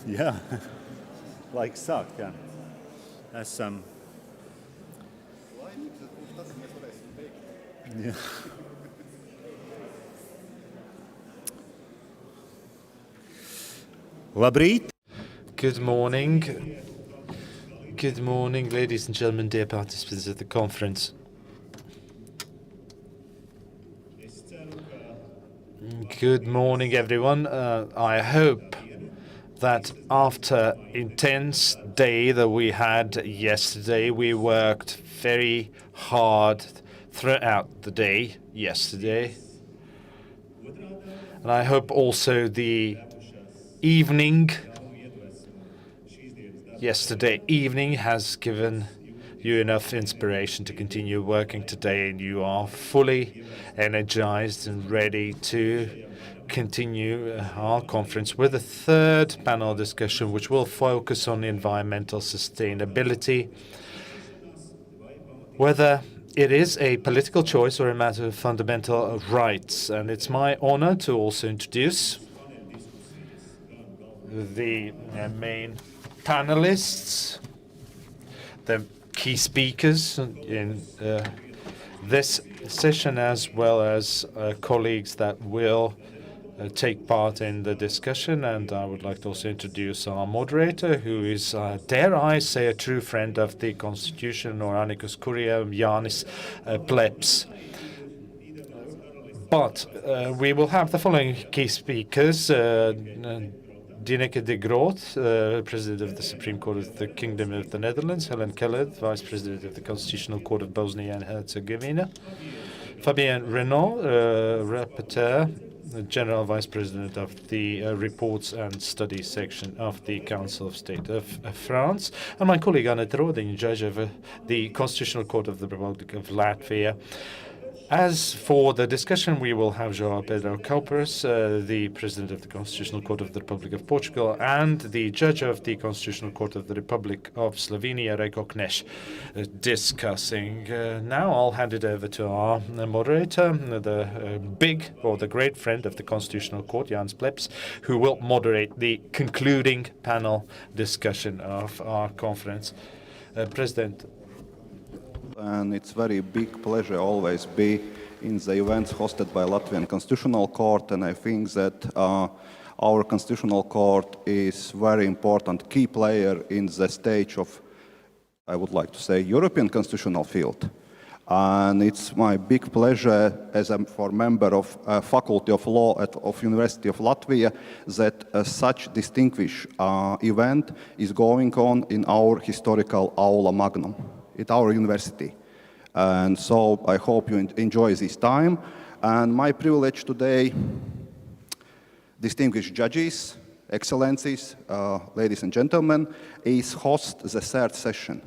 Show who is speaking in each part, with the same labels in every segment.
Speaker 1: Yeah, like suck. Yeah. That's yeah. Labrīt.
Speaker 2: Good morning. Good morning, ladies and gentlemen, dear participants of the conference. Good morning, everyone. I hope that after intense day that we had yesterday, we worked very hard throughout the day yesterday. And I hope also the evening, yesterday evening, has given you enough inspiration to continue working today, and you are fully energized and ready to continue our conference with a third panel discussion, which will focus on environmental sustainability, whether it is a political choice or a matter of fundamental rights. And it's my honor to also introduce the main panelists, the key speakers in this session, as well as colleagues that will take part in the discussion. And I would like to also introduce our moderator, who is, dare I say, a true friend of the Constitution, or amicus curiae, Jānis Plebs. But we will have the following key speakers. Dineke de Groot, President of the Supreme Court of the Kingdom of the Netherlands; Helen Keller, Vice President of the Constitutional Court of Bosnia and Herzegovina; Fabien Renaud, Rapporteur, General Vice President of the Reports and Studies section of the Council of State of France; and my colleague Anne Roding, Judge of the Constitutional Court of the Republic of Latvia. As for the discussion, we will have João Pedro Calpers, the President of the Constitutional Court of the Republic of Portugal, and the Judge of the Constitutional Court of the Republic of Slovenia, Reko Kneš, discussing. Now I'll hand it over to our moderator, the great friend of the Constitutional Court, Jānis Plebs, who will moderate the concluding panel discussion of our conference. President.
Speaker 3: And it's very big pleasure always be in the events hosted by Latvian Constitutional Court, and I think that our Constitutional Court is very important key player in the stage of, I would like to say, European constitutional field. And it's my big pleasure as a member of Faculty of Law of University of Latvia that such distinguished event is going on in our historical aula magnum at our university. And so I hope you enjoy this time. And my privilege today, distinguished judges, excellencies, ladies and gentlemen, is host the third session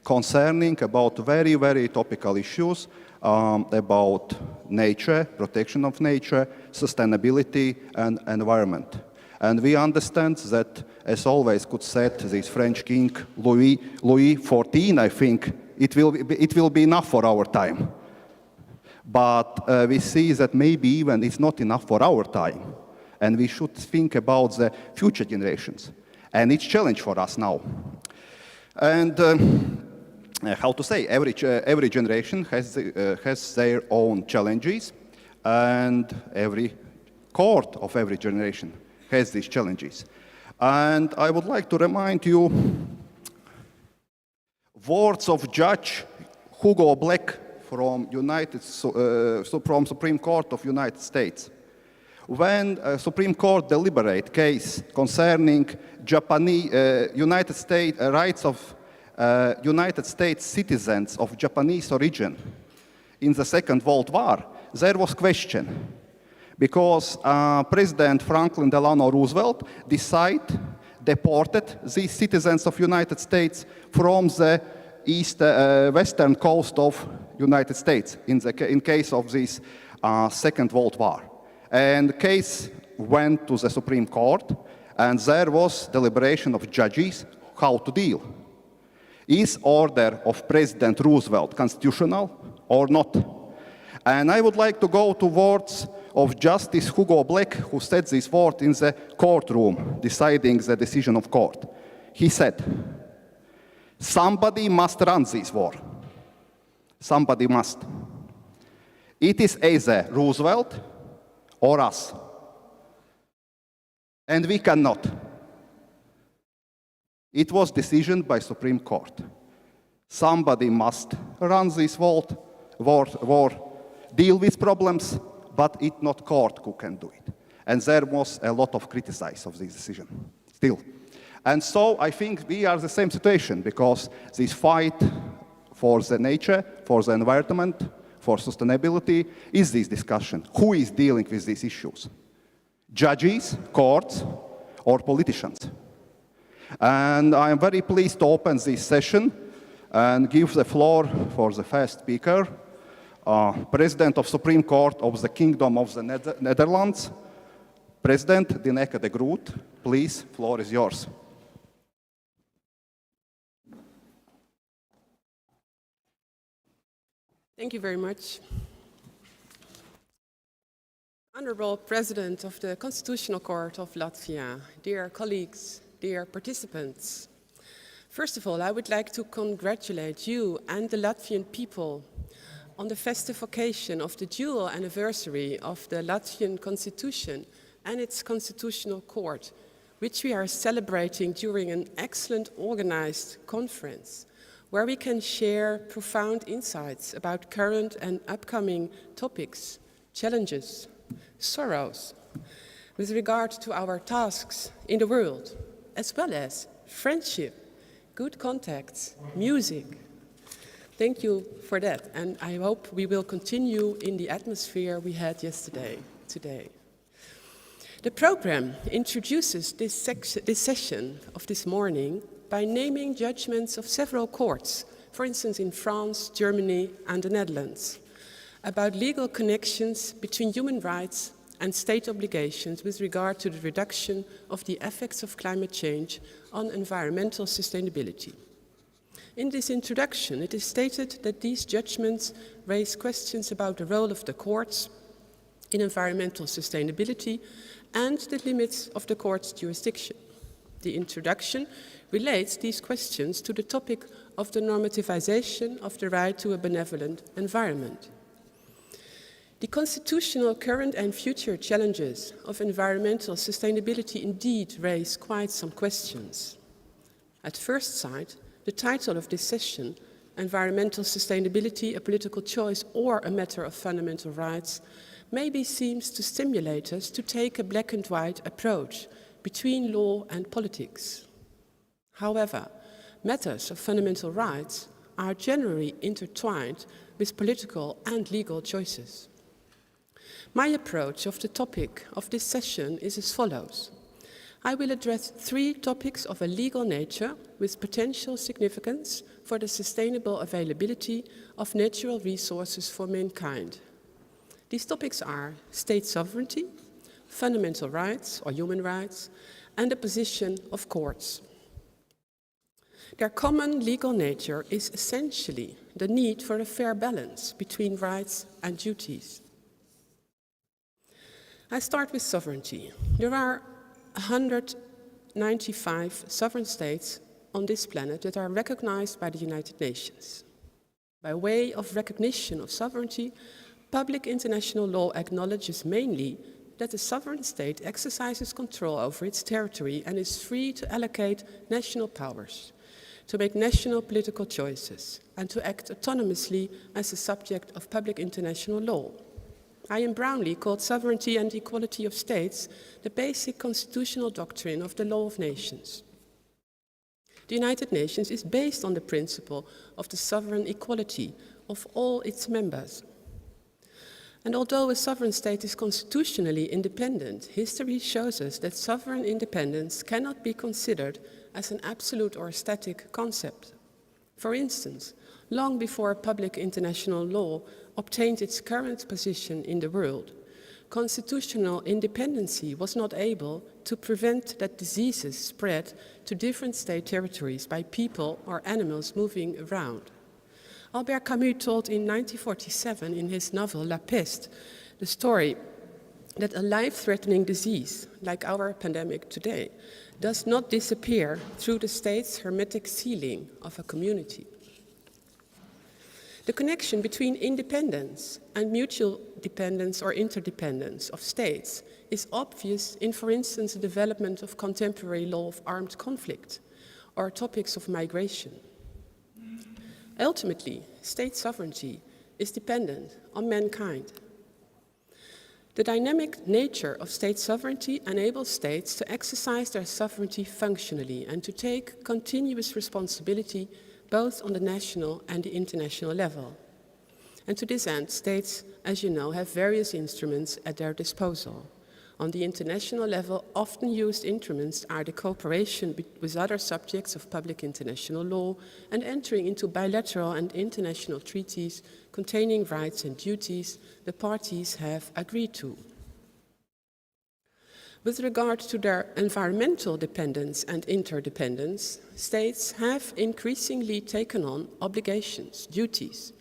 Speaker 3: concerning about very, very topical issues about nature, protection of nature, sustainability, and environment. And we understand that, as always could said, this French king Louis XIV, I think, it will be enough for our time. But we see that maybe even it's not enough for our time. And we should think about the future generations. And it's a challenge for us now. And how to say, every generation has their own challenges. And every court of every generation has these challenges. And I would like to remind you words of Judge Hugo Black from Supreme Court of United States. When Supreme Court deliberate case concerning United States rights of United States citizens of Japanese origin in the Second World War, there was question. Because President Franklin Delano Roosevelt deported these citizens of United States from the western coast of United States in case of this Second World War. And the case went to the Supreme Court, and there was deliberation of judges how to deal. Is order of President Roosevelt constitutional or not? And I would like to go to words of Justice Hugo Black, who said this word in the courtroom, deciding the decision of court. He said, "Somebody must run this war. Somebody must. It is either Roosevelt or us. And we cannot." It was decision by Supreme Court. Somebody must run this war, deal with problems, but it's not court who can do it. And there was a lot of criticism of this decision, still. And so I think we are in the same situation, because this fight for the nature, for the environment, for sustainability is this discussion. Who is dealing with these issues? Judges, courts, or politicians? And I am very pleased to open this session and give the floor for the first speaker, President of Supreme Court of the Kingdom of the Netherlands, President Dineke de Groot. Please, floor is yours.
Speaker 4: Thank you very much. Honorable President of the Constitutional Court of Latvia, dear colleagues, dear participants. First of all, I would like to congratulate you and the Latvian people on the festive occasion of the dual anniversary of the Latvian Constitution and its Constitutional Court, which we are celebrating during an excellent organized conference, where we can share profound insights about current and upcoming topics, challenges, sorrows, with regard to our tasks in the world, as well as friendship, good contacts, music. Thank you for that, and I hope we will continue in the atmosphere we had today. The program introduces this session of this morning by naming judgments of several courts, for instance in France, Germany, and the Netherlands, about legal connections between human rights and state obligations with regard to the reduction of the effects of climate change on environmental sustainability. In this introduction, it is stated that these judgments raise questions about the role of the courts in environmental sustainability and the limits of the court's jurisdiction. The introduction relates these questions to the topic of the normativization of the right to a benevolent environment. The constitutional current and future challenges of environmental sustainability indeed raise quite some questions. At first sight, the title of this session, Environmental Sustainability, a Political Choice or a Matter of Fundamental Rights, maybe seems to stimulate us to take a black and white approach between law and politics. However, matters of fundamental rights are generally intertwined with political and legal choices. My approach of the topic of this session is as follows. I will address 3 topics of a legal nature with potential significance for the sustainable availability of natural resources for mankind. These topics are state sovereignty, fundamental rights or human rights, and the position of courts. Their common legal nature is essentially the need for a fair balance between rights and duties. I start with sovereignty. There are 195 sovereign states on this planet that are recognized by the United Nations. By way of recognition of sovereignty, public international law acknowledges mainly that the sovereign state exercises control over its territory and is free to allocate national powers, to make national political choices, and to act autonomously as a subject of public international law. Ian Brownlee called sovereignty and equality of states the basic constitutional doctrine of the law of nations. The United Nations is based on the principle of the sovereign equality of all its members. And although a sovereign state is constitutionally independent, history shows us that sovereign independence cannot be considered as an absolute or static concept. For instance, long before public international law obtained its current position in the world, constitutional independency was not able to prevent that diseases spread to different state territories by people or animals moving around. Albert Camus told in 1947 in his novel La Peste the story that a life-threatening disease, like our pandemic today, does not disappear through the state's hermetic sealing of a community. The connection between independence and mutual dependence or interdependence of states is obvious in, for instance, the development of contemporary law of armed conflict or topics of migration. Ultimately, state sovereignty is dependent on mankind. The dynamic nature of state sovereignty enables states to exercise their sovereignty functionally and to take continuous responsibility both on the national and the international level. And to this end, states, as you know, have various instruments at their disposal. On the international level, often used instruments are the cooperation with other subjects of public international law and entering into bilateral and international treaties containing rights and duties the parties have agreed to. With regard to their environmental dependence and interdependence, states have increasingly taken on obligations, duties,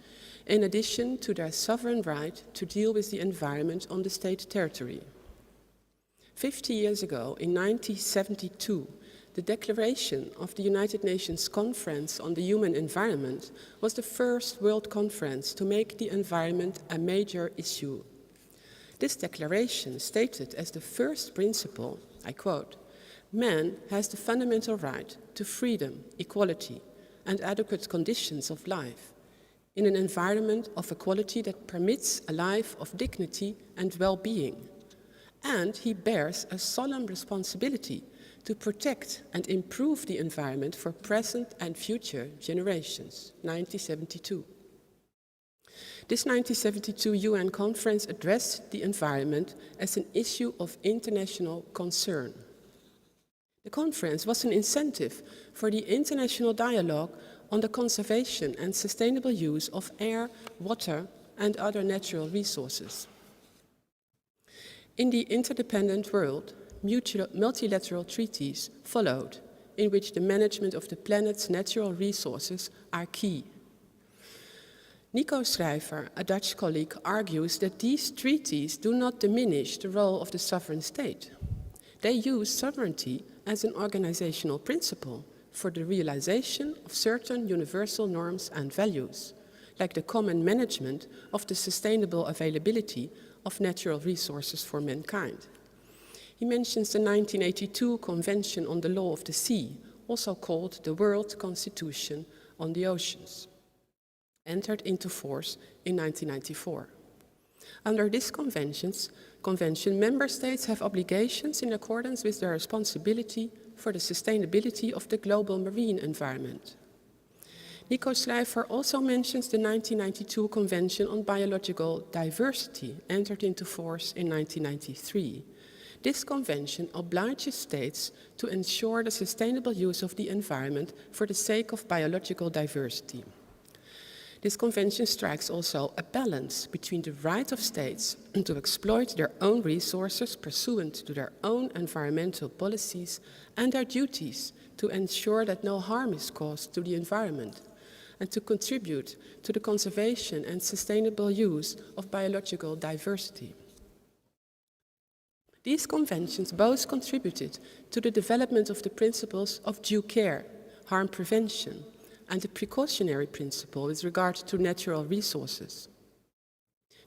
Speaker 4: in addition to their sovereign right to deal with the environment on the state territory. 50 years ago, in 1972, the Declaration of the United Nations Conference on the Human Environment was the first world conference to make the environment a major issue. This declaration stated as the first principle, I quote, "Man has the fundamental right to freedom, equality, and adequate conditions of life in an environment of equality that permits a life of dignity and well-being. And he bears a solemn responsibility to protect and improve the environment for present and future generations." 1972. This 1972 UN conference addressed the environment as an issue of international concern. The conference was an incentive for the international dialogue on the conservation and sustainable use of air, water, and other natural resources. In the interdependent world, multilateral treaties followed, in which the management of the planet's natural resources are key. Nico Schrijver, a Dutch colleague, argues that these treaties do not diminish the role of the sovereign state. They use sovereignty as an organizational principle for the realization of certain universal norms and values, like the common management of the sustainable availability of natural resources for mankind. He mentions the 1982 Convention on the Law of the Sea, also called the World Constitution on the Oceans, entered into force in 1994. Under this convention, member states have obligations in accordance with their responsibility for the sustainability of the global marine environment. Nico Schrijver also mentions the 1992 Convention on Biological Diversity, entered into force in 1993. This convention obliges states to ensure the sustainable use of the environment for the sake of biological diversity. This convention strikes also a balance between the right of states to exploit their own resources pursuant to their own environmental policies and their duties to ensure that no harm is caused to the environment and to contribute to the conservation and sustainable use of biological diversity. These conventions both contributed to the development of the principles of due care, harm prevention, and the precautionary principle with regard to natural resources.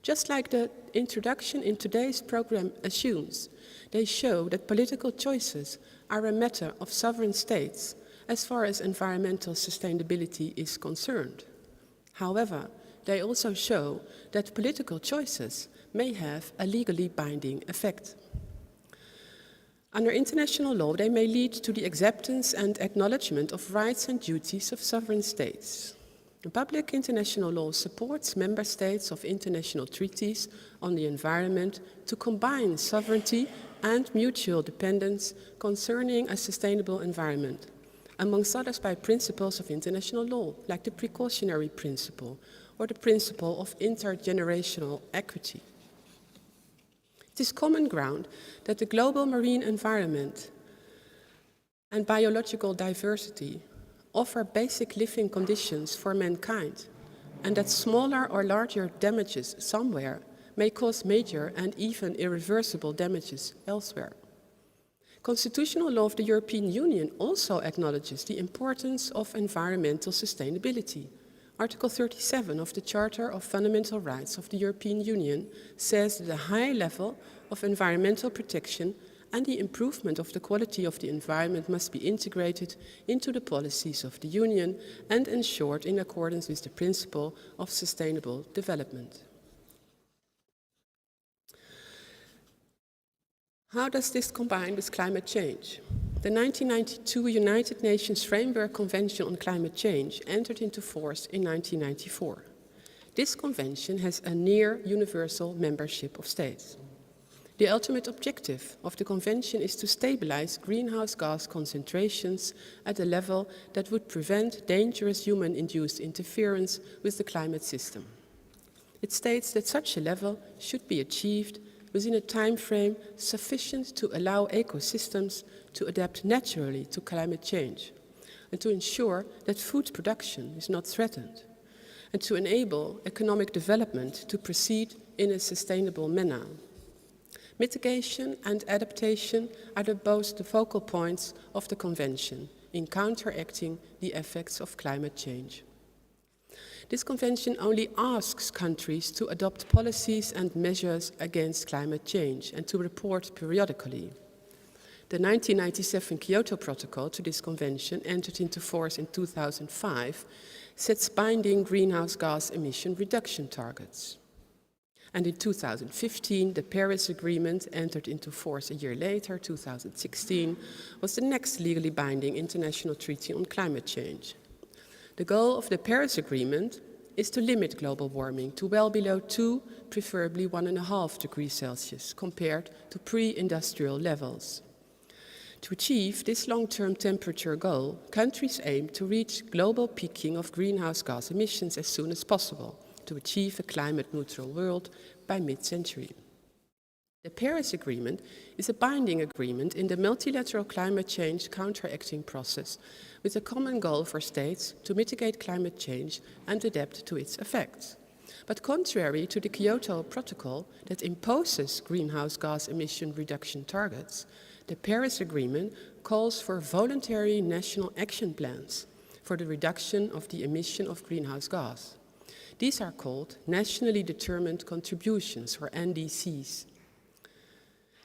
Speaker 4: Just like the introduction in today's program assumes, they show that political choices are a matter of sovereign states as far as environmental sustainability is concerned. However, they also show that political choices may have a legally binding effect. Under international law, they may lead to the acceptance and acknowledgement of rights and duties of sovereign states. Public international law supports member states of international treaties on the environment to combine sovereignty and mutual dependence concerning a sustainable environment, amongst others by principles of international law, like the precautionary principle or the principle of intergenerational equity. It is common ground that the global marine environment and biological diversity offer basic living conditions for mankind, and that smaller or larger damages somewhere may cause major and even irreversible damages elsewhere. Constitutional law of the European Union also acknowledges the importance of environmental sustainability. Article 37 of the Charter of Fundamental Rights of the European Union says that a high level of environmental protection and the improvement of the quality of the environment must be integrated into the policies of the Union and ensured in accordance with the principle of sustainable development. How does this combine with climate change? The 1992 United Nations Framework Convention on Climate Change entered into force in 1994. This convention has a near universal membership of states. The ultimate objective of the convention is to stabilize greenhouse gas concentrations at a level that would prevent dangerous human-induced interference with the climate system. It states that such a level should be achieved within a time frame sufficient to allow ecosystems to adapt naturally to climate change, and to ensure that food production is not threatened, and to enable economic development to proceed in a sustainable manner. Mitigation and adaptation are both the focal points of the Convention in counteracting the effects of climate change. This convention only asks countries to adopt policies and measures against climate change and to report periodically. The 1997 Kyoto Protocol to this convention, entered into force in 2005, sets binding greenhouse gas emission reduction targets. And in 2015, the Paris Agreement, entered into force a year later, 2016, was the next legally binding international treaty on climate change. The goal of the Paris Agreement is to limit global warming to well below 2, preferably 1.5 degrees Celsius, compared to pre-industrial levels. To achieve this long-term temperature goal, countries aim to reach global peaking of greenhouse gas emissions as soon as possible, to achieve a climate-neutral world by mid-century. The Paris Agreement is a binding agreement in the multilateral climate change counteracting process, with a common goal for states to mitigate climate change and adapt to its effects. But contrary to the Kyoto Protocol that imposes greenhouse gas emission reduction targets, the Paris Agreement calls for voluntary national action plans for the reduction of the emission of greenhouse gas. These are called nationally determined contributions, or NDCs.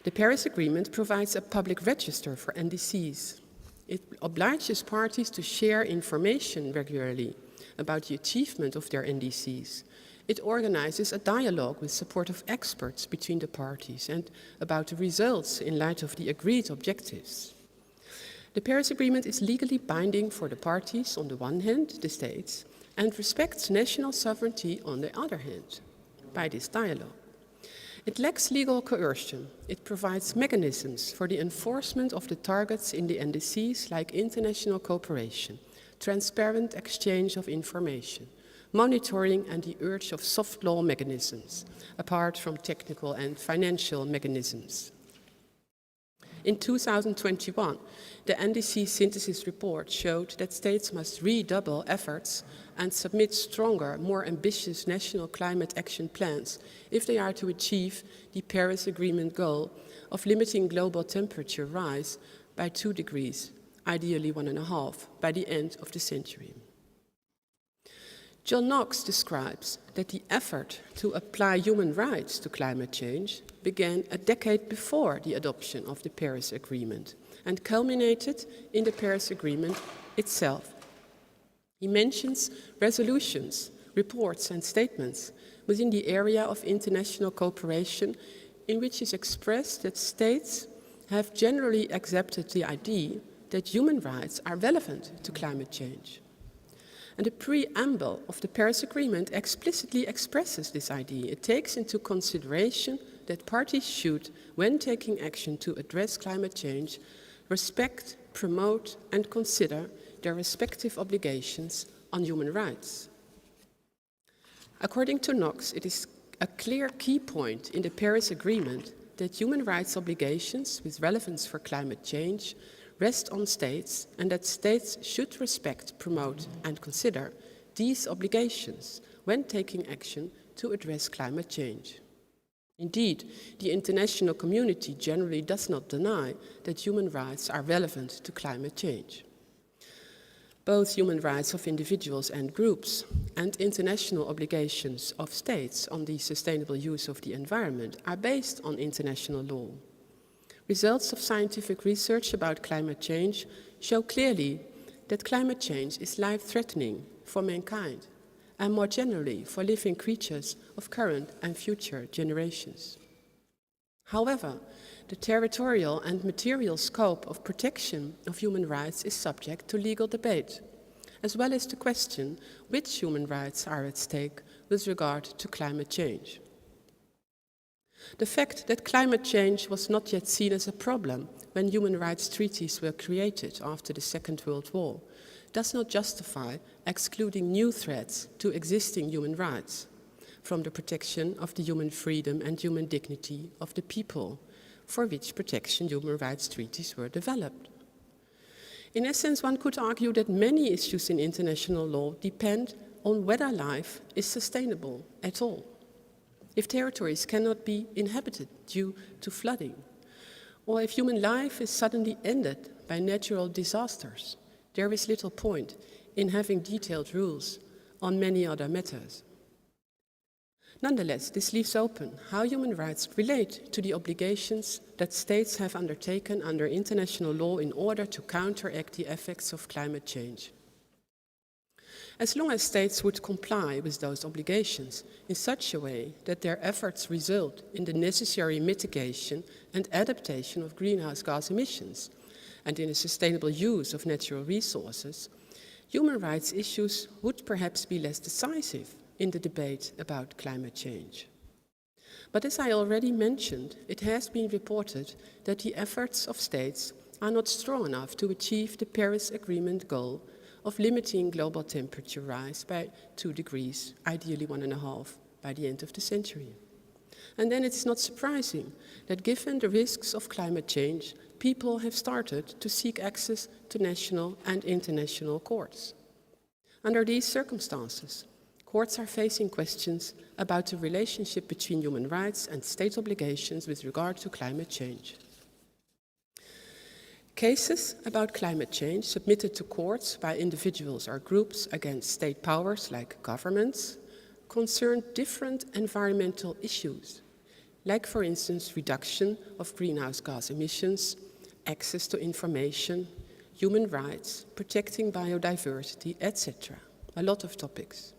Speaker 4: The Paris Agreement provides a public register for NDCs. It obliges parties to share information regularly about the achievement of their NDCs. It organizes a dialogue with support of experts between the parties and about the results in light of the agreed objectives. The Paris Agreement is legally binding for the parties on the one hand, the states, and respects national sovereignty on the other hand, by this dialogue. It lacks legal coercion. It provides mechanisms for the enforcement of the targets in the NDCs, like international cooperation, transparent exchange of information, monitoring, and the urge of soft law mechanisms, apart from technical and financial mechanisms. In 2021, the NDC synthesis report showed that states must redouble efforts and submit stronger, more ambitious national climate action plans if they are to achieve the Paris Agreement goal of limiting global temperature rise by 2 degrees, ideally 1.5, by the end of the century. John Knox describes that the effort to apply human rights to climate change began a decade before the adoption of the Paris Agreement and culminated in the Paris Agreement itself. He mentions resolutions, reports, and statements within the area of international cooperation in which is expressed that states have generally accepted the idea that human rights are relevant to climate change. And the preamble of the Paris Agreement explicitly expresses this idea. It takes into consideration that parties should, when taking action to address climate change, respect, promote, and consider their respective obligations on human rights. According to Knox, it is a clear key point in the Paris Agreement that human rights obligations with relevance for climate change rest on states, and that states should respect, promote, and consider these obligations when taking action to address climate change. Indeed, the international community generally does not deny that human rights are relevant to climate change. Both human rights of individuals and groups and international obligations of states on the sustainable use of the environment are based on international law. Results of scientific research about climate change show clearly that climate change is life-threatening for mankind and more generally for living creatures of current and future generations. However, the territorial and material scope of protection of human rights is subject to legal debate, as well as the question which human rights are at stake with regard to climate change. The fact that climate change was not yet seen as a problem when human rights treaties were created after the Second World War does not justify excluding new threats to existing human rights from the protection of the human freedom and human dignity of the people for which protection human rights treaties were developed. In essence, one could argue that many issues in international law depend on whether life is sustainable at all. If territories cannot be inhabited due to flooding, or if human life is suddenly ended by natural disasters, there is little point in having detailed rules on many other matters. Nonetheless, this leaves open how human rights relate to the obligations that states have undertaken under international law in order to counteract the effects of climate change. As long as states would comply with those obligations in such a way that their efforts result in the necessary mitigation and adaptation of greenhouse gas emissions and in a sustainable use of natural resources, human rights issues would perhaps be less decisive in the debate about climate change. But as I already mentioned, it has been reported that the efforts of states are not strong enough to achieve the Paris Agreement goal of limiting global temperature rise by 2 degrees, ideally 1.5, by the end of the century. And then it's not surprising that given the risks of climate change, people have started to seek access to national and international courts. Under these circumstances, courts are facing questions about the relationship between human rights and state obligations with regard to climate change. Cases about climate change submitted to courts by individuals or groups against state powers like governments concern different environmental issues, like for instance reduction of greenhouse gas emissions, access to information, human rights, protecting biodiversity, etc. A lot of topics.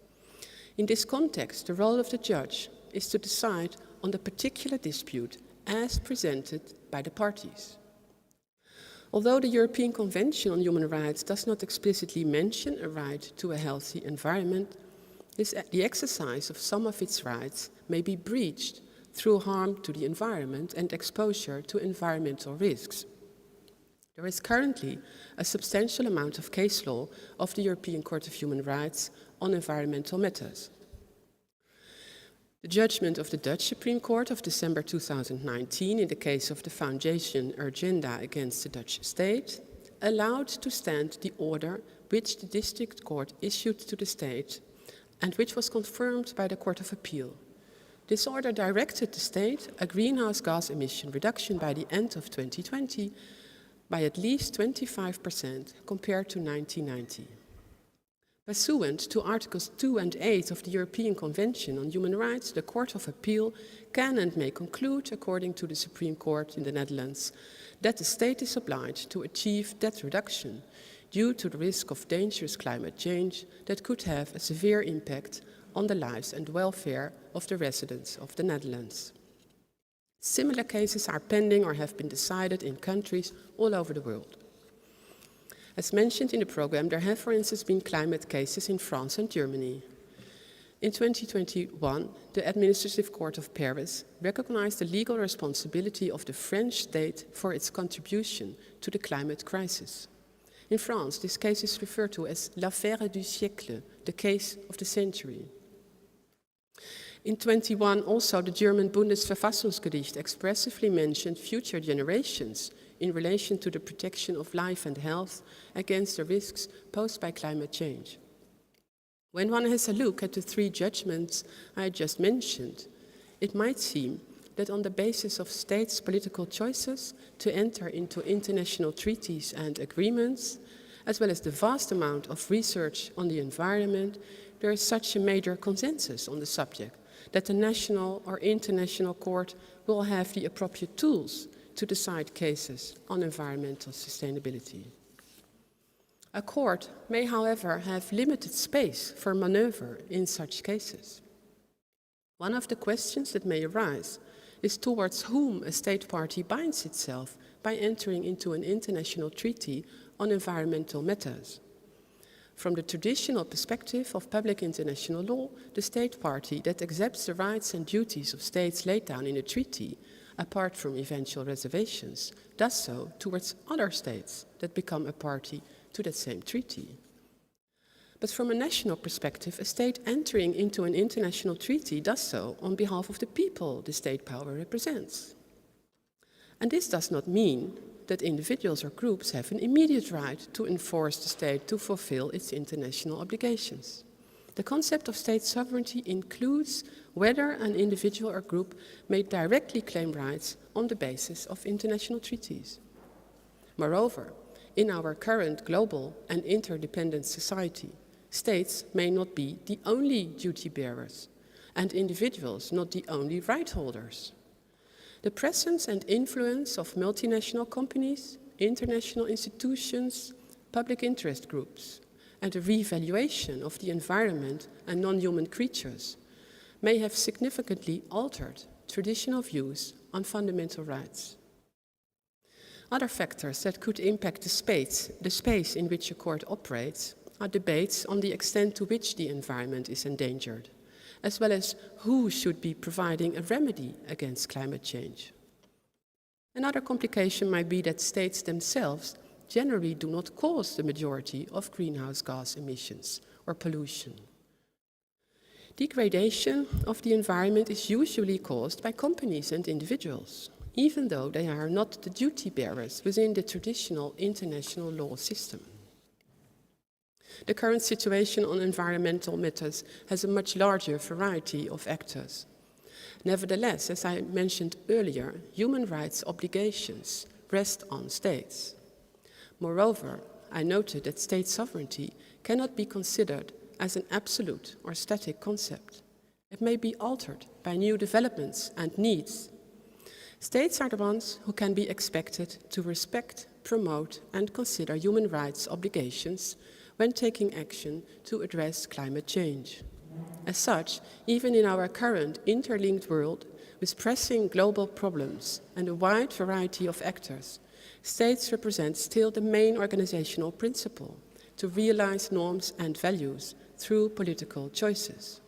Speaker 4: In this context, the role of the judge is to decide on the particular dispute as presented by the parties. Although the European Convention on Human Rights does not explicitly mention a right to a healthy environment, the exercise of some of its rights may be breached through harm to the environment and exposure to environmental risks. There is currently a substantial amount of case law of the European Court of Human Rights on environmental matters. The judgment of the Dutch Supreme Court of December 2019 in the case of the Foundation Agenda against the Dutch state allowed to stand the order which the District Court issued to the state and which was confirmed by the Court of Appeal. This order directed the state a greenhouse gas emission reduction by the end of 2020 by at least 25% compared to 1990. Pursuant to Articles 2 and 8 of the European Convention on Human Rights, the Court of Appeal can and may conclude, according to the Supreme Court in the Netherlands, that the state is obliged to achieve that reduction due to the risk of dangerous climate change that could have a severe impact on the lives and welfare of the residents of the Netherlands. Similar cases are pending or have been decided in countries all over the world. As mentioned in the program, there have, for instance, been climate cases in France and Germany. In 2021, the Administrative Court of Paris recognized the legal responsibility of the French state for its contribution to the climate crisis. In France, this case is referred to as l'affaire du siècle, the case of the century. In 2021, also, the German Bundesverfassungsgericht expressively mentioned future generations in relation to the protection of life and health against the risks posed by climate change. When one has a look at the 3 judgments I just mentioned, it might seem that on the basis of states' political choices to enter into international treaties and agreements, as well as the vast amount of research on the environment, there is such a major consensus on the subject that the national or international court will have the appropriate tools to decide cases on environmental sustainability. A court may, however, have limited space for maneuver in such cases. One of the questions that may arise is towards whom a state party binds itself by entering into an international treaty on environmental matters. From the traditional perspective of public international law, the state party that accepts the rights and duties of states laid down in a treaty, apart from eventual reservations, does so towards other states that become a party to that same treaty. But from a national perspective, a state entering into an international treaty does so on behalf of the people the state power represents. And this does not mean that individuals or groups have an immediate right to enforce the state to fulfill its international obligations. The concept of state sovereignty includes whether an individual or group may directly claim rights on the basis of international treaties. Moreover, in our current global and interdependent society, states may not be the only duty bearers, and individuals not the only right holders. The presence and influence of multinational companies, international institutions, public interest groups, and a revaluation of the environment and non-human creatures may have significantly altered traditional views on fundamental rights. Other factors that could impact the space in which a court operates are debates on the extent to which the environment is endangered, as well as who should be providing a remedy against climate change. Another complication might be that states themselves generally do not cause the majority of greenhouse gas emissions or pollution. Degradation of the environment is usually caused by companies and individuals, even though they are not the duty bearers within the traditional international law system. The current situation on environmental matters has a much larger variety of actors. Nevertheless, as I mentioned earlier, human rights obligations rest on states. Moreover, I noted that state sovereignty cannot be considered as an absolute or static concept. It may be altered by new developments and needs. States are the ones who can be expected to respect, promote, and consider human rights obligations when taking action to address climate change. As such, even in our current interlinked world, with pressing global problems and a wide variety of actors, states represent still the main organizational principle to realize norms and values through political choices.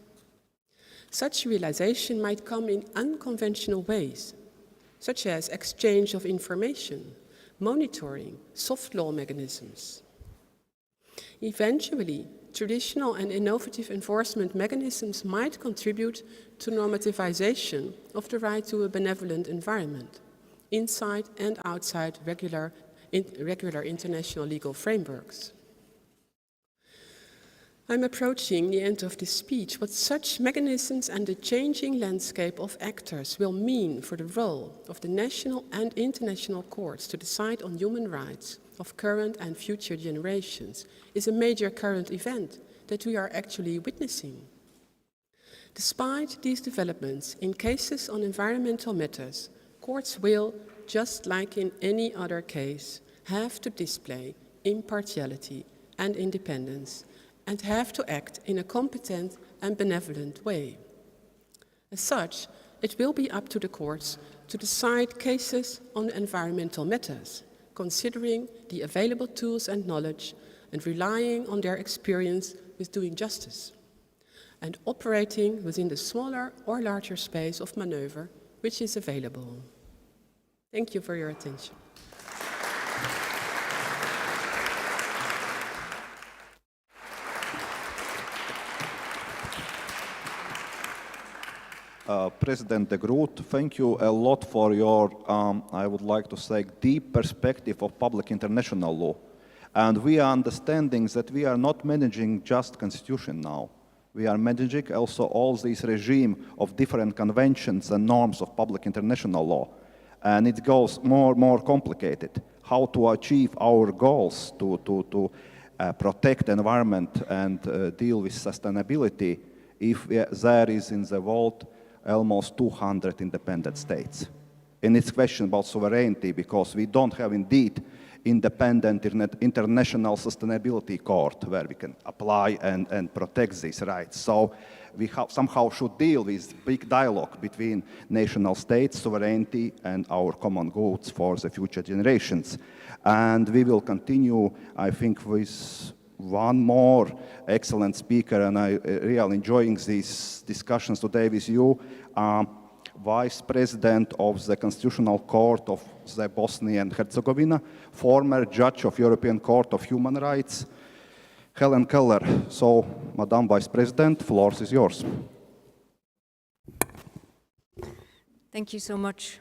Speaker 4: Such realization might come in unconventional ways, such as exchange of information, monitoring, soft law mechanisms. Eventually, traditional and innovative enforcement mechanisms might contribute to normativization of the right to a benevolent environment, inside and outside regular international legal frameworks. I'm approaching the end of this speech. What such mechanisms and the changing landscape of actors will mean for the role of the national and international courts to decide on human rights of current and future generations is a major current event that we are actually witnessing. Despite these developments, in cases on environmental matters, courts will, just like in any other case, have to display impartiality and independence and have to act in a competent and benevolent way. As such, it will be up to the courts to decide cases on environmental matters, considering the available tools and knowledge and relying on their experience with doing justice, and operating within the smaller or larger space of maneuver which is available. Thank you for your attention.
Speaker 3: President de Groot, thank you a lot for your, I would like to say, deep perspective of public international law. And we are understanding that we are not managing just constitution now. We are managing also all this regime of different conventions and norms of public international law. And it goes more complicated. How to achieve our goals to protect environment and deal with sustainability if there is in the world almost 200 independent states. And it's a question about sovereignty because we don't have indeed independent international sustainability court where we can apply and protect these rights. So we somehow should deal with big dialogue between national states, sovereignty, and our common goods for the future generations. And we will continue, I think, with one more excellent speaker, and I really enjoying these discussions today with you. Vice President of the Constitutional Court of the Bosnia and Herzegovina, former judge of European Court of Human Rights, Helen Keller. So, Madam Vice President, floor is yours.
Speaker 5: Thank you so much.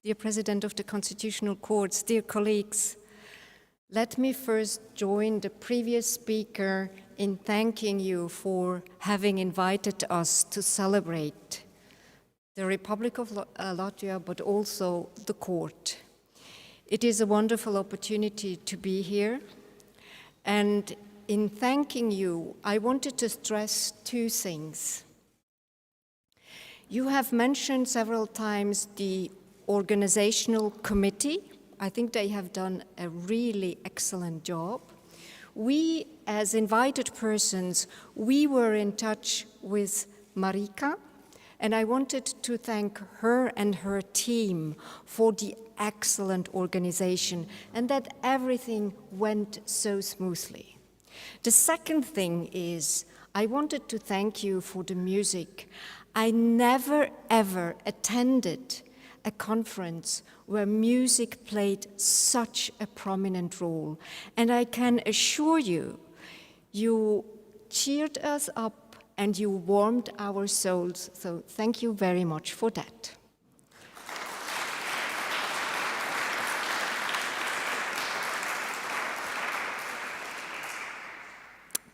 Speaker 5: Dear President of the Constitutional Courts, dear colleagues, let me first join the previous speaker in thanking you for having invited us to celebrate the Republic of Latvia, but also the court. It is a wonderful opportunity to be here. And in thanking you, I wanted to stress two things. You have mentioned several times the organizational committee. I think they have done a really excellent job. We, as invited persons, we were in touch with Marika, and I wanted to thank her and her team for the excellent organization and that everything went so smoothly. The second thing is, I wanted to thank you for the music. I never ever attended a conference where music played such a prominent role. And I can assure you, you cheered us up and you warmed our souls, so thank you very much for that.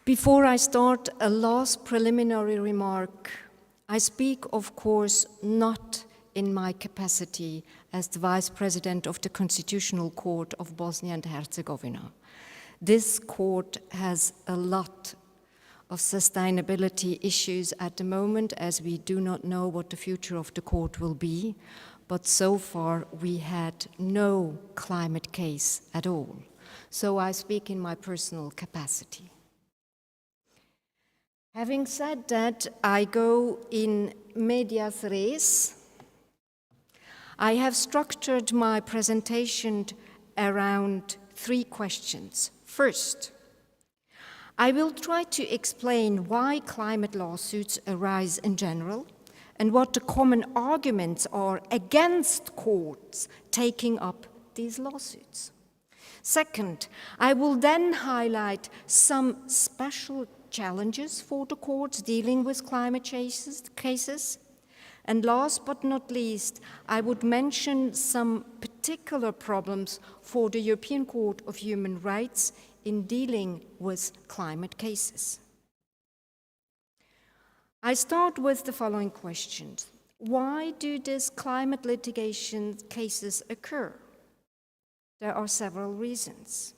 Speaker 5: Before I start, a last preliminary remark. I speak, of course, not in my capacity as the Vice President of the Constitutional Court of Bosnia and Herzegovina. This court has a lot of sustainability issues at the moment, as we do not know what the future of the court will be, but so far we had no climate case at all. So I speak in my personal capacity. Having said that, I go in medias res. I have structured my presentation around three questions. First, I will try to explain why climate lawsuits arise in general and what the common arguments are against courts taking up these lawsuits. Second, I will then highlight some special challenges for the courts dealing with climate cases. And last but not least, I would mention some particular problems for the European Court of Human Rights in dealing with climate cases. I start with the following questions. Why do these climate litigation cases occur? There are several reasons.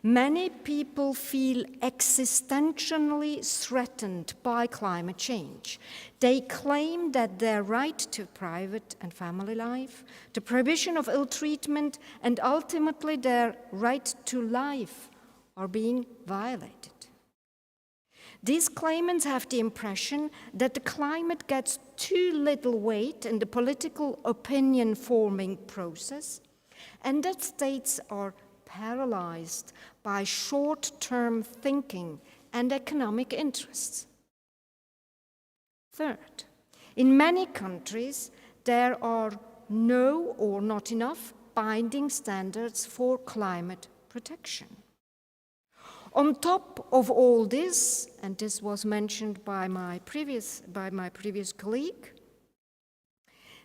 Speaker 5: Many people feel existentially threatened by climate change. They claim that their right to private and family life, the prohibition of ill treatment, and ultimately their right to life are being violated. These claimants have the impression that the climate gets too little weight in the political opinion-forming process, and that states are paralyzed by short-term thinking and economic interests. Third, in many countries, there are no or not enough binding standards for climate protection. On top of all this, and this was mentioned by my previous colleague,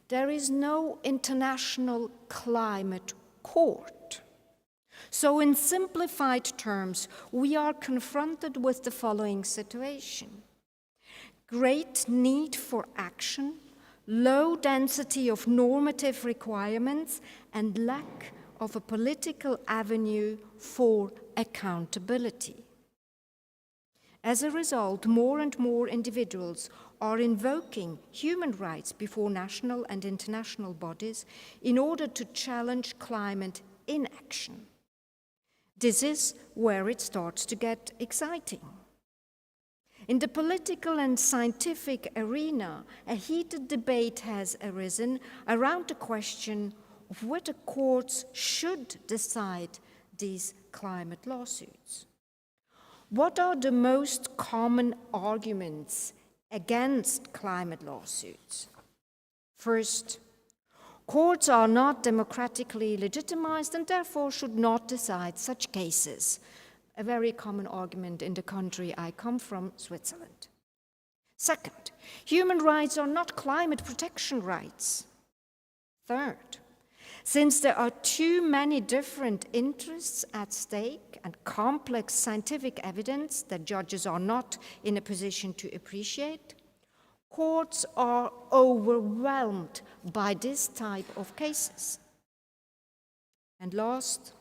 Speaker 5: there is no international climate court. So in simplified terms, we are confronted with the following situation. great need for action, low density of normative requirements, and lack of a political avenue for accountability. As a result, more and more individuals are invoking human rights before national and international bodies in order to challenge climate inaction. This is where it starts to get exciting. In the political and scientific arena, a heated debate has arisen around the question of whether courts should decide these climate lawsuits. What are the most common arguments against climate lawsuits? First, courts are not democratically legitimized and therefore should not decide such cases. A very common argument in the country I come from, Switzerland. Second, human rights are not climate protection rights. Third, since there are too many different interests at stake and complex scientific evidence that judges are not in a position to appreciate, courts are overwhelmed by this type of cases. And last,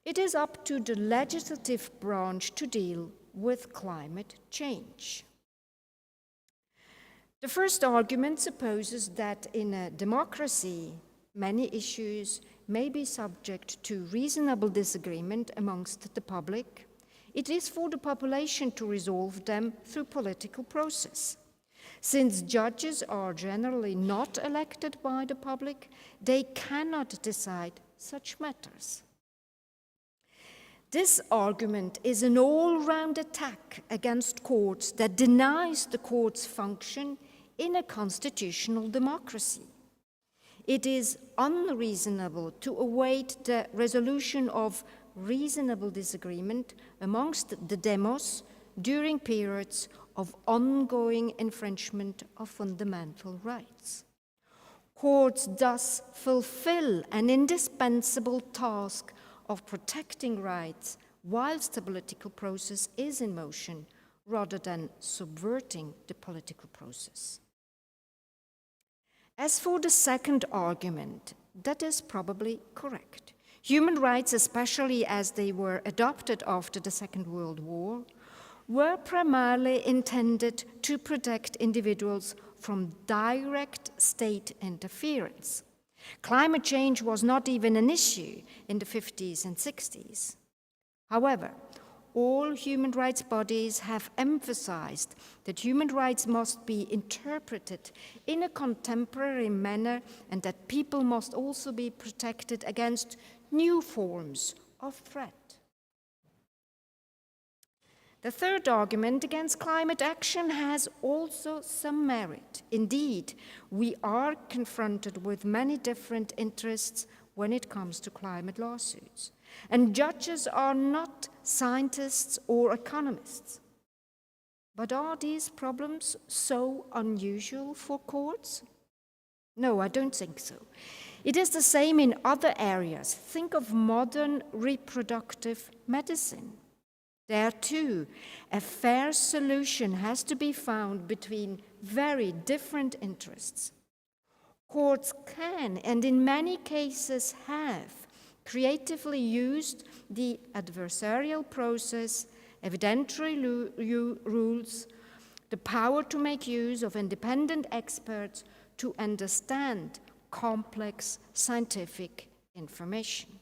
Speaker 5: it is up to the legislative branch to deal with climate change. The first argument supposes that in a democracy, many issues may be subject to reasonable disagreement amongst the public. It is for the population to resolve them through political process. Since judges are generally not elected by the public, they cannot decide such matters. This argument is an all-round attack against courts that denies the court's function in a constitutional democracy. It is unreasonable to await the resolution of reasonable disagreement amongst the demos during periods of ongoing infringement of fundamental rights. Courts thus fulfill an indispensable task of protecting rights whilst the political process is in motion, rather than subverting the political process. As for the second argument, that is probably correct. Human rights, especially as they were adopted after the Second World War, were primarily intended to protect individuals from direct state interference. Climate change was not even an issue in the 50s and 60s. However, all human rights bodies have emphasized that human rights must be interpreted in a contemporary manner and that people must also be protected against new forms of threat. The third argument against climate action has also some merit. Indeed, we are confronted with many different interests when it comes to climate lawsuits. And judges are not scientists or economists. But are these problems so unusual for courts? No, I don't think so. It is the same in other areas. Think of modern reproductive medicine. There too, a fair solution has to be found between very different interests. Courts can, and in many cases have, creatively used the adversarial process, evidentiary rules, the power to make use of independent experts to understand complex scientific information.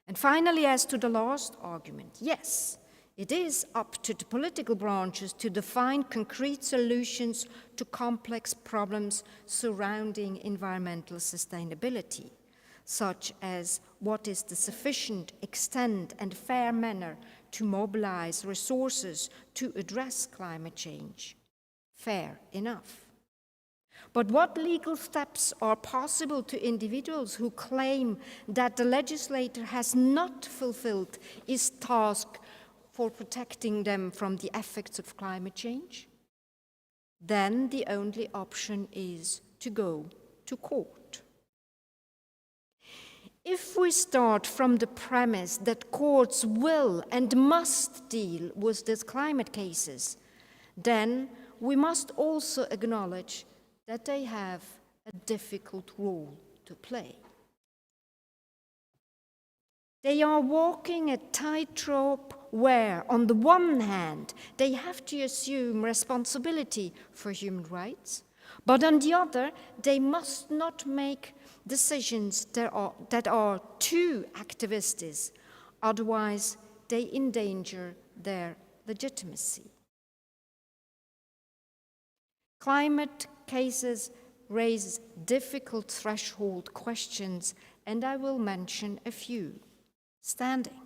Speaker 5: And finally, as to the last argument, yes, it is up to the political branches to define concrete solutions to complex problems surrounding environmental sustainability, such as what is the sufficient extent and fair manner to mobilize resources to address climate change. Fair enough. But what legal steps are possible to individuals who claim that the legislator has not fulfilled its task for protecting them from the effects of climate change? Then the only option is to go to court. If we start from the premise that courts will and must deal with these climate cases, then we must also acknowledge that they have a difficult role to play. They are walking a tightrope where, on the one hand, they have to assume responsibility for human rights, but on the other, they must not make decisions that are too activist, otherwise they endanger their legitimacy. Climate cases raise difficult threshold questions, and I will mention a few. Standing.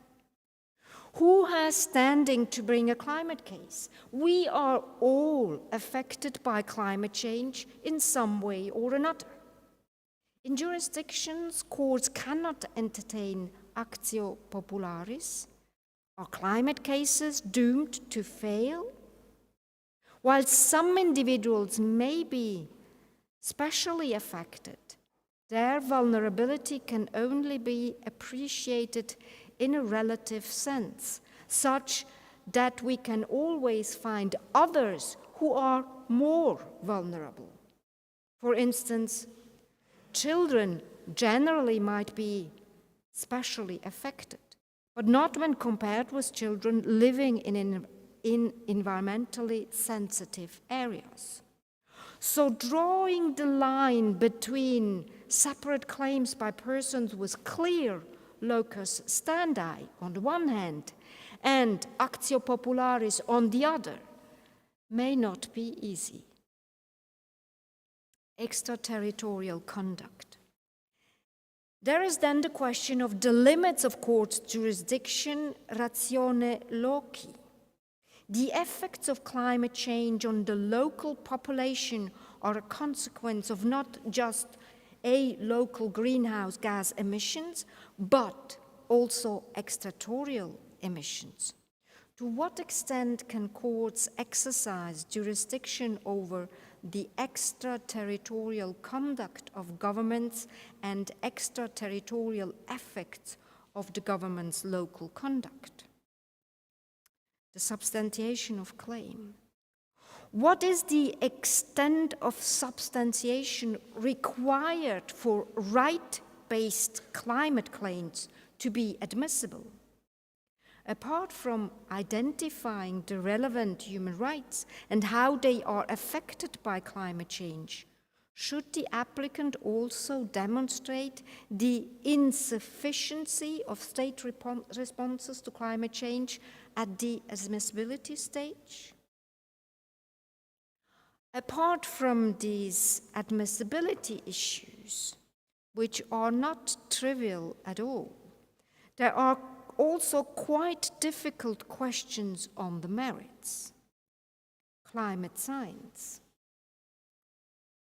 Speaker 5: Who has standing to bring a climate case? We are all affected by climate change in some way or another. In jurisdictions, courts cannot entertain actio popularis. Are climate cases doomed to fail? While some individuals may be specially affected, their vulnerability can only be appreciated in a relative sense, such that we can always find others who are more vulnerable. For instance, children generally might be specially affected, but not when compared with children living in environmentally sensitive areas. So drawing the line between separate claims by persons with clear locus standi on the one hand and actio popularis on the other may not be easy. Extraterritorial conduct. There is then the question of the limits of court's jurisdiction, ratione loci. The effects of climate change on the local population are a consequence of not just local greenhouse gas emissions, but also extraterritorial emissions. To what extent can courts exercise jurisdiction over the extraterritorial conduct of governments and extraterritorial effects of the government's local conduct? The substantiation of claim. What is the extent of substantiation required for right-based climate claims to be admissible? Apart from identifying the relevant human rights and how they are affected by climate change, should the applicant also demonstrate the insufficiency of state responses to climate change at the admissibility stage? Apart from these admissibility issues, which are not trivial at all, there are also quite difficult questions on the merits. Climate science.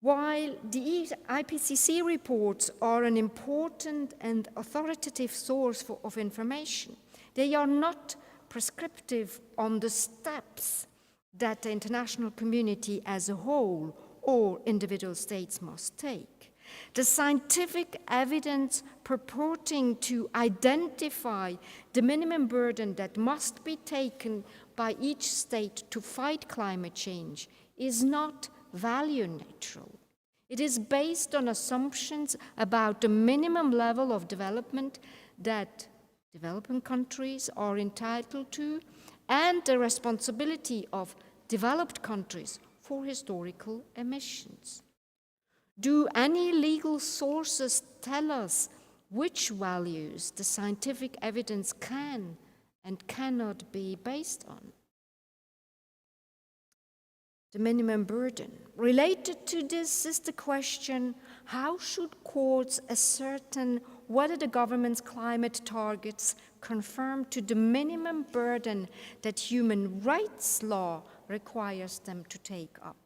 Speaker 5: While the IPCC reports are an important and authoritative source of information, they are not prescriptive on the steps that the international community as a whole or individual states must take. The scientific evidence purporting to identify the minimum burden that must be taken by each state to fight climate change is not value neutral. It is based on assumptions about the minimum level of development that developing countries are entitled to and the responsibility of developed countries for historical emissions. Do any legal sources tell us which values the scientific evidence can and cannot be based on? The minimum burden. Related to this is the question, how should courts ascertain whether the government's climate targets conform to the minimum burden that human rights law requires them to take up?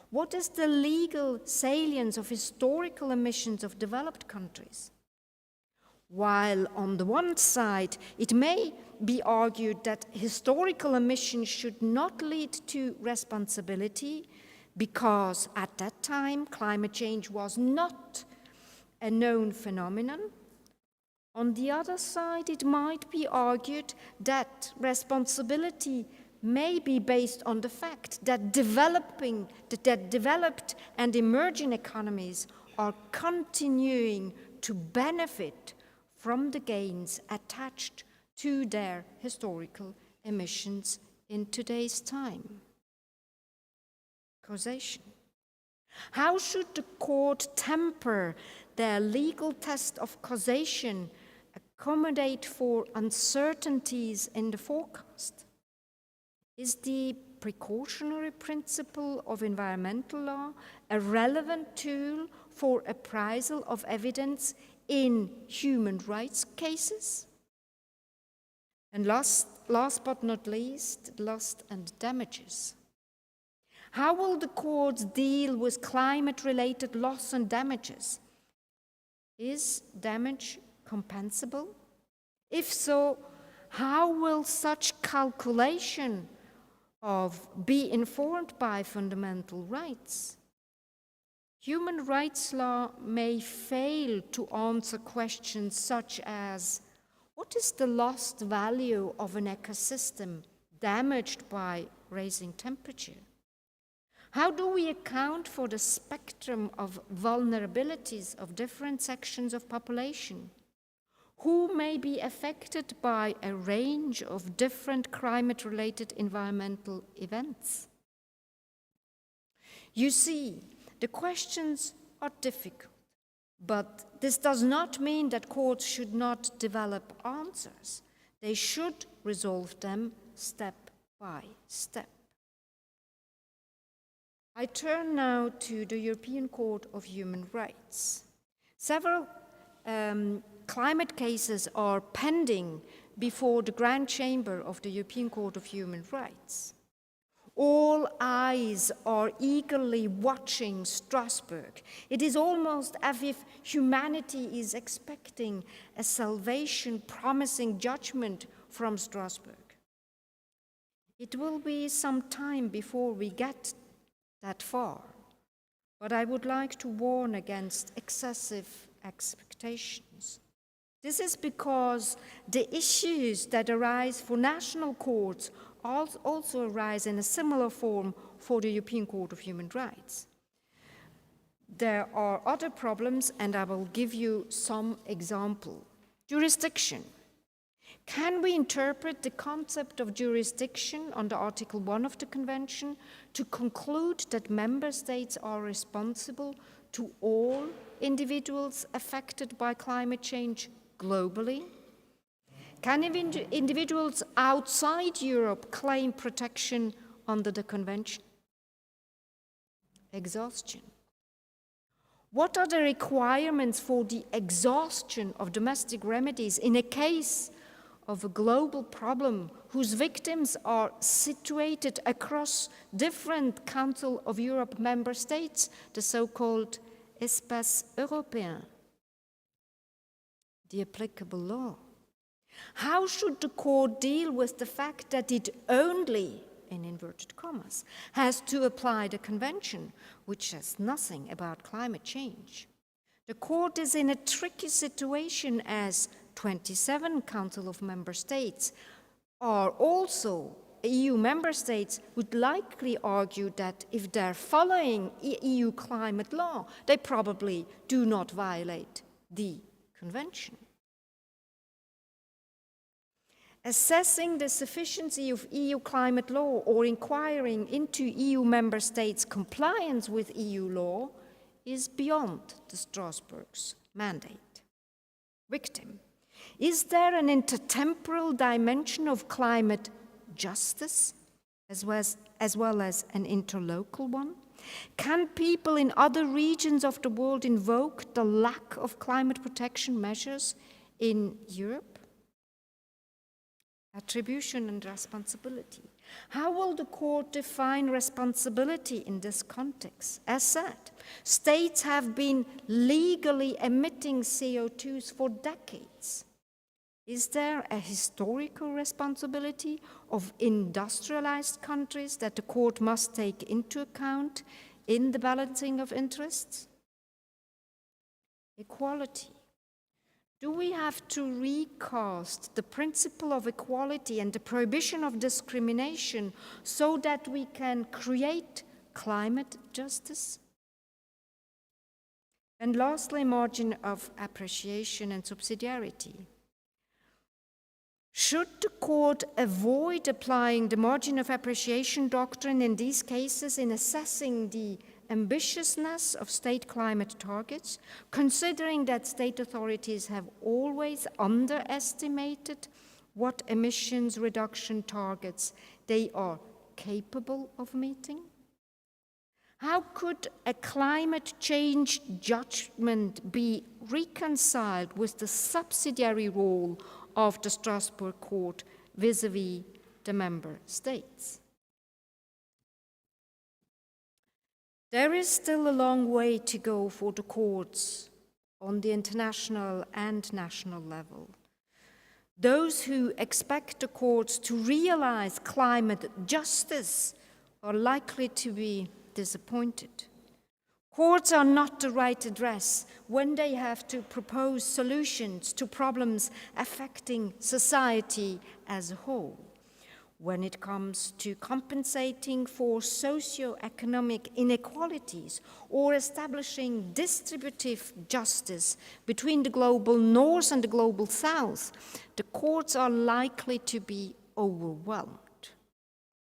Speaker 5: What is the legal salience of historical emissions of developed countries? While on the one side, it may be argued that historical emissions should not lead to responsibility because at that time climate change was not a known phenomenon. On the other side, it might be argued that responsibility may be based on the fact that developed and emerging economies are continuing to benefit from the gains attached to their historical emissions in today's time. Causation. How should the court temper their legal test of causation, accommodate for uncertainties in the forecast? Is the precautionary principle of environmental law a relevant tool for appraisal of evidence in human rights cases? And last but not least, loss and damages. How will the courts deal with climate-related loss and damages? Is damage compensable? If so, how will such calculation be informed by fundamental rights? Human rights law may fail to answer questions such as, what is the lost value of an ecosystem damaged by rising temperature? How do we account for the spectrum of vulnerabilities of different sections of population? Who may be affected by a range of different climate-related environmental events? You see, the questions are difficult, but this does not mean that courts should not develop answers. They should resolve them step by step. I turn now to the European Court of Human Rights. Several climate cases are pending before the Grand Chamber of the European Court of Human Rights. All eyes are eagerly watching Strasbourg. It is almost as if humanity is expecting a salvation-promising judgment from Strasbourg. It will be some time before we get that far, but I would like to warn against excessive expectations. This is because the issues that arise for national courts also arise in a similar form for the European Court of Human Rights. There are other problems, and I will give you some example. Jurisdiction. Can we interpret the concept of jurisdiction under Article 1 of the Convention to conclude that member states are responsible to all individuals affected by climate change globally? Can individuals outside Europe claim protection under the Convention? Exhaustion. What are the requirements for the exhaustion of domestic remedies in a case of a global problem whose victims are situated across different Council of Europe member states, the so-called espace européen? The applicable law. How should the court deal with the fact that it only, in inverted commas, has to apply the convention, which says nothing about climate change? The court is in a tricky situation as 27 Council of Member States are also EU member states would likely argue that if they're following EU climate law, they probably do not violate the convention. Assessing the sufficiency of EU climate law or inquiring into EU member states' compliance with EU law is beyond the Strasbourg's mandate. Victim. Is there an intertemporal dimension of climate justice as well as an interlocal one? Can people in other regions of the world invoke the lack of climate protection measures in Europe? Attribution and responsibility. How will the court define responsibility in this context? As said, states have been legally emitting CO2s for decades. Is there a historical responsibility of industrialized countries that the court must take into account in the balancing of interests? Equality. Do we have to recast the principle of equality and the prohibition of discrimination so that we can create climate justice? And lastly, margin of appreciation and subsidiarity. Should the court avoid applying the margin of appreciation doctrine in these cases in assessing the ambitiousness of state climate targets, considering that state authorities have always underestimated what emissions reduction targets they are capable of meeting? How could a climate change judgment be reconciled with the subsidiary role of the Strasbourg Court vis-à-vis the member states? There is still a long way to go for the courts on the international and national level. Those who expect the courts to realize climate justice are likely to be disappointed. Courts are not the right address when they have to propose solutions to problems affecting society as a whole. When it comes to compensating for socio-economic inequalities or establishing distributive justice between the global north and the global south, the courts are likely to be overwhelmed.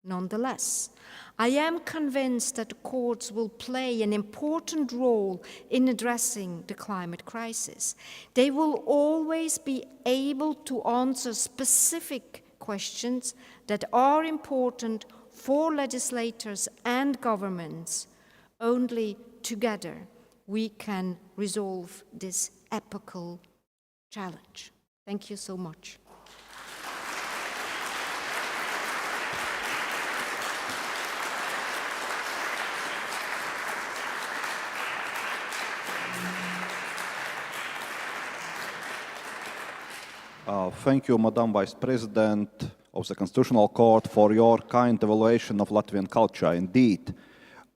Speaker 5: Nonetheless, I am convinced that the courts will play an important role in addressing the climate crisis. They will always be able to answer specific questions that are important for legislators and governments. Only together we can resolve this epochal challenge. Thank you so much.
Speaker 3: Thank you, Madam Vice President of the Constitutional Court, for your kind evaluation of Latvian culture. Indeed,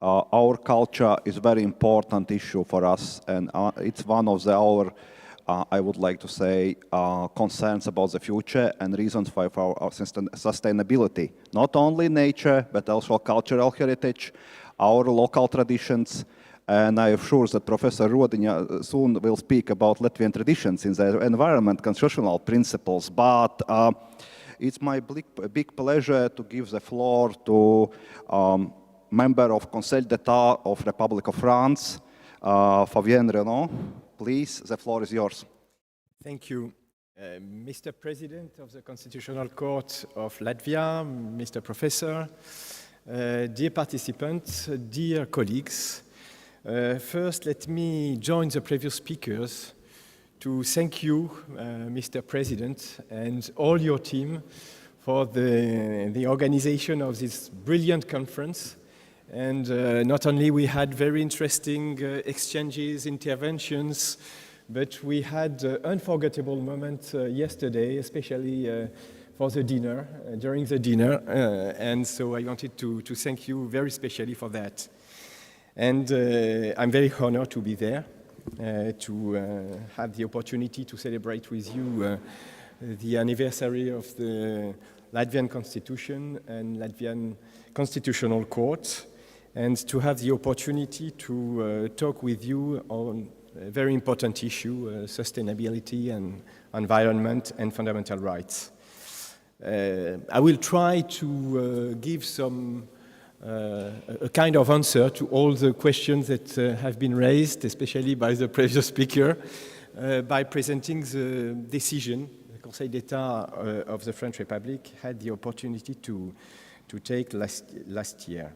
Speaker 3: our culture is a very important issue for us, and it's one of our, I would like to say, concerns about the future and reasons for our sustainability. Not only nature, but also cultural heritage, our local traditions. And I am sure that Professor Rodiņa soon will speak about Latvian traditions in the environment, constitutional principles. But it's my big pleasure to give the floor to member of Conseil d'État of Republic of France, Fabien Renaud. Please, the floor is yours.
Speaker 6: Thank you. Mr. President of the Constitutional Court of Latvia, Mr. Professor, dear participants, dear colleagues, first, let me join the previous speakers to thank you, Mr. President, and all your team for the organization of this brilliant conference. And not only we had very interesting exchanges, interventions, but we had unforgettable moments yesterday, especially for the dinner, during the dinner. And so I wanted to thank you very specially for that. And I'm very honored to be there, to have the opportunity to celebrate with you the anniversary of the Latvian Constitution and Latvian Constitutional Court, and to have the opportunity to talk with you on a very important issue, sustainability and environment and fundamental rights. I will try to give some a kind of answer to all the questions that have been raised, especially by the previous speaker, by presenting the decision the Conseil d'État of the French Republic had the opportunity to take last year.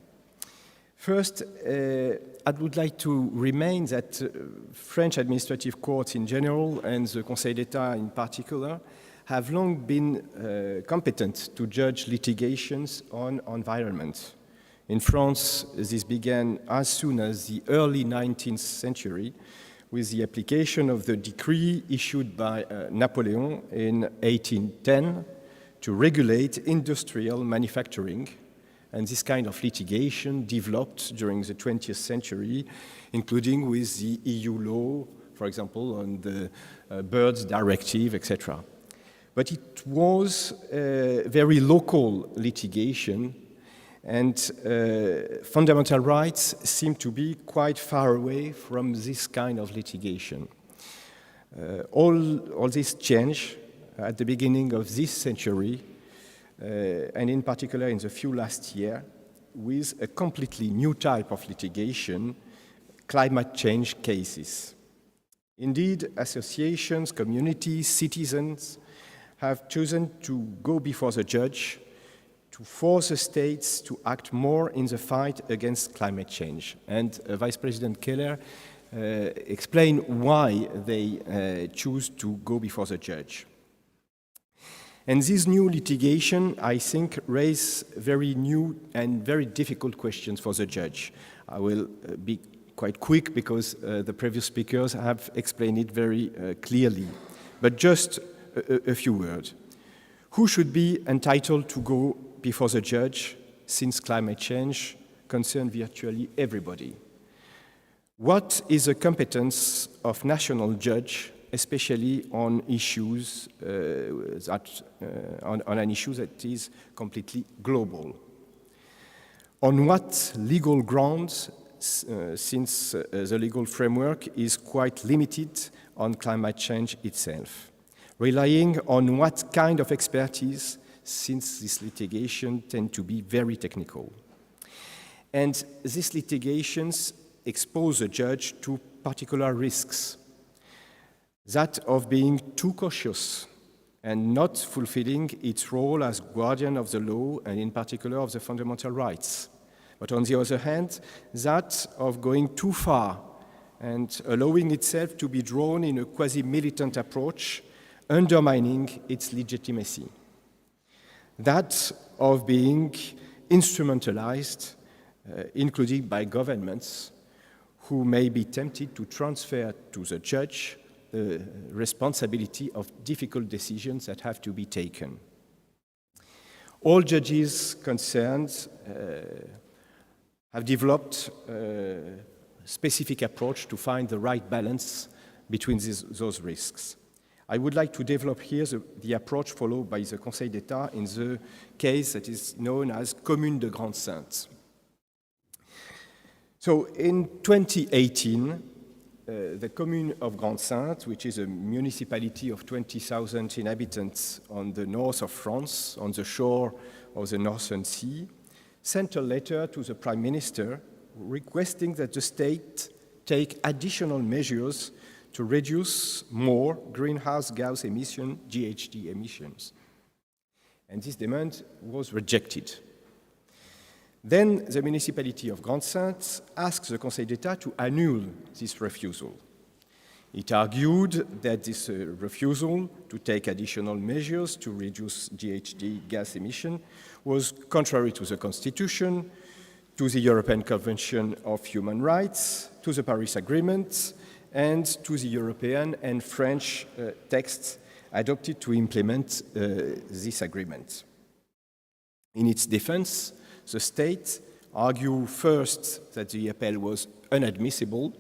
Speaker 6: First, I would like to remind that French administrative courts in general and the Conseil d'État in particular have long been competent to judge litigations on environment. In France, this began as soon as the early 19th century with the application of the decree issued by Napoleon in 1810 to regulate industrial manufacturing. And this kind of litigation developed during the 20th century, including with the EU law for example, on the birds directive, etc. But it was very local litigation, and fundamental rights seem to be quite far away from this kind of litigation. All this change at the beginning of this century, and in particular in the few last years, with a completely new type of litigation, climate change cases. Indeed, associations, communities, citizens have chosen to go before the judge to force the states to act more in the fight against climate change. And Vice President Keller explained why they choose to go before the judge. And this new litigation, I think, raises very new and very difficult questions for the judge. I will be quite quick because the previous speakers have explained it very clearly. But just a few words. Who should be entitled to go before the judge, since climate change concerns virtually everybody? What is the competence of national judge, especially on issues on an issue that is completely global? On what legal grounds, since the legal framework is quite limited on climate change itself? Relying on what kind of expertise, since this litigation tend to be very technical? And these litigations expose the judge to particular risks, that of being too cautious and not fulfilling its role as guardian of the law and in particular of the fundamental rights. But on the other hand, that of going too far and allowing itself to be drawn in a quasi-militant approach, undermining its legitimacy. That of being instrumentalized, including by governments, who may be tempted to transfer to the judge the responsibility of difficult decisions that have to be taken. All judges concerned have developed a specific approach to find the right balance between those risks. I would like to develop here the approach followed by the Conseil d'État in the case that is known as Commune de Grande-Synthe. So in 2018, the Commune of Grande-Synthe, which is a municipality of 20,000 inhabitants on the north of France, on the shore of the Northern Sea, sent a letter to the Prime Minister requesting that the state take additional measures to reduce more greenhouse gas emission, GHG emissions. And this demand was rejected. Then the municipality of Grande-Synthe asked the Conseil d'État to annul this refusal. It argued that this refusal to take additional measures to reduce GHG gas emission was contrary to the Constitution, to the European Convention of Human Rights, to the Paris Agreement, and to the European and French texts adopted to implement this agreement. In its defense, the state argued first that the appeal was inadmissible,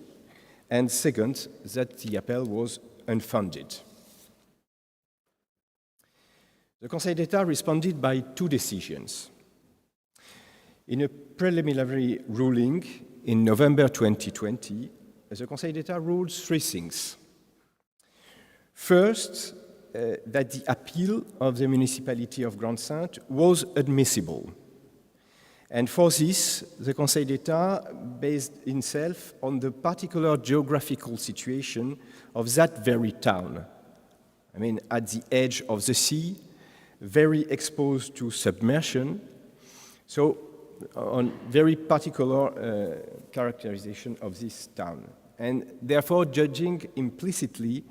Speaker 6: and second, that the appeal was unfounded. The Conseil d'État responded by two decisions. In a preliminary ruling in November 2020, the Conseil d'État ruled three things. First, that the appeal of the municipality of Grande-Synthe was admissible. And for this, the Conseil d'État based itself on the particular geographical situation of that very town. I mean, at the edge of the sea, very exposed to submersion, so on very particular characterization of this town. And therefore judging implicitly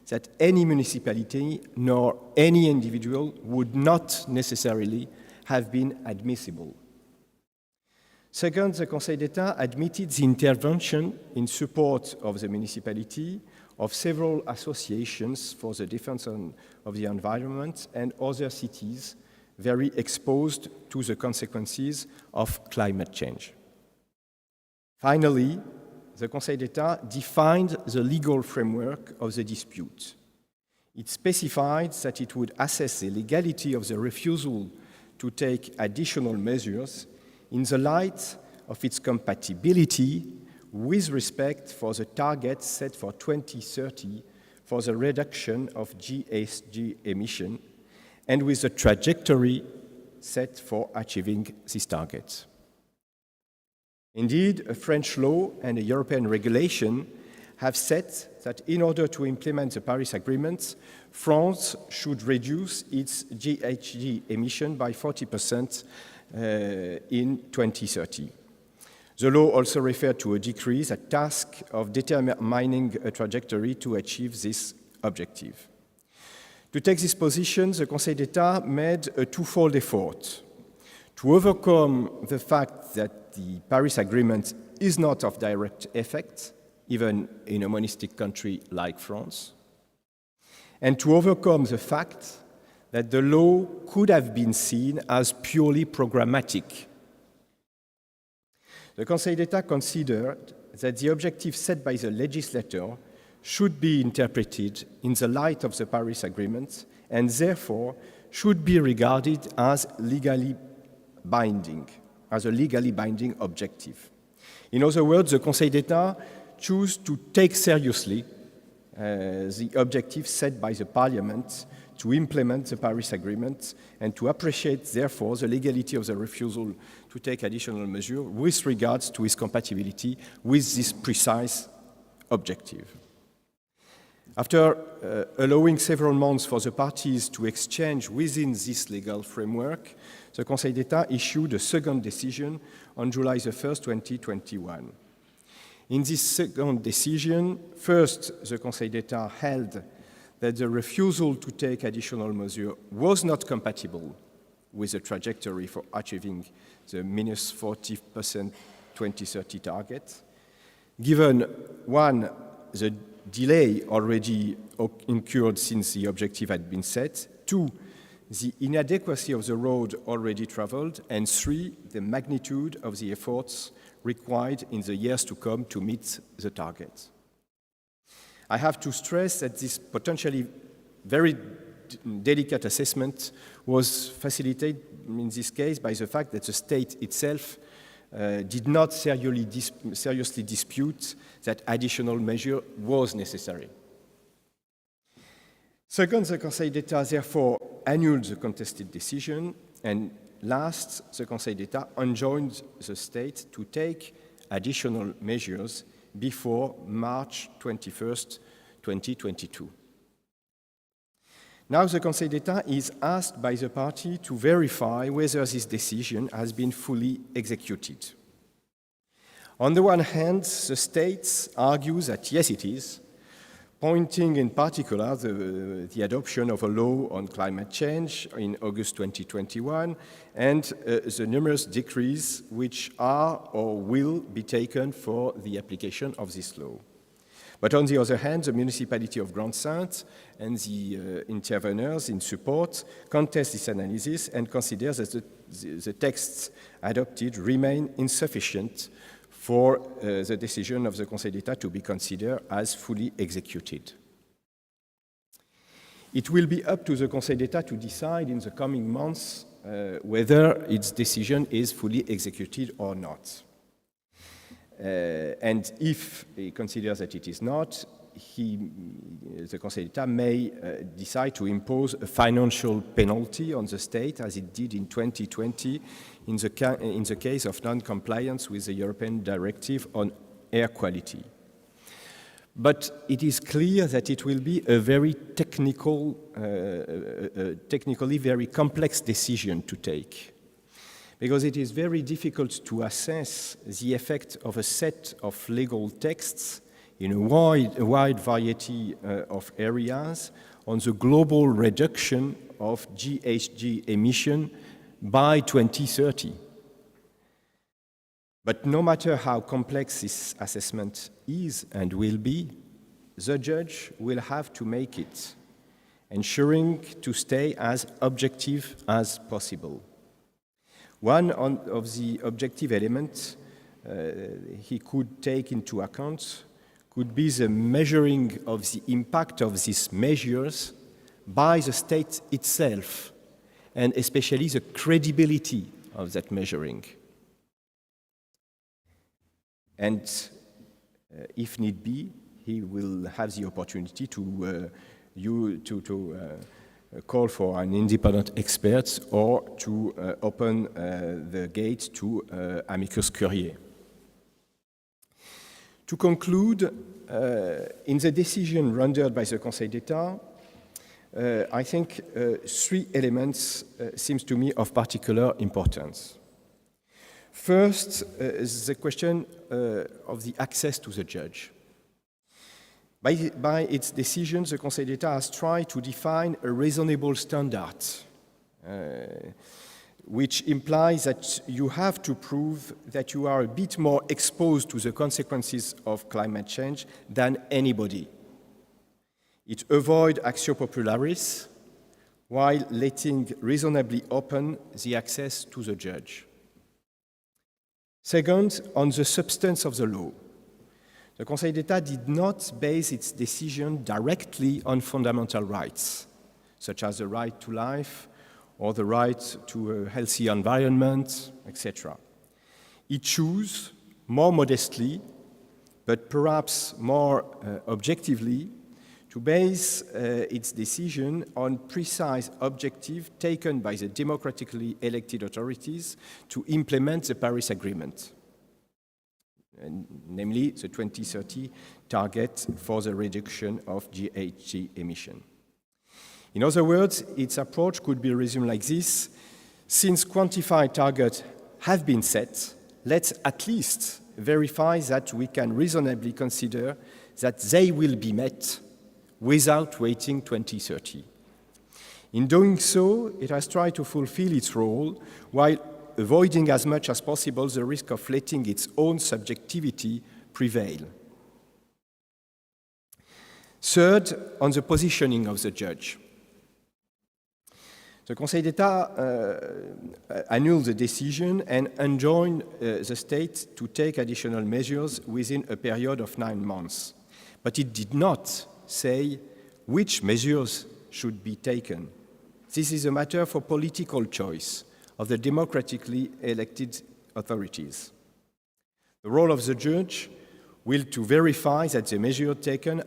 Speaker 6: that any municipality nor any individual would not necessarily have been admissible. Second, the Conseil d'État admitted the intervention in support of the municipality of several associations for the defense of the environment and other cities very exposed to the consequences of climate change. Finally, the Conseil d'État defined the legal framework of the dispute. It specified that it would assess the legality of the refusal to take additional measures in the light of its compatibility with respect for the target set for 2030 for the reduction of GHG emission and with the trajectory set for achieving these targets. Indeed, a French law and a European regulation have said that in order to implement the Paris Agreement, France should reduce its GHG emission by 40% in 2030. The law also referred to a decree that tasked of determining a trajectory to achieve this objective. To take this position, the Conseil d'État made a twofold effort to overcome the fact that the Paris Agreement is not of direct effect, even in a monistic country like France, and to overcome the fact that the law could have been seen as purely programmatic. The Conseil d'État considered that the objective set by the legislator should be interpreted in the light of the Paris Agreement and therefore should be regarded as legally binding, as a legally binding objective. In other words, the Conseil d'État chose to take seriously the objective set by the Parliament to implement the Paris Agreement and to appreciate, therefore, the legality of the refusal to take additional measures with regards to its compatibility with this precise objective. After allowing several months for the parties to exchange within this legal framework, the Conseil d'État issued a second decision on July 1st, 2021. In this second decision, first, the Conseil d'État held that the refusal to take additional measures was not compatible with the trajectory for achieving the minus 40% 2030 target, given, one, the delay already incurred since the objective had been set, two, the inadequacy of the road already traveled, and three, the magnitude of the efforts required in the years to come to meet the target. I have to stress that this potentially very delicate assessment was facilitated in this case by the fact that the state itself did not seriously dispute that additional measure was necessary. Second, the Conseil d'État therefore annulled the contested decision, and last, the Conseil d'État enjoined the state to take additional measures before March 21st, 2022. Now the Conseil d'État is asked by the party to verify whether this decision has been fully executed. On the one hand, the states argue that yes, it is, pointing in particular the adoption of a law on climate change in August 2021 and the numerous decrees which are or will be taken for the application of this law. But on the other hand, the municipality of Grand-Sainte and the interveners in support contest this analysis and consider that the texts adopted remain insufficient for the decision of the Conseil d'État to be considered as fully executed. It will be up to the Conseil d'État to decide in the coming months whether its decision is fully executed or not. And if he considers that it is not, the Conseil d'État may decide to impose a financial penalty on the state, as it did in 2020 in the case of non-compliance with the European Directive on Air Quality. But it is clear that it will be a very technically very complex decision to take, because it is very difficult to assess the effect of a set of legal texts in a wide variety of areas on the global reduction of GHG emission by 2030. But no matter how complex this assessment is and will be, the judge will have to make it, ensuring to stay as objective as possible. One of the objective elements he could take into account could be the measuring of the impact of these measures by the state itself, and especially the credibility of that measuring. And if need be, he will have the opportunity to call for an independent expert or to open the gate to amicus curiae. To conclude, in the decision rendered by the Conseil d'État, I think three elements seem to me of particular importance. First is the question of the access to the judge. By its decision, the Conseil d'État has tried to define a reasonable standard, which implies that you have to prove that you are a bit more exposed to the consequences of climate change than anybody. It avoids actio popularis while letting reasonably open the access to the judge. Second, on the substance of the law. The Conseil d'État did not base its decision directly on fundamental rights, such as the right to life or the right to a healthy environment, etc. It chose, more modestly, but perhaps more objectively, to base its decision on precise objectives taken by the democratically elected authorities to implement the Paris Agreement, namely the 2030 target for the reduction of GHG emission. In other words, its approach could be resumed like this: since quantified targets have been set, let's at least verify that we can reasonably consider that they will be met without waiting 2030. In doing so, it has tried to fulfill its role while avoiding as much as possible the risk of letting its own subjectivity prevail. Third, on the positioning of the judge. The Conseil d'État annulled the decision and enjoined the state to take additional measures within a period of 9 months. But it did not say which measures should be taken. This is a matter for political choice of the democratically elected authorities. The role of the judge will to verify that the measures taken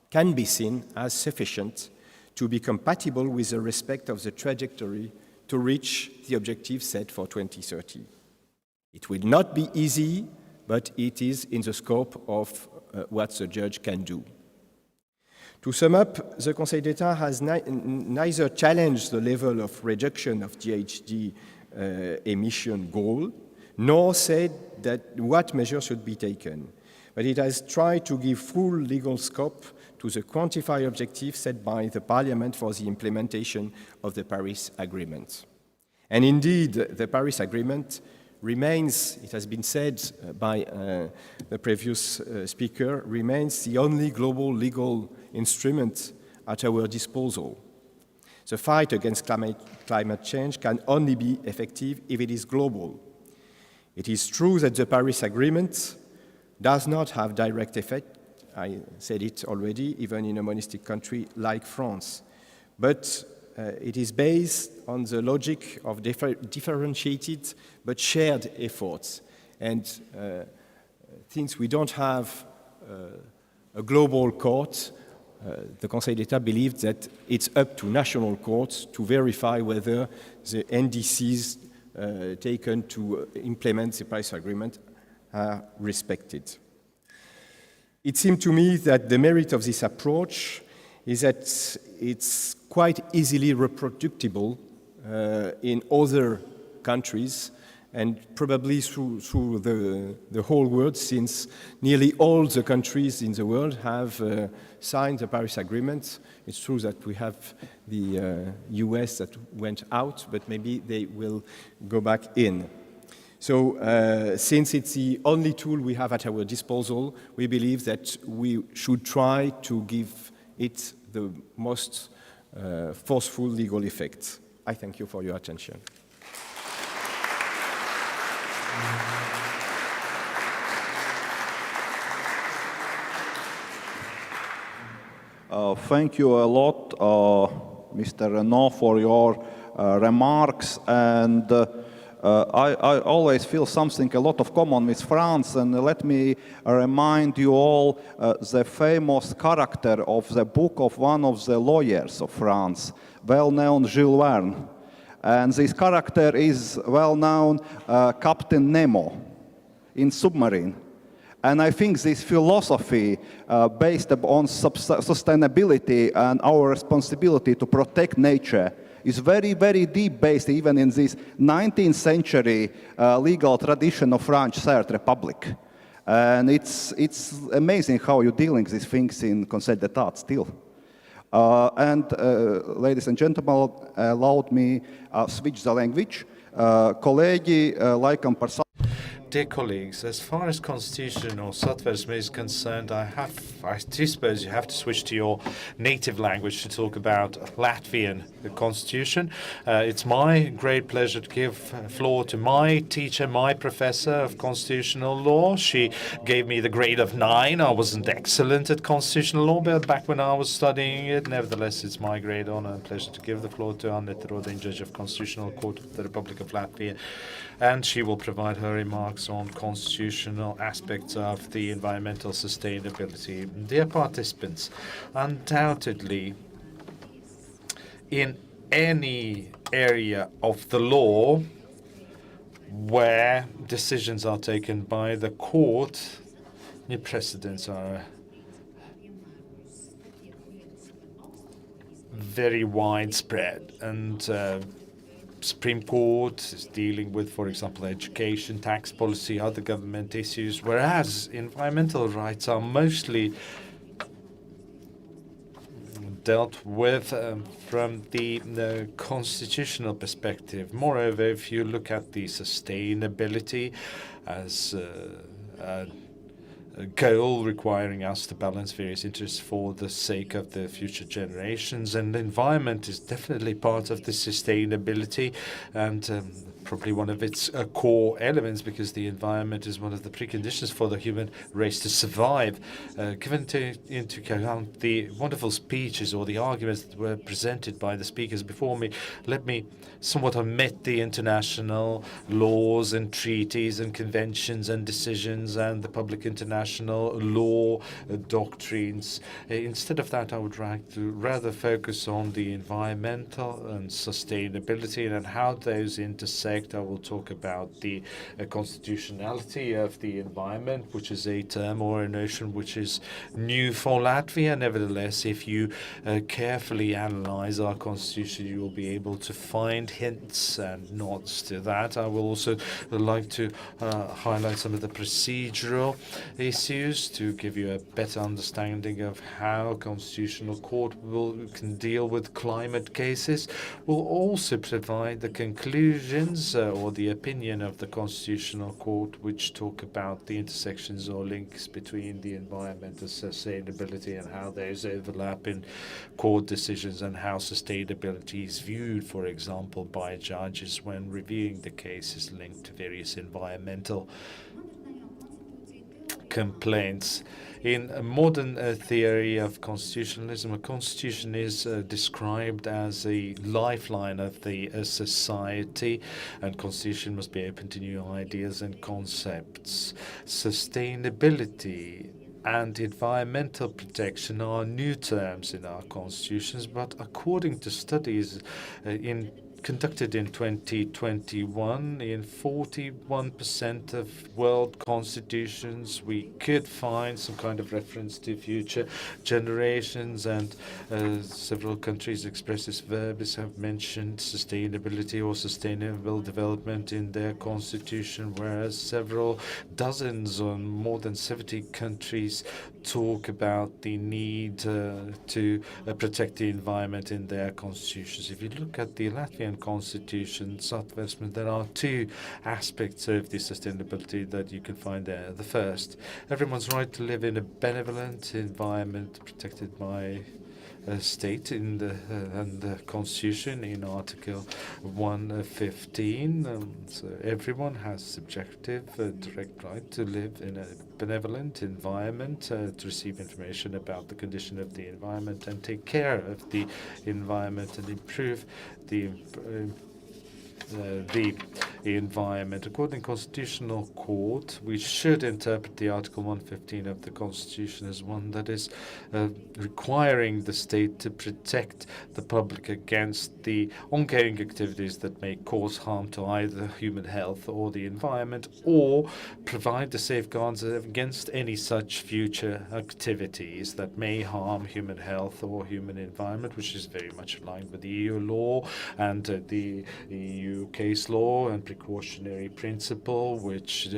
Speaker 6: can be seen as sufficient to be compatible with the respect of the trajectory to reach the objective set for 2030. It will not be easy, but it is in the scope of what the judge can do. To sum up, the Conseil d'État has neither challenged the level of reduction of GHG emission goal, nor said that what measures should be taken, but it has tried to give full legal scope to the quantified objective set by the Parliament for the implementation of the Paris Agreement. And indeed, the Paris Agreement remains, it has been said by the previous speaker, remains the only global legal instrument at our disposal. The fight against climate change can only be effective if it is global. It is true that the Paris Agreement does not have direct effect, I said it already, even in a monistic country like France, but it is based on the logic of differentiated but shared efforts. And since we don't have a global court, the Conseil d'État believed that it's up to national courts to verify whether the NDCs taken to implement the Paris Agreement are respected. It seemed to me that the merit of this approach is that it's quite easily reproducible in other countries and probably through the whole world, since nearly all the countries in the world have signed the Paris Agreement. It's true that we have the US that went out, but maybe they will go back in. So since it's the only tool we have at our disposal, we believe that we should try to give it the most forceful legal effect. I thank you for your attention.
Speaker 3: Thank you a lot, Mr. Renaud, for your remarks. And I always feel something a lot of common with France. And let me remind you all the famous character of the book of one of the lawyers of France, well-known Jules Verne. And this character is well-known Captain Nemo in Submarine. And I think this philosophy based on sustainability and our responsibility to protect nature is very, very deep based even in this 19th century legal tradition of French Third Republic. And it's amazing how you're dealing with these things in Conseil d'État still. Ladies and gentlemen, allowed me switch the language. Kolēģi, laikam par
Speaker 2: Dear colleagues, as far as Constitution or Satversme is concerned, I do suppose you have to switch to your native language to talk about Latvian, the Constitution. It's my great pleasure to give floor to my teacher, my professor of constitutional law. She gave me the grade of 9. I wasn't excellent at constitutional law, but back when I was studying it, nevertheless, it's my great honor and pleasure to give the floor to Annette Rodin, Judge of Constitutional Court of the Republic of Latvia, and she will provide her remarks on constitutional aspects of the environmental sustainability. Dear participants, undoubtedly, in any area of the law where decisions are taken by the court, the precedents are very widespread, and Supreme Court is dealing with, for example, education, tax policy, other government issues, whereas environmental rights are mostly dealt with from the constitutional perspective. Moreover, if you look at the sustainability as a goal requiring us to balance various interests for the sake of the future generations, and the environment is definitely part of the sustainability and probably one of its core elements, because the environment is one of the preconditions for the human race to survive. Given into account the wonderful speeches or the arguments that were presented by the speakers before me, let me somewhat omit the international laws and treaties and conventions and decisions and the public international law doctrines. Instead of that, I would like to rather focus on the environmental and sustainability and how those intersect. I will talk about the constitutionality of the environment, which is a term or a notion which is new for Latvia. Nevertheless, if you carefully analyze our constitution, you will be able to find hints and nods to that. I will also like to highlight some of the procedural issues to give you a better understanding of how Constitutional Court can deal with climate cases. We'll also provide the conclusions or the opinion of the Constitutional Court, which talk about the intersections or links between the environment and sustainability and how those overlap in court decisions and how sustainability is viewed, for example, by judges when reviewing the cases linked to various environmental complaints. In a modern theory of constitutionalism, a constitution is described as a lifeline of the society, and constitution must be open to new ideas and concepts. Sustainability and environmental protection are new terms in our constitutions, but according to studies conducted in 2021, in 41% of world constitutions, we could find some kind of reference to future generations, and several countries expresses verbs have mentioned sustainability or sustainable development in their constitution, whereas several dozens or more than 70 countries talk about the need to protect the environment in their constitutions. If you look at the Latvian Constitution, Satversme, there are two aspects of the sustainability that you can find there. The first, everyone's right to live in a benevolent environment protected by state in the Constitution in Article 115. So everyone has subjective direct right to live in a benevolent environment, to receive information about the condition of the environment and take care of the environment and improve the environment. According to Constitutional Court, we should interpret the Article 115 of the Constitution as one that is requiring the state to protect the public against the ongoing activities that may cause harm to either human health or the environment, or provide the safeguards against any such future activities that may harm human health or human environment, which is very much aligned with the EU law and the EU case law and precautionary principle, which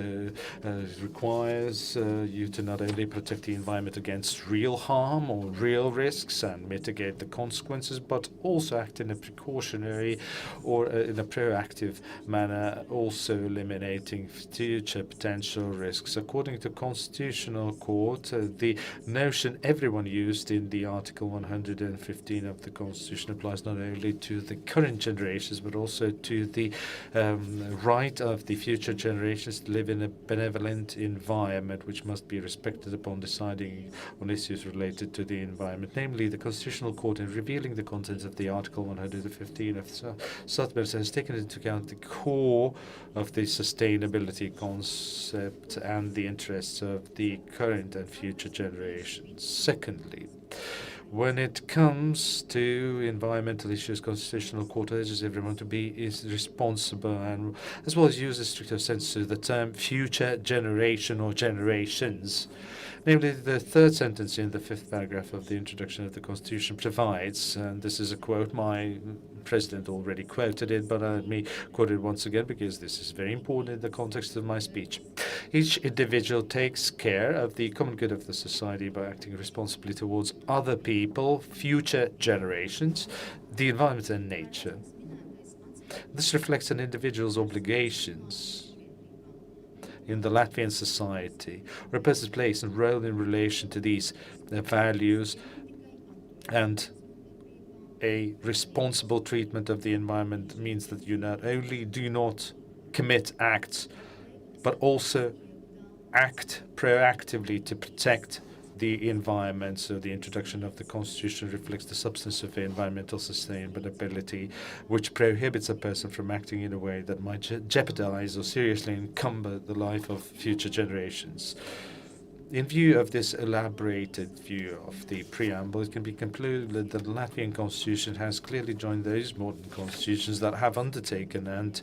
Speaker 2: requires you to not only protect the environment against real harm or real risks and mitigate the consequences, but also act in a precautionary or in a proactive manner, also eliminating future potential risks. According to Constitutional Court, the notion everyone used in the Article 115 of the Constitution applies not only to the current generations, but also to the right of the future generations to live in a benevolent environment, which must be respected upon deciding on issues related to the environment. Namely, the Constitutional Court, in revealing the contents of the Article 115 of Satversme, has taken into account the core of the sustainability concept and the interests of the current and future generations. Secondly, when it comes to environmental issues, Constitutional Court urges everyone to be responsible and as well as use a stricter sense to the term future generation or generations. Namely, the third sentence in the fifth paragraph of the introduction of the Constitution provides, and this is a quote, my President already quoted it, but let me quote it once again because this is very important in the context of my speech. Each individual takes care of the common good of the society by acting responsibly towards other people, future generations, the environment and nature. This reflects an individual's obligations in the Latvian society, or a person's place and role in relation to these values, and a responsible treatment of the environment means that you not only do not commit acts, but also act proactively to protect the environment. So the introduction of the Constitution reflects the substance of environmental sustainability, which prohibits a person from acting in a way that might jeopardize or seriously encumber the life of future generations. In view of this elaborated view of the preamble, it can be concluded that the Latvian Constitution has clearly joined those modern constitutions that have undertaken and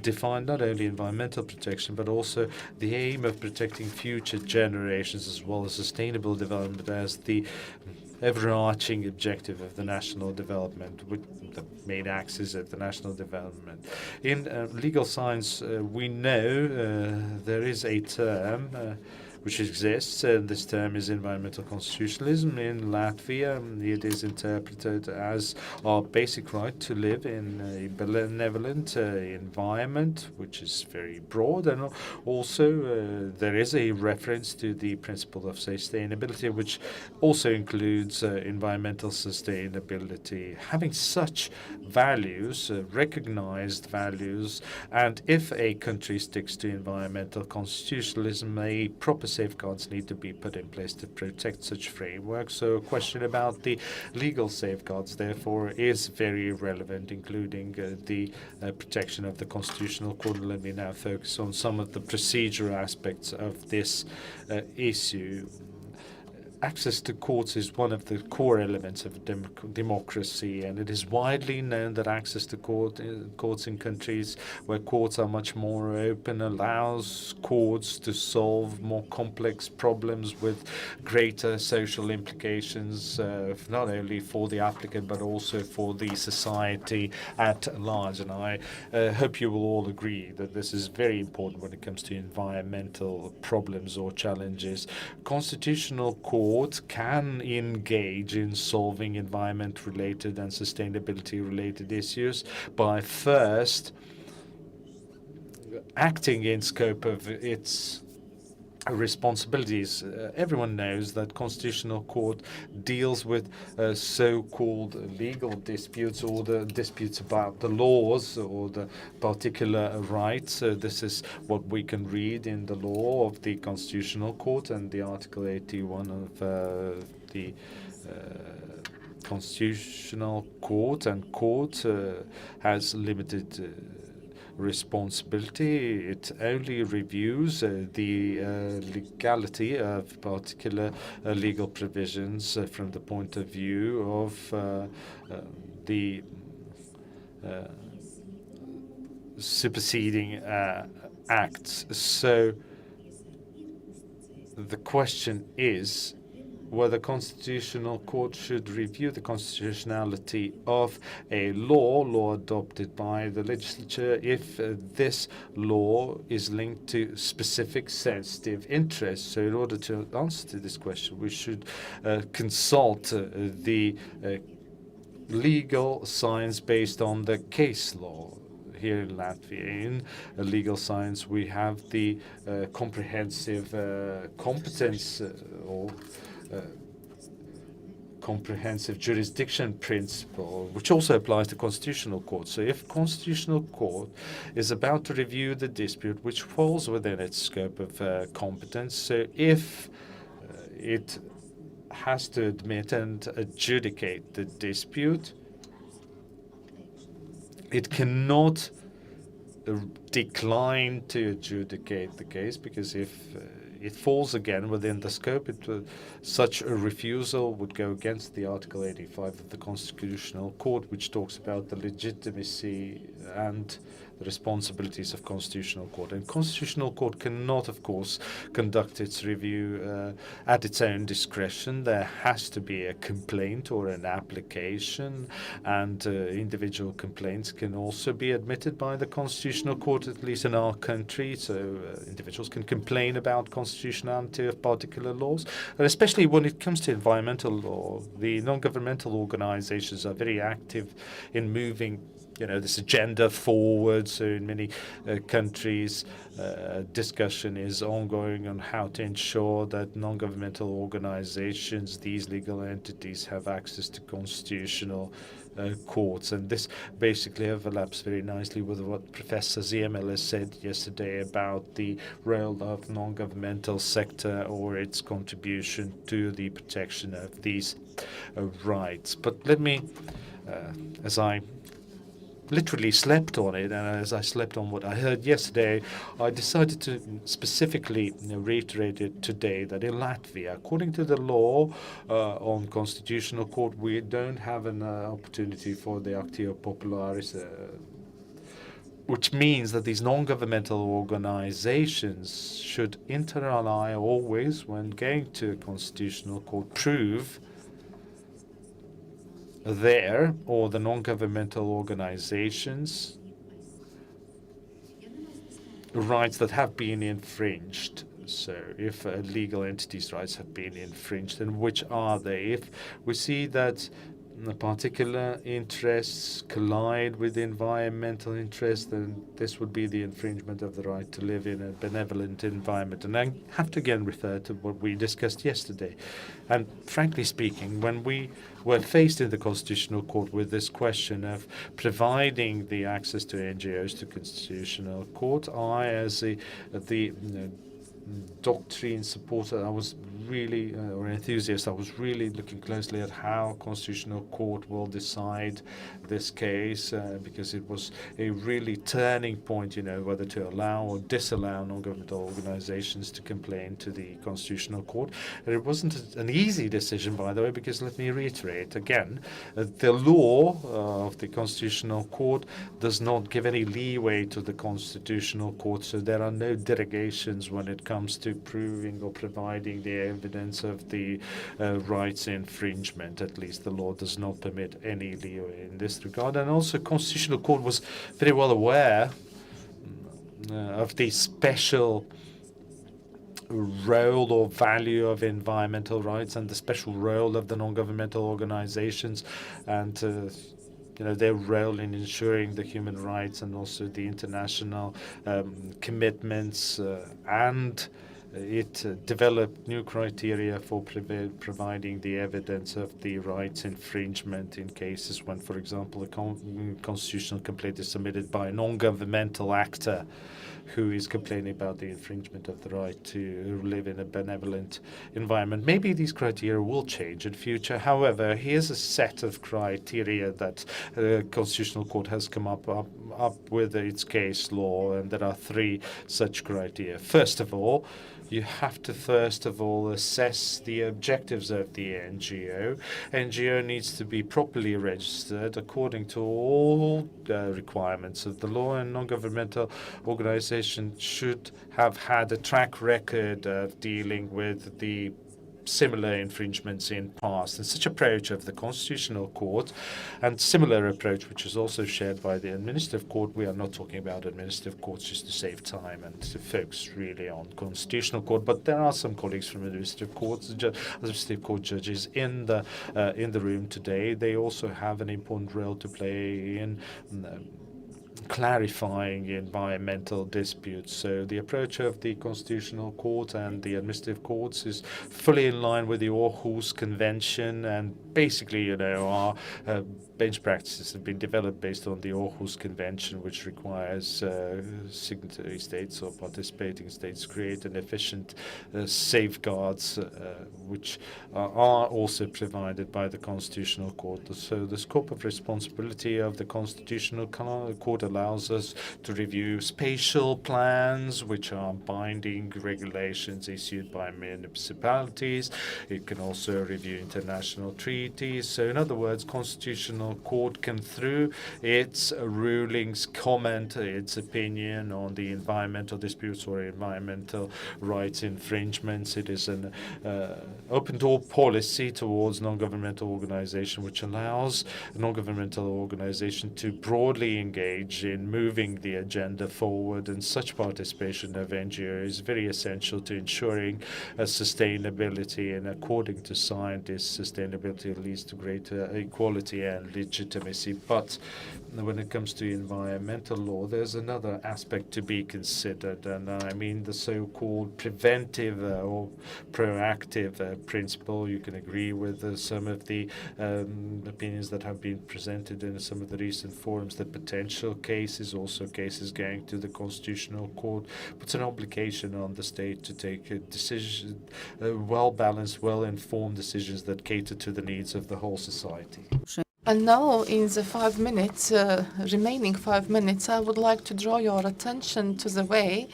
Speaker 2: defined not only environmental protection, but also the aim of protecting future generations as well as sustainable development as the overarching objective of the national development, with the main axis of the national development. In legal science, we know there is a term which exists, and this term is environmental constitutionalism. In Latvia, it is interpreted as our basic right to live in a benevolent environment, which is very broad, and also there is a reference to the principle of sustainability, which also includes environmental sustainability. Having such values, recognized values, and if a country sticks to environmental constitutionalism, a proper safeguards need to be put in place to protect such frameworks. So a question about the legal safeguards, therefore, is very relevant, including the protection of the Constitutional Court. Let me now focus on some of the procedural aspects of this issue. Access to courts is one of the core elements of democracy, and it is widely known that access to courts in countries where courts are much more open allows courts to solve more complex problems with greater social implications, not only for the applicant but also for the society at large. And I hope you will all agree that this is very important when it comes to environmental problems or challenges. Constitutional Court can engage in solving environment-related and sustainability-related issues by first acting in scope of its responsibilities. Everyone knows that Constitutional Court deals with so-called legal disputes or the disputes about the laws or the particular rights. This is what we can read in the law of the Constitutional Court and the Article 81 of the Constitutional Court, and court has limited responsibility. It only reviews the legality of particular legal provisions from the point of view of the superseding acts. So the question is whether Constitutional Court should review the constitutionality of a law adopted by the legislature if this law is linked to specific sensitive interests. So in order to answer to this question, we should consult the legal science based on the case law. Here in Latvia, in legal science, we have the comprehensive competence or comprehensive jurisdiction principle, which also applies to Constitutional Court. So if Constitutional Court is about to review the dispute which falls within its scope of competence, so if it has to admit and adjudicate the dispute, it cannot decline to adjudicate the case, because if it falls again within the scope, such a refusal would go against the Article 85 of the Constitutional Court, which talks about the legitimacy and the responsibilities of Constitutional Court. And Constitutional Court cannot, of course, conduct its review at its own discretion. There has to be a complaint or an application, and individual complaints can also be admitted by the Constitutional Court, at least in our country. So individuals can complain about constitutionality of particular laws, and especially when it comes to environmental law. The non-governmental organizations are very active in moving this agenda forward. So in many countries, discussion is ongoing on how to ensure that non-governmental organizations, these legal entities, have access to constitutional courts. And this basically overlaps very nicely with what Professor Ziemelis said yesterday about the role of non-governmental sector or its contribution to the protection of these rights. But let me, as I literally slept on it, and as I slept on what I heard yesterday, I decided to specifically reiterate it today, that in Latvia, according to the law on Constitutional Court, we don't have an opportunity for the actio popularis, which means that these non-governmental organizations should inter alia always, when going to a Constitutional Court, prove there, or the non-governmental organizations, rights that have been infringed. So if legal entities' rights have been infringed, then which are they? If we see that particular interests collide with environmental interests, then this would be the infringement of the right to live in a benevolent environment. And I have to again refer to what we discussed yesterday. And frankly speaking, when we were faced in the Constitutional Court with this question of providing the access to NGOs to Constitutional Court, I, as the doctrine supporter, I was really, or enthusiast, I was really looking closely at how Constitutional Court will decide this case, because it was a really turning point, whether to allow or disallow non-governmental organizations to complain to the Constitutional Court. And it wasn't an easy decision, by the way, because let me reiterate again, the law of the Constitutional Court does not give any leeway to the Constitutional Court, so there are no derogations when it comes to proving or providing the evidence of the rights infringement. At least the law does not permit any leeway in this regard. And also Constitutional Court was very well aware of the special role or value of environmental rights and the special role of the non-governmental organizations, and their role in ensuring the human rights and also the international commitments and it developed new criteria for providing the evidence of the rights infringement in cases when, for example, a constitutional complaint is submitted by a non-governmental actor who is complaining about the infringement of the right to live in a benevolent environment. Maybe these criteria will change in future. However, here's a set of criteria that the Constitutional Court has come up with its case law, and there are 3 such criteria. First of all, you have to assess the objectives of the NGO. NGO needs to be properly registered according to all requirements of the law, and non-governmental organization should have had a track record of dealing with the similar infringements in past. And such approach of the Constitutional Court and similar approach, which is also shared by the Administrative Court, we are not talking about Administrative Courts just to save time and to focus really on Constitutional Court, but there are some colleagues from Administrative Courts, Administrative Court judges in the room today. They also have an important role to play in clarifying environmental disputes. So the approach of the Constitutional Court and the Administrative Courts is fully in line with the Aarhus Convention, and basically, our bench practices have been developed based on the Aarhus Convention, which requires signatory states or participating states create an efficient safeguards, which are also provided by the Constitutional Court. So the scope of responsibility of the Constitutional Court allows us to review spatial plans, which are binding regulations issued by municipalities. It can also review international treaties. So in other words, Constitutional Court can, through its rulings, comment its opinion on the environmental disputes or environmental rights infringements. It is an open-door policy towards non-governmental organization, which allows non-governmental organization to broadly engage in moving the agenda forward, and such participation of NGO is very essential to ensuring sustainability, and according to scientists, sustainability leads to greater equality and legitimacy. But when it comes to environmental law, there's another aspect to be considered, and I mean the so-called preventive or proactive principle. You can agree with some of the opinions that have been presented in some of the recent forums that potential cases, also cases going to the Constitutional Court, puts an obligation on the state to take a decision, well-balanced, well-informed decisions that cater to the needs of the whole society.
Speaker 7: And now, in the 5 minutes, remaining 5 minutes, I would like to draw your attention to the way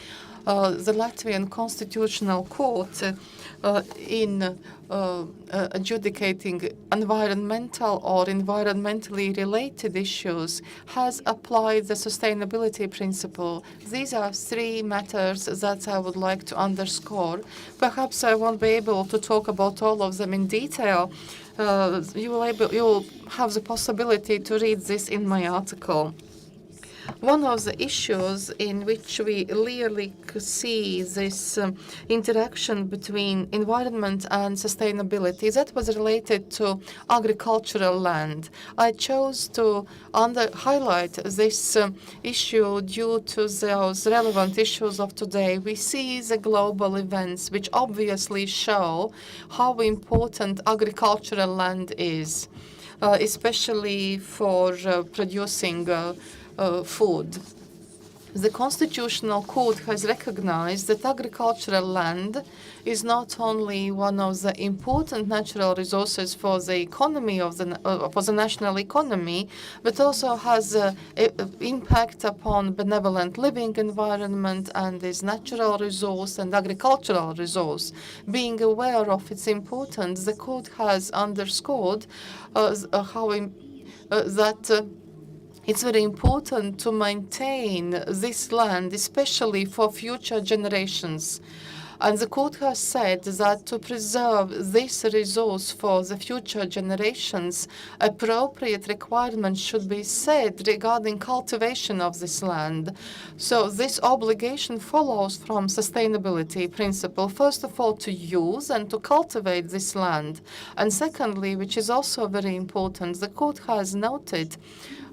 Speaker 7: the Latvian Constitutional Court in adjudicating environmental or environmentally related issues has applied the sustainability principle. These are 3 matters that I would like to underscore. Perhaps I won't be able to talk about all of them in detail. You'll have the possibility to read this in my article. One of the issues in which we clearly see this interaction between environment and sustainability, that was related to agricultural land. I chose to highlight this issue due to those relevant issues of today. We see the global events which obviously show how important agricultural land is, especially for producing food. The Constitutional Court has recognized that agricultural land is not only one of the important natural resources for the economy of for the national economy, but also has an impact upon benevolent living environment and is natural resource and agricultural resource. Being aware of its importance, the court has underscored that it's very important to maintain this land, especially for future generations. And the court has said that to preserve this resource for the future generations, appropriate requirements should be set regarding cultivation of this land. So this obligation follows from sustainability principle, first of all, to use and to cultivate this land. And secondly, which is also very important, the court has noted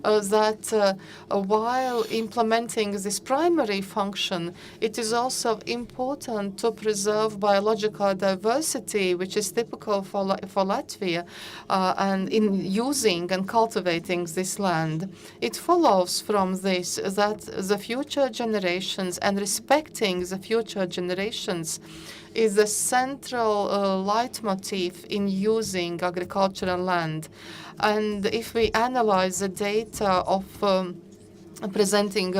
Speaker 7: that while implementing this primary function, it is also important to preserve biological diversity, which is typical for Latvia, and in using and cultivating this land. It follows from this that the future generations and respecting the future generations is a central leitmotif in using agricultural land. And if we analyze the data of presenting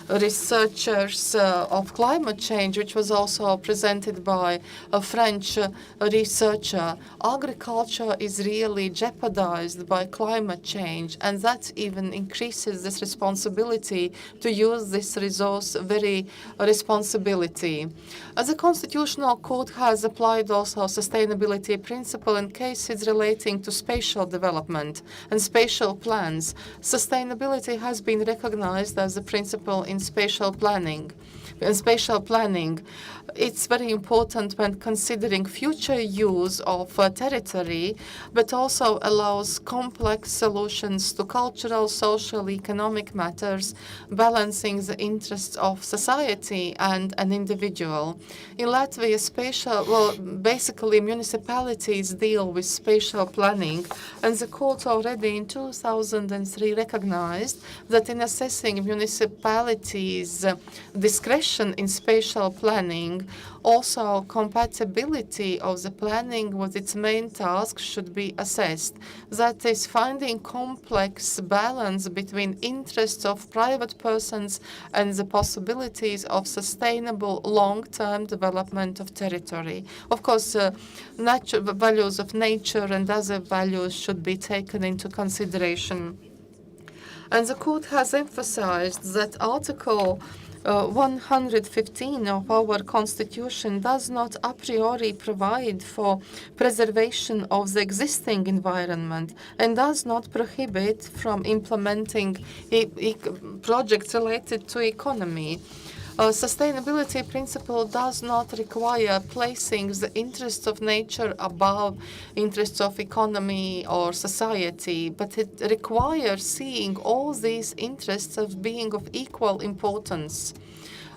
Speaker 7: researchers of climate change, which was also presented by a French researcher, agriculture is really jeopardized by climate change, and that even increases this responsibility to use this resource very responsibility. As the Constitutional Court has applied also sustainability principle in cases relating to spatial development and spatial plans, sustainability has been recognized as a principle in spatial planning. It's very important when considering future use of territory, but also allows complex solutions to cultural, social, economic matters, balancing the interests of society and an individual. In Latvia, basically municipalities deal with spatial planning, and the court already in 2003 recognized that in assessing municipalities' discretion in spatial planning, also compatibility of the planning with its main task should be assessed. That is, finding complex balance between interests of private persons and the possibilities of sustainable long-term development of territory. Of course, values of nature and other values should be taken into consideration. And the court has emphasized that Article 115 of our Constitution does not a priori provide for preservation of the existing environment and does not prohibit from implementing projects related to economy. Sustainability principle does not require placing the interests of nature above interests of economy or society, but it requires seeing all these interests as being of equal importance.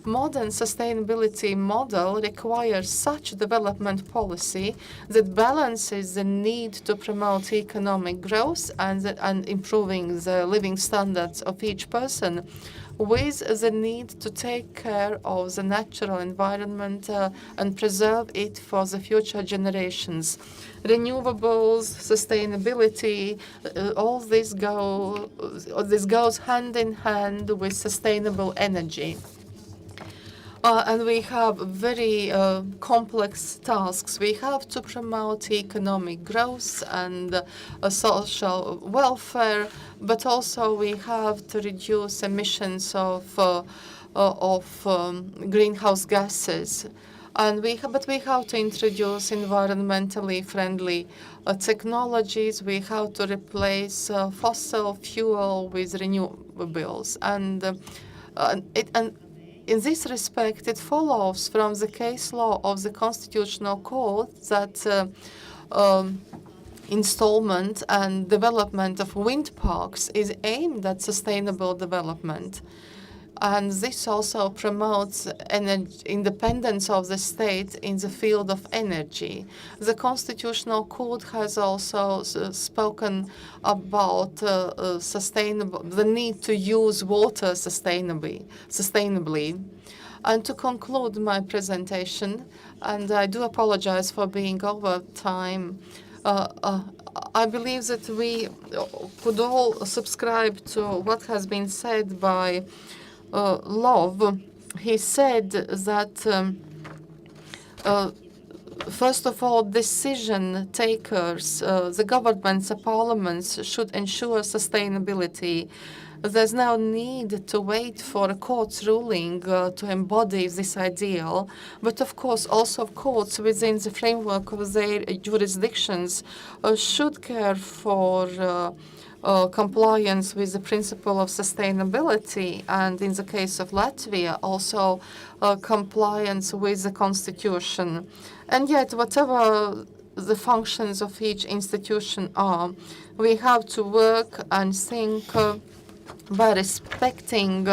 Speaker 7: Modern sustainability model requires such development policy that balances the need to promote economic growth and improving the living standards of each person with the need to take care of the natural environment and preserve it for the future generations. Renewables, sustainability, all this goes hand in hand with sustainable energy. And we have very complex tasks. We have to promote economic growth and social welfare, but also we have to reduce emissions of greenhouse gases. And we have to introduce environmentally friendly technologies. We have to replace fossil fuel with renewables, and in this respect, it follows from the case law of the Constitutional Court that installment and development of wind parks is aimed at sustainable development. And this also promotes independence of the state in the field of energy. The Constitutional Court has also spoken about the need to use water sustainably. And to conclude my presentation, and I do apologize for being over time, I believe that we could all subscribe to what has been said by Love. He said that first of all, decision takers, the governments, the parliaments should ensure sustainability. There's no need to wait for a court's ruling to embody this ideal, but of course also courts within the framework of their jurisdictions should care for compliance with the principle of sustainability, and in the case of Latvia, also compliance with the Constitution. And yet, whatever the functions of each institution are, we have to work and think by respecting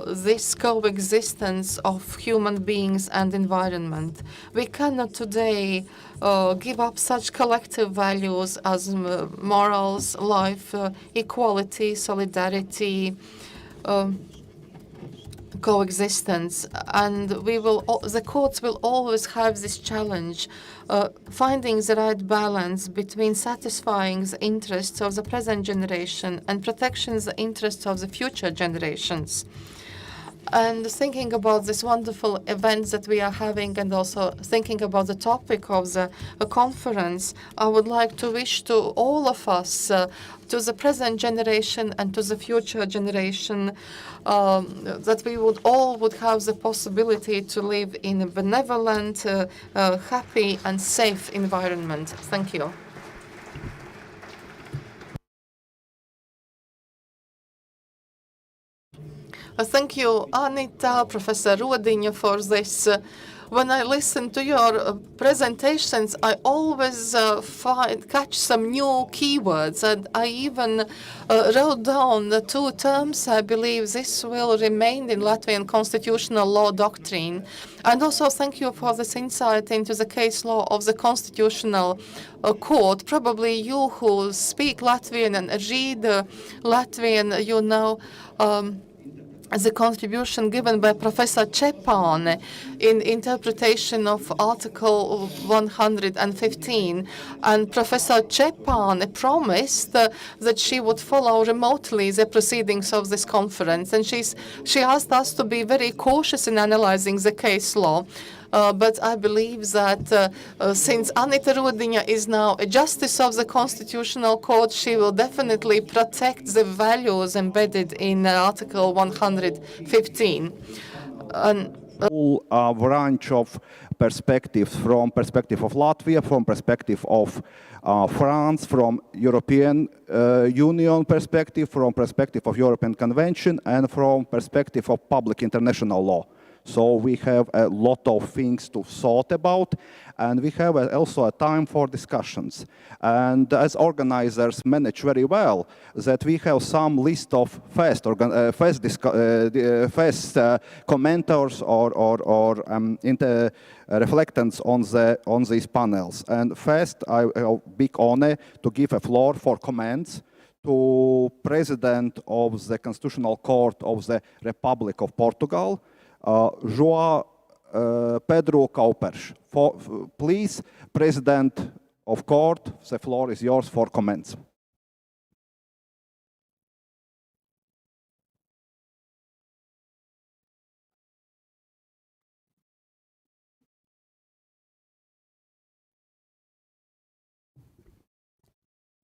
Speaker 7: this coexistence of human beings and environment. We cannot today give up such collective values as morals, life, equality, solidarity, coexistence, and the courts will always have this challenge, finding the right balance between satisfying the interests of the present generation and protecting the interests of the future generations. And thinking about this wonderful events that we are having, and also thinking about the topic of the conference, I would like to wish to all of us, to the present generation and to the future generation, that we would have the possibility to live in a benevolent, happy and safe environment. Thank you. Thank you, Anita, Professor Rodiņa, for this. When I listen to your presentations, I always catch some new keywords, and I even wrote down the 2 terms. I believe this will remain in Latvian constitutional law doctrine. And also thank you for this insight into the case law of the Constitutional Court. Probably you who speak Latvian and read Latvian, you know the contribution given by Professor Čepāne in interpretation of Article 115. And Professor Čepāne promised that she would follow remotely the proceedings of this conference. And she asked us to be very cautious in analyzing the case law. But I believe that since Anita Rodiņa is now a justice of the Constitutional Court, she will definitely protect the values embedded in Article 115.
Speaker 3: Full range of perspectives, from perspective of Latvia, from perspective of France, from European Union perspective, from perspective of European Convention, and from perspective of public international law. So we have a lot of things to thought about, and we have also a time for discussions. And as organizers manage very well that we have some list of fast commenters or reflectants on these panels. And first, I have big honor to give a floor for comments to President of the Constitutional Court of the Republic of Portugal, João Pedro Kaupers. Please, President of Court, the floor is yours for comments.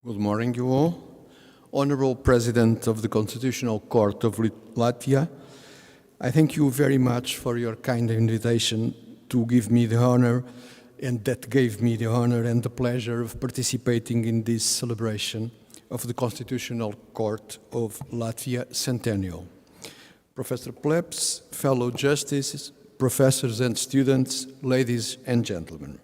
Speaker 8: Good morning, you all. Honorable President of the Constitutional Court of Latvia, I thank you very much for your kind invitation to give me the honor, and that gave me the honor and the pleasure of participating in this celebration of the Constitutional Court of Latvia Centennial. Professor Plebs, fellow justices, professors and students, ladies and gentlemen.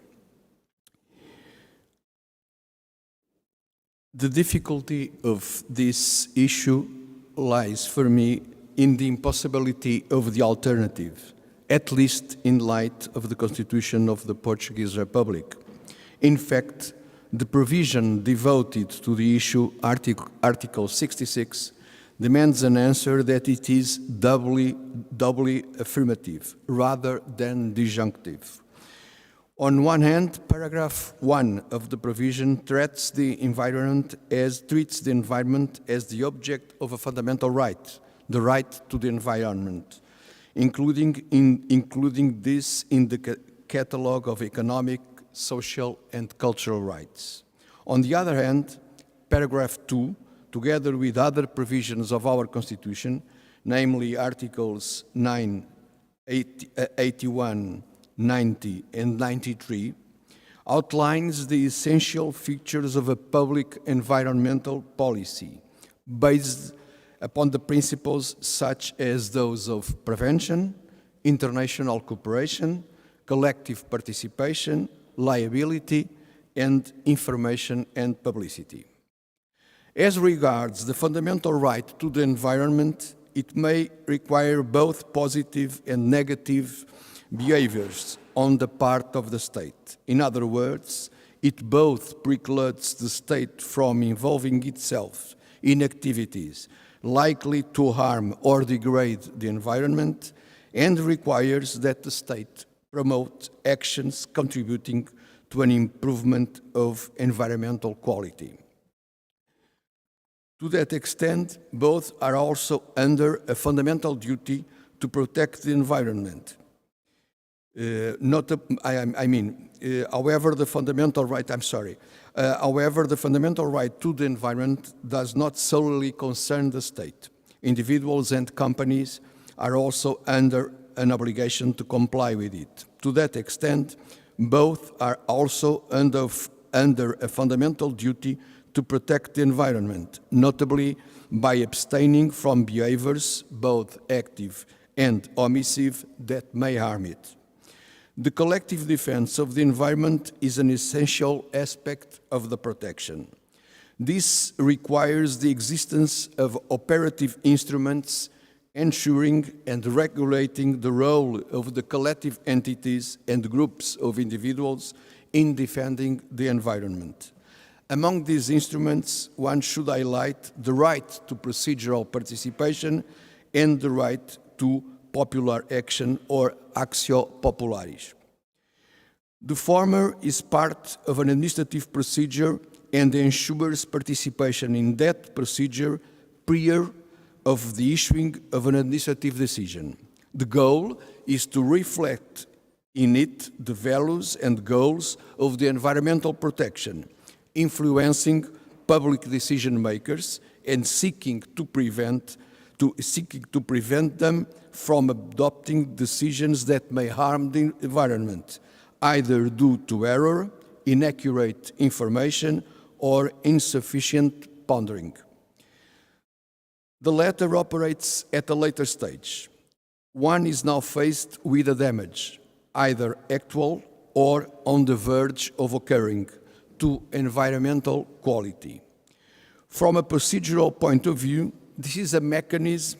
Speaker 8: The difficulty of this issue lies for me in the impossibility of the alternative, at least in light of the Constitution of the Portuguese Republic. In fact, the provision devoted to the issue, Article 66, demands an answer that it is doubly affirmative, rather than disjunctive. On one hand, paragraph 1 of the provision treats the environment as the object of a fundamental right, the right to the environment, including this in the catalogue of economic, social, and cultural rights. On the other hand, paragraph 2, together with other provisions of our Constitution, namely Articles 9, 81, 90, and 93, outlines the essential features of a public environmental policy based upon the principles such as those of prevention, international cooperation, collective participation, liability, and information and publicity. As regards the fundamental right to the environment, it may require both positive and negative behaviors on the part of the state. In other words, it both precludes the state from involving itself in activities likely to harm or degrade the environment and requires that the state promote actions contributing to an improvement of environmental quality. To that extent, both are also under a fundamental duty to protect the environment. However, the fundamental right to the environment does not solely concern the state. Individuals and companies are also under an obligation to comply with it. To that extent, both are also under a fundamental duty to protect the environment, notably by abstaining from behaviors, both active and omissive, that may harm it. The collective defense of the environment is an essential aspect of the protection. This requires the existence of operative instruments ensuring and regulating the role of the collective entities and groups of individuals in defending the environment. Among these instruments, one should highlight the right to procedural participation and the right to popular action or actio popularis. The former is part of an administrative procedure and ensures participation in that procedure prior of the issuing of an administrative decision. The goal is to reflect in it the values and goals of the environmental protection, influencing public decision makers and seeking to prevent them from adopting decisions that may harm the environment, either due to error, inaccurate information, or insufficient pondering. The latter operates at a later stage. One is now faced with a damage, either actual or on the verge of occurring, to environmental quality. From a procedural point of view, this is a mechanism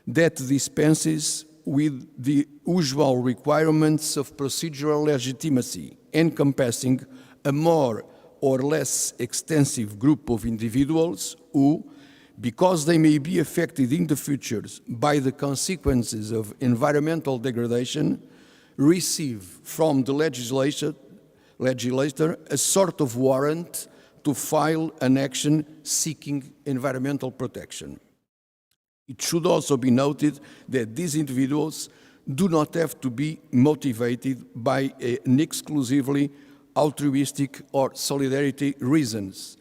Speaker 8: that dispenses with the usual requirements of procedural legitimacy, encompassing a more or less extensive group of individuals who, because they may be affected in the future by the consequences of environmental degradation, receive from the legislator a sort of warrant to file an action seeking environmental protection. It should also be noted that these individuals do not have to be motivated by an exclusively altruistic or solidarity reasons,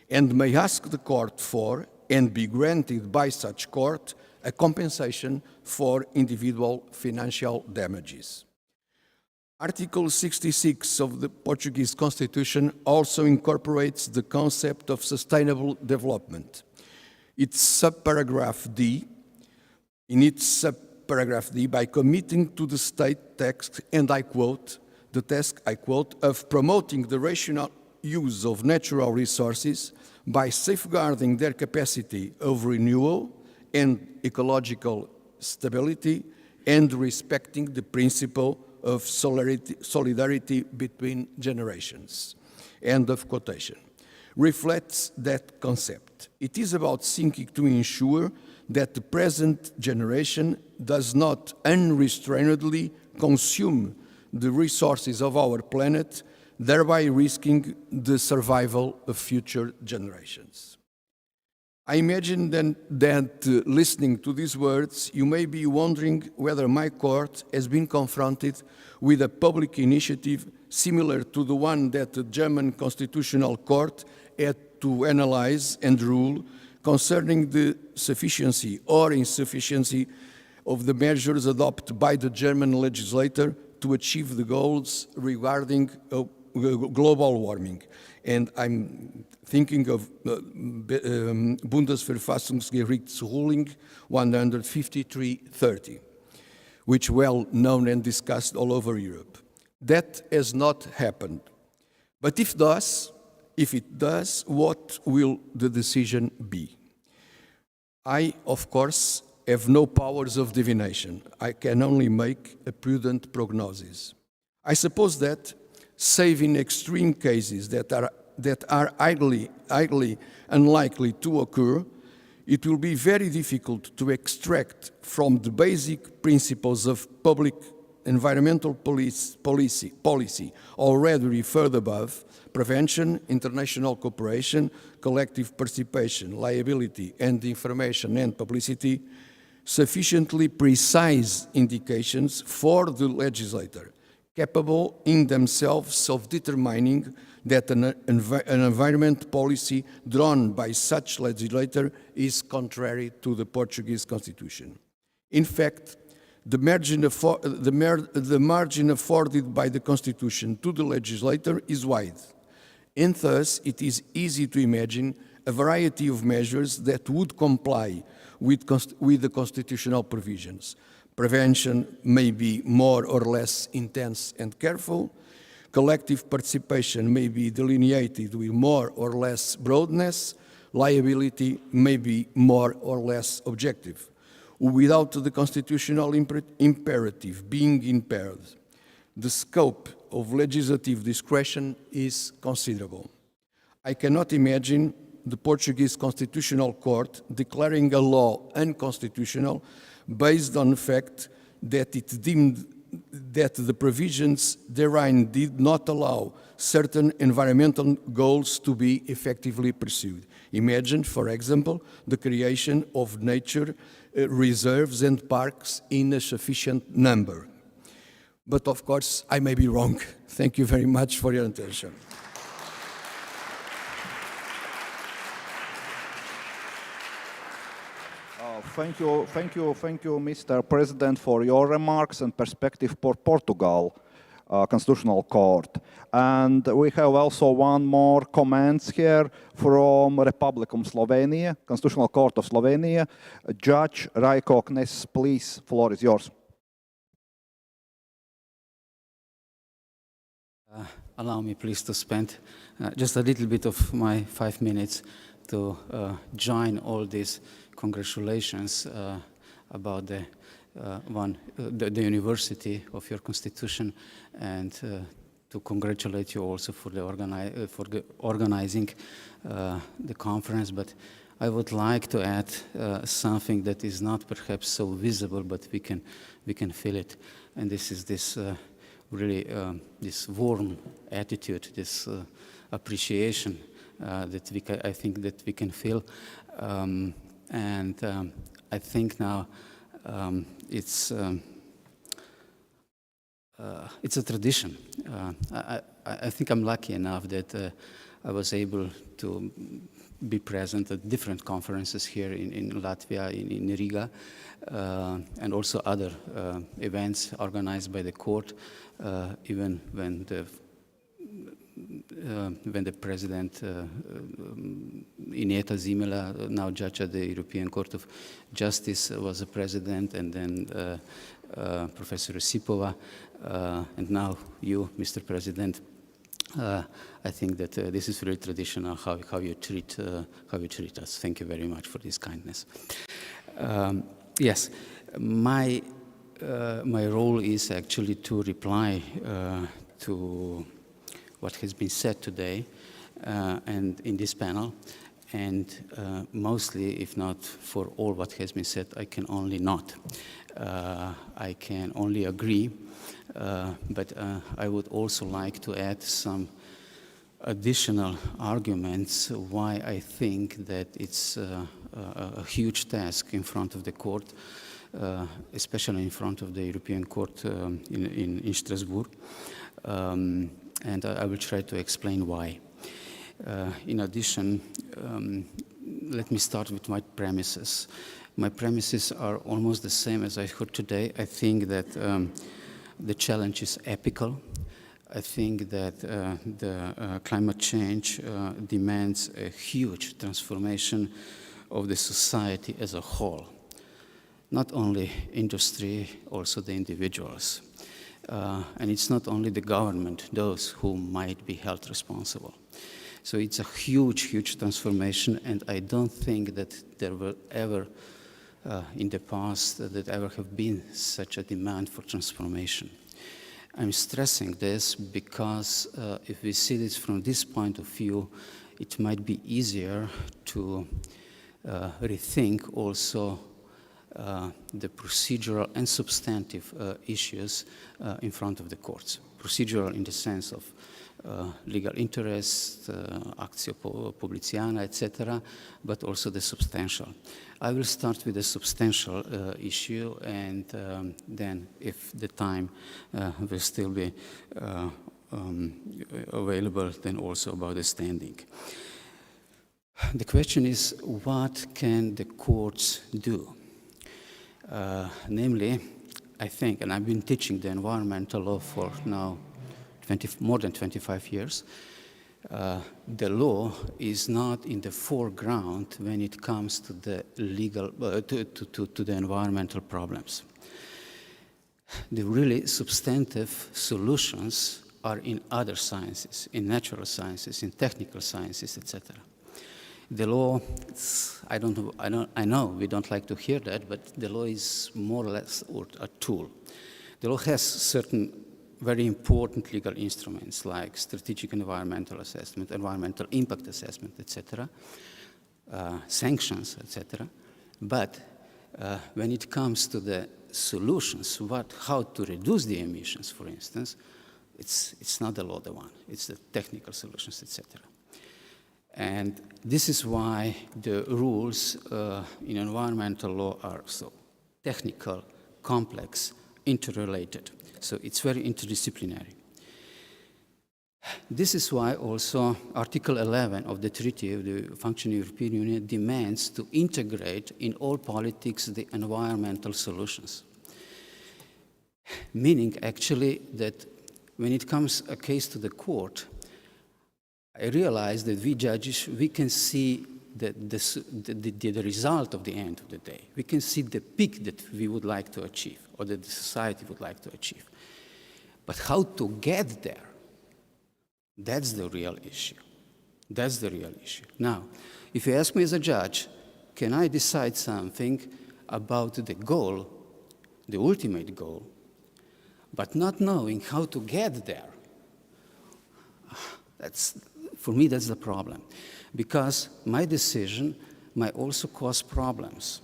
Speaker 8: and may ask the court for, and be granted by such court, a compensation for individual financial damages. Article 66 of the Portuguese Constitution also incorporates the concept of sustainable development. Its subparagraph D, by committing to the state task, and I quote, the task, I quote, of promoting the rational use of natural resources by safeguarding their capacity of renewal and ecological stability and respecting the principle of solidarity between generations. End of quotation. Reflects that concept. It is about seeking to ensure that the present generation does not unrestrainedly consume the resources of our planet, thereby risking the survival of future generations. I imagine then that listening to these words, you may be wondering whether my court has been confronted with a public initiative similar to the one that the German Constitutional Court had to analyze and rule concerning the sufficiency or insufficiency of the measures adopted by the German legislator to achieve the goals regarding global warming. And I'm thinking of Bundesverfassungsgericht's ruling 153/30, which well known and discussed all over Europe. That has not happened. But if thus, If it does, what will the decision be? I, of course, have no powers of divination. I can only make a prudent prognosis. I suppose that, save in extreme cases that are highly unlikely to occur, it will be very difficult to extract from the basic principles of public environmental policy already referred above, prevention, international cooperation, collective participation, liability, and information and publicity, sufficiently precise indications for the legislator, capable in themselves of determining that an environment policy drawn by such legislator is contrary to the Portuguese Constitution. In fact, the margin afforded by the Constitution to the legislator is wide, and thus it is easy to imagine a variety of measures that would comply with the constitutional provisions. Prevention may be more or less intense and careful. Collective participation may be delineated with more or less broadness. Liability may be more or less objective, without the constitutional imperative being impaired. The scope of legislative discretion is considerable. I cannot imagine the Portuguese Constitutional Court declaring a law unconstitutional based on the fact that it deemed that the provisions therein did not allow certain environmental goals to be effectively pursued. Imagine, for example, the creation of nature reserves and parks in a sufficient number. But of course, I may be wrong. Thank you very much for your attention.
Speaker 3: Thank you, Mr. President, for your remarks and perspective for Portugal Constitutional Court. And we have also one more comments here from Republicum Slovenia, Constitutional Court of Slovenia. Judge Rajko Knes, please, floor is yours.
Speaker 9: Allow me, please, to spend just a little bit of my 5 minutes to join all these congratulations about the university of your constitution, and to congratulate you also for the organizing the conference. But I would like to add something that is not perhaps so visible, but we can feel it, and this is this really this warm attitude, this appreciation that I think that we can feel. And I think now it's a tradition. I think I'm lucky enough that I was able to be present at different conferences here in Latvia, in Riga, and also other events organized by the court, even when the president, Ineta Zimela, now judge at the European Court of Justice, was a president, and then Professor Sipova, and now you, Mr. President. I think that this is really traditional how you treat us. Thank you very much for this kindness. Yes, my role is actually to reply to what has been said today and in this panel, and mostly, if not for all what has been said, I can only not. I can only agree, but I would also like to add some additional arguments why I think that it's a huge task in front of the court, especially in front of the European Court in Strasbourg. And I will try to explain why. In addition, let me start with my premises. My premises are almost the same as I heard today. I think that the challenge is epical. I think that the climate change demands a huge transformation of the society as a whole. Not only industry, also the individuals. And it's not only the government, those who might be held responsible. So it's a huge, huge transformation, and I don't think that there were ever, in the past, that ever have been such a demand for transformation. I'm stressing this because if we see this from this point of view, it might be easier to rethink also the procedural and substantive issues in front of the courts. Procedural in the sense of legal interest, actio publiciana, etc., but also the substantial. I will start with the substantial issue, and then, if the time will still be available, then also about the standing. The question is, what can the courts do? Namely, I think, and I've been teaching the environmental law for now more than 25 years, the law is not in the foreground when it comes to the legal, to the environmental problems. The really substantive solutions are in other sciences, in natural sciences, in technical sciences, etc. The law, I know we don't like to hear that, but the law is more or less a tool. The law has certain very important legal instruments like strategic environmental assessment, environmental impact assessment, etc., sanctions, etc. But when it comes to the solutions, how to reduce the emissions, for instance, it's not the law the one, it's the technical solutions, etc. And this is why the rules in environmental law are so technical, complex, interrelated. So it's very interdisciplinary. This is why also Article 11 of the Treaty of the Functioning European Union demands to integrate in all politics the environmental solutions. Meaning actually that when it comes a case to the court, I realize that we judges, we can see the result of the end of the day. We can see the peak that we would like to achieve, or that the society would like to achieve. But how to get there, that's the real issue. That's the real issue. Now, if you ask me as a judge, can I decide something about the goal, the ultimate goal, but not knowing how to get there? For me, that's the problem. Because my decision might also cause problems.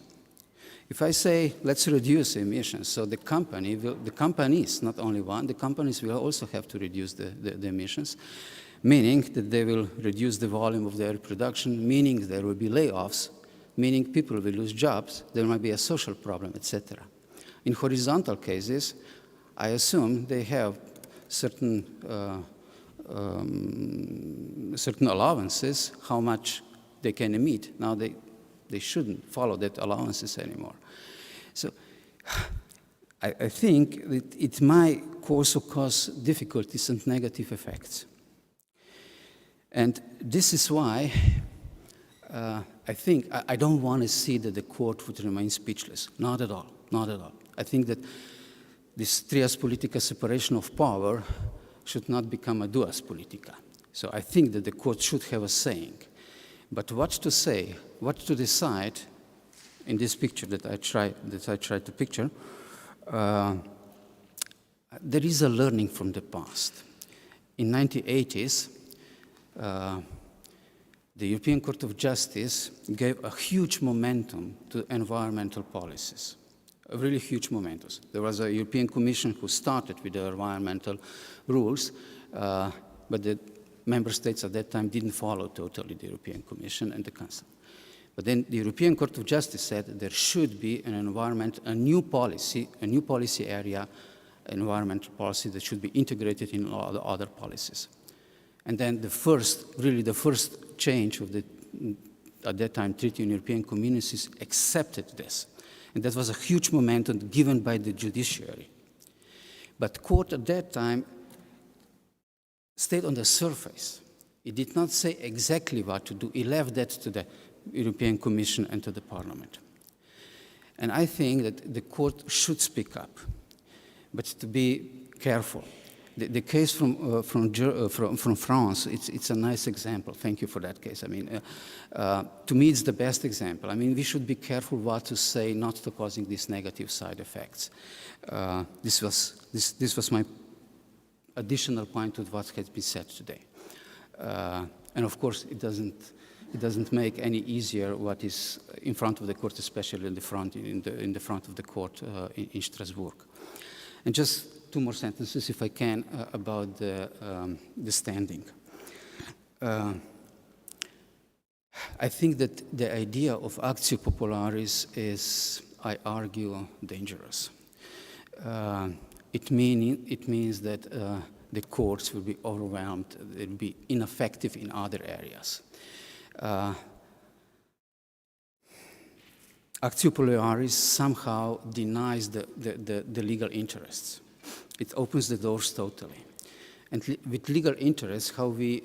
Speaker 9: If I say, let's reduce emissions, so the companies, not only one, the companies will also have to reduce the emissions, meaning that they will reduce the volume of their production, meaning there will be layoffs, meaning people will lose jobs, there might be a social problem, etc. In horizontal cases, I assume they have certain allowances, how much they can emit. Now they shouldn't follow that allowances anymore. So I think that it might also cause difficulties and negative effects. And this is why I think I don't want to see that the court would remain speechless. Not at all, not at all. I think that this trias politica, separation of power, should not become a duas politica. So I think that the court should have a saying. But what to say, what to decide, in this picture that I try to picture, there is a learning from the past. In 1980s, the European Court of Justice gave a huge momentum to environmental policies. A really huge momentum. There was a European Commission who started with the environmental rules, but the member states at that time didn't follow totally the European Commission and the Council. But then the European Court of Justice said there should be an environment, a new policy area, environmental policy that should be integrated in all the other policies. And then the first change of the, at that time, Treaty on European Communities accepted this. And that was a huge momentum given by the judiciary. But court at that time stayed on the surface. It did not say exactly what to do. It left that to the European Commission and to the Parliament. And I think that the court should speak up, but to be careful. The case from France, it's a nice example. Thank you for that case. I mean, to me, it's the best example. I mean, we should be careful what to say, not to causing these negative side effects. This was my additional point to what has been said today. And of course, it doesn't make any easier what is in front of the court, especially in the front of the court in Strasbourg. And just 2 more sentences, if I can, about the standing. I think that the idea of actio popularis is, I argue, dangerous. It means that the courts will be overwhelmed, they'll be ineffective in other areas. Actio popularis somehow denies the legal interests. It opens the doors totally. And with legal interests, how we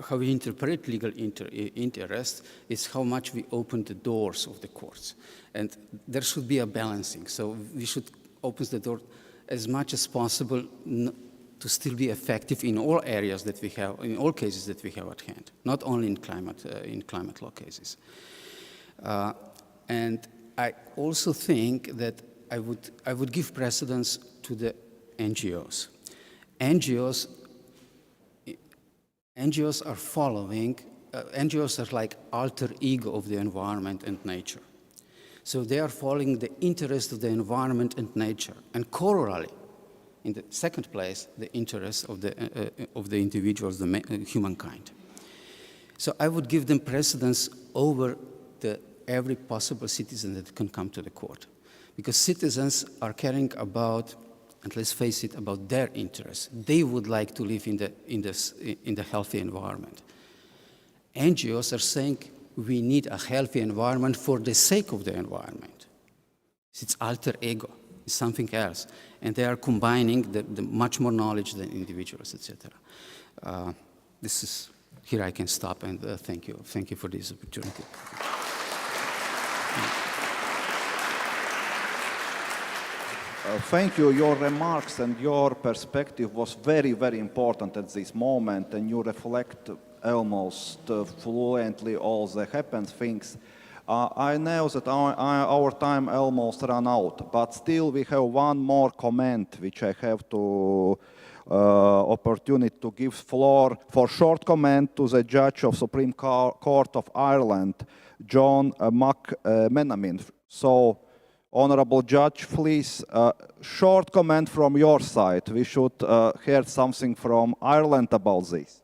Speaker 9: interpret legal interest is how much we open the doors of the courts. And there should be a balancing. So we should open the door as much as possible to still be effective in all areas that we have, in all cases that we have at hand, not only in climate law cases. And I also think that I would give precedence to the NGOs. NGOs are following, NGOs are like alter ego of the environment and nature. So they are following the interest of the environment and nature, and corollary, in the second place, the interests of the individuals, the humankind. So I would give them precedence over every possible citizen that can come to the court, because citizens are caring about, and let's face it, about their interests. They would like to live in the healthy environment. NGOs are saying we need a healthy environment for the sake of the environment. It's alter ego, it's something else. And they are combining the much more knowledge than individuals, etc. Here I can stop, and thank you. Thank you for this opportunity.
Speaker 3: Thank you. Your remarks and your perspective was very, very important at this moment, and you reflect almost fluently all the happened things. I know that our time almost ran out, but still we have one more comment which I have to opportunity to give floor for short comment to the Judge of Supreme Court of Ireland, John McMenamin. So, Honorable Judge, please, short comment from your side. We should hear something from Ireland about this.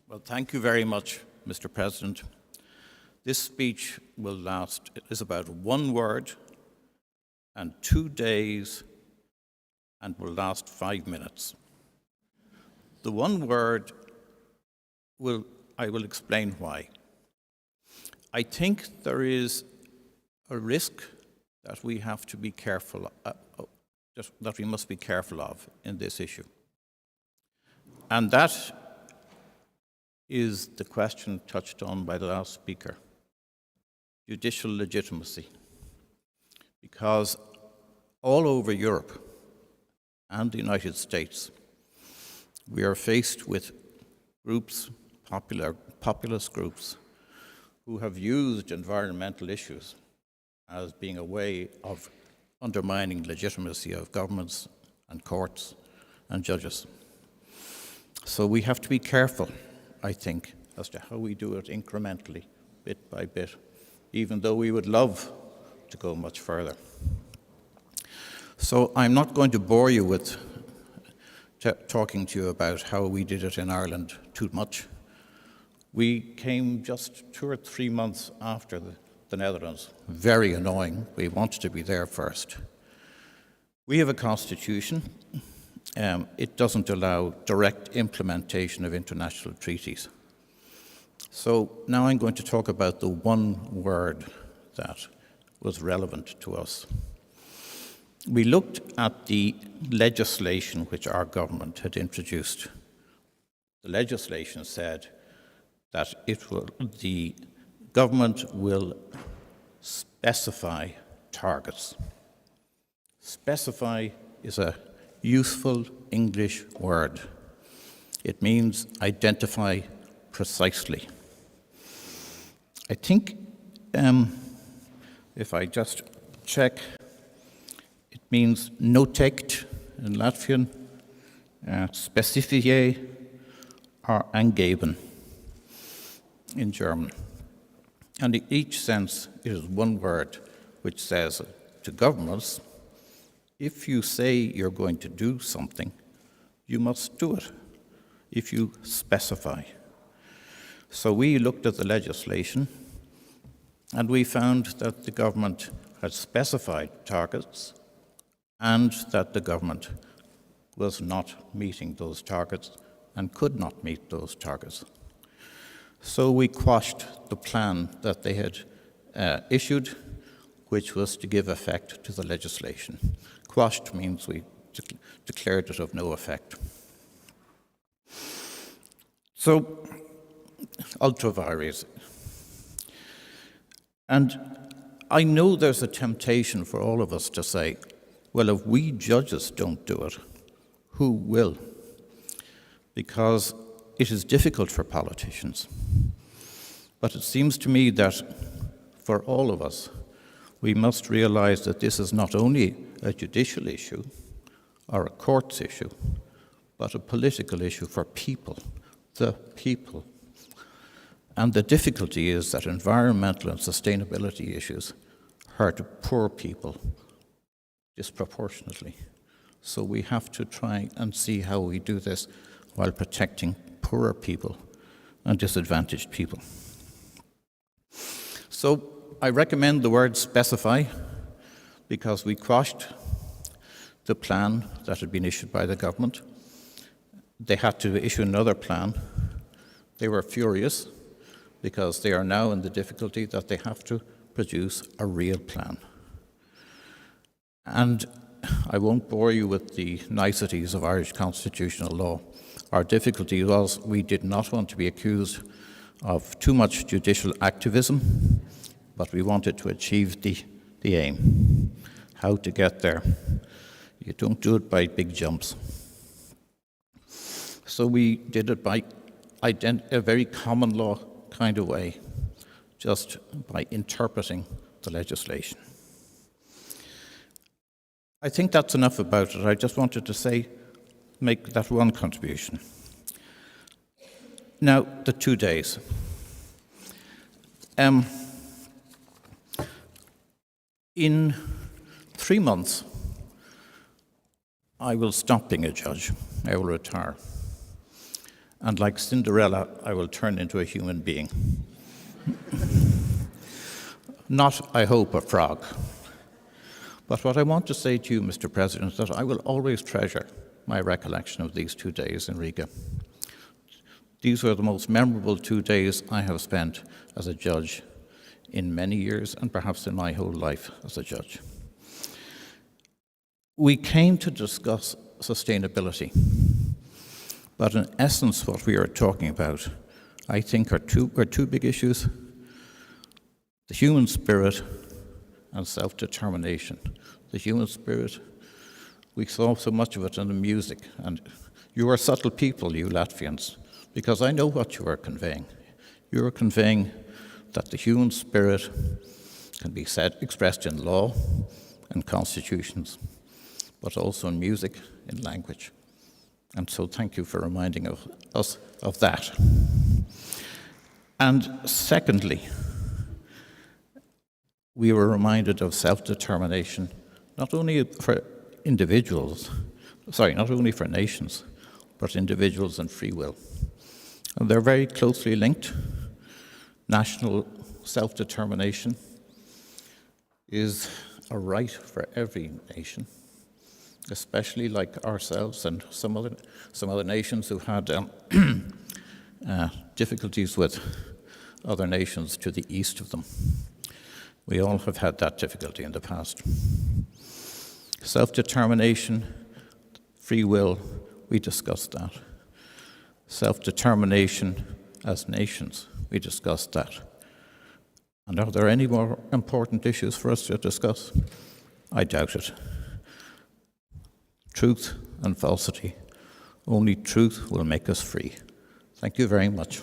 Speaker 10: Well, thank you very much, Mr. President. This speech is about 1 word and 2 days and will last 5 minutes. The 1 word I will explain why. I think there is a risk that we have to be careful, that we must be careful of in this issue. And that is the question touched on by the last speaker, judicial legitimacy. Because all over Europe and the United States, we are faced with groups, populist groups, who have used environmental issues as being a way of undermining legitimacy of governments and courts and judges. So we have to be careful, I think, as to how we do it incrementally, bit by bit, even though we would love to go much further. So I'm not going to bore you with talking to you about how we did it in Ireland too much. We came just 2 or 3 months after the Netherlands. Very annoying. We wanted to be there first. We have a constitution. It doesn't allow direct implementation of international treaties. So now I'm going to talk about the 1 word that was relevant to us. We looked at the legislation which our government had introduced. The legislation said that the government will specify targets. Specify is a useful English word. It means identify precisely. I think, if I just check, it means notect in Latvian, specifier or angeben in German. And in each sense, it is one word which says to governments, if you say you're going to do something, you must do it, if you specify. So we looked at the legislation, and we found that the government had specified targets and that the government was not meeting those targets and could not meet those targets. So we quashed the plan that they had issued, which was to give effect to the legislation. Quashed means we declared it of no effect. So, ultra vires. And I know there's a temptation for all of us to say, well, if we judges don't do it, who will? Because it is difficult for politicians. But it seems to me that for all of us, we must realize that this is not only a judicial issue or a courts issue, but a political issue for people, the people. And the difficulty is that environmental and sustainability issues hurt poor people disproportionately. So we have to try and see how we do this while protecting poorer people and disadvantaged people. So I recommend the word specify because we quashed the plan that had been issued by the government. They had to issue another plan. They were furious because they are now in the difficulty that they have to produce a real plan. And I won't bore you with the niceties of Irish constitutional law. Our difficulty was we did not want to be accused of too much judicial activism, but we wanted to achieve the aim. How to get there. You don't do it by big jumps. So we did it by a very common law kind of way, just by interpreting the legislation. I think that's enough about it. I just wanted to make that one contribution. Now, the 2 days. In 3 months, I will stop being a judge. I will retire. And like Cinderella, I will turn into a human being. Not, I hope, a frog. But what I want to say to you, Mr. President, is that I will always treasure my recollection of these 2 days in Riga. These were the most memorable 2 days I have spent as a judge in many years, and perhaps in my whole life as a judge. We came to discuss sustainability, but in essence what we are talking about, I think, are two big issues: the human spirit and self-determination. The human spirit, we saw so much of it in the music, and you are subtle people, you Latvians, because I know what you are conveying. You are conveying that the human spirit can be expressed in law and constitutions, but also in music, in language. And so thank you for reminding us of that. And secondly, we were reminded of self-determination, not only for individuals, not only for nations, but individuals and free will. And they're very closely linked. National self-determination is a right for every nation, especially like ourselves and some other nations who had difficulties with other nations to the east of them. We all have had that difficulty in the past. Self-determination, free will, we discussed that. Self-determination as nations, we discussed that. And are there any more important issues for us to discuss? I doubt it. Truth and falsity. Only truth will make us free. Thank you very much.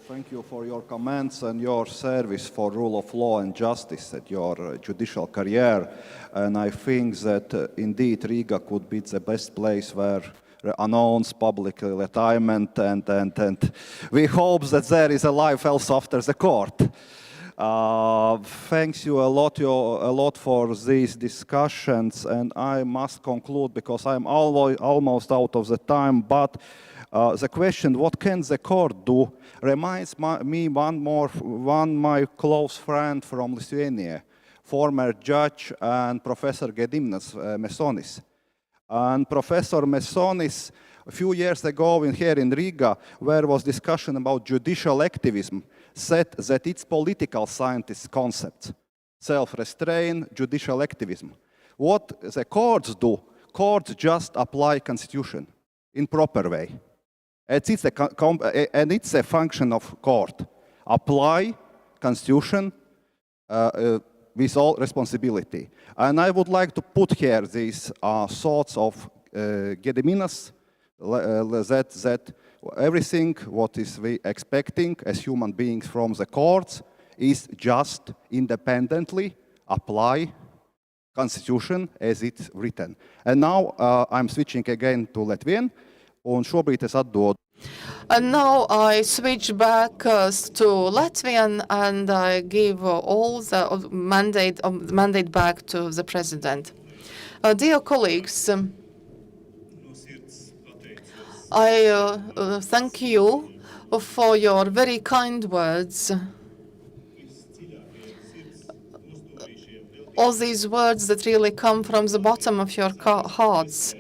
Speaker 3: Thank you for your comments and your service for rule of law and justice at your judicial career. And I think that indeed Riga could be the best place where announce public retirement, and we hope that there is a life else after the court. Thanks you a lot for these discussions, and I must conclude because I'm almost out of the time, but the question, what can the court do, reminds me one my close friend from Lithuania, former judge and Professor Gediminas Mesonis. And Professor Mesonis, a few years ago here in Riga, where was discussion about judicial activism, said that it's political scientist concept, self-restraint, judicial activism. What the courts do, courts just apply constitution in proper way. And it's a function of court. Apply constitution with all responsibility. And I would like to put here these thoughts of Gediminas, that everything what is we expecting as human beings from the courts is just independently apply constitution as it's written. And now I'm switching again to Latvian. Un šobrīd es atdodu.
Speaker 7: And now I switch back to Latvian and I give all the mandate back to the President. Dear colleagues, I thank you for your very kind words. All these words that really come from the bottom of your hearts,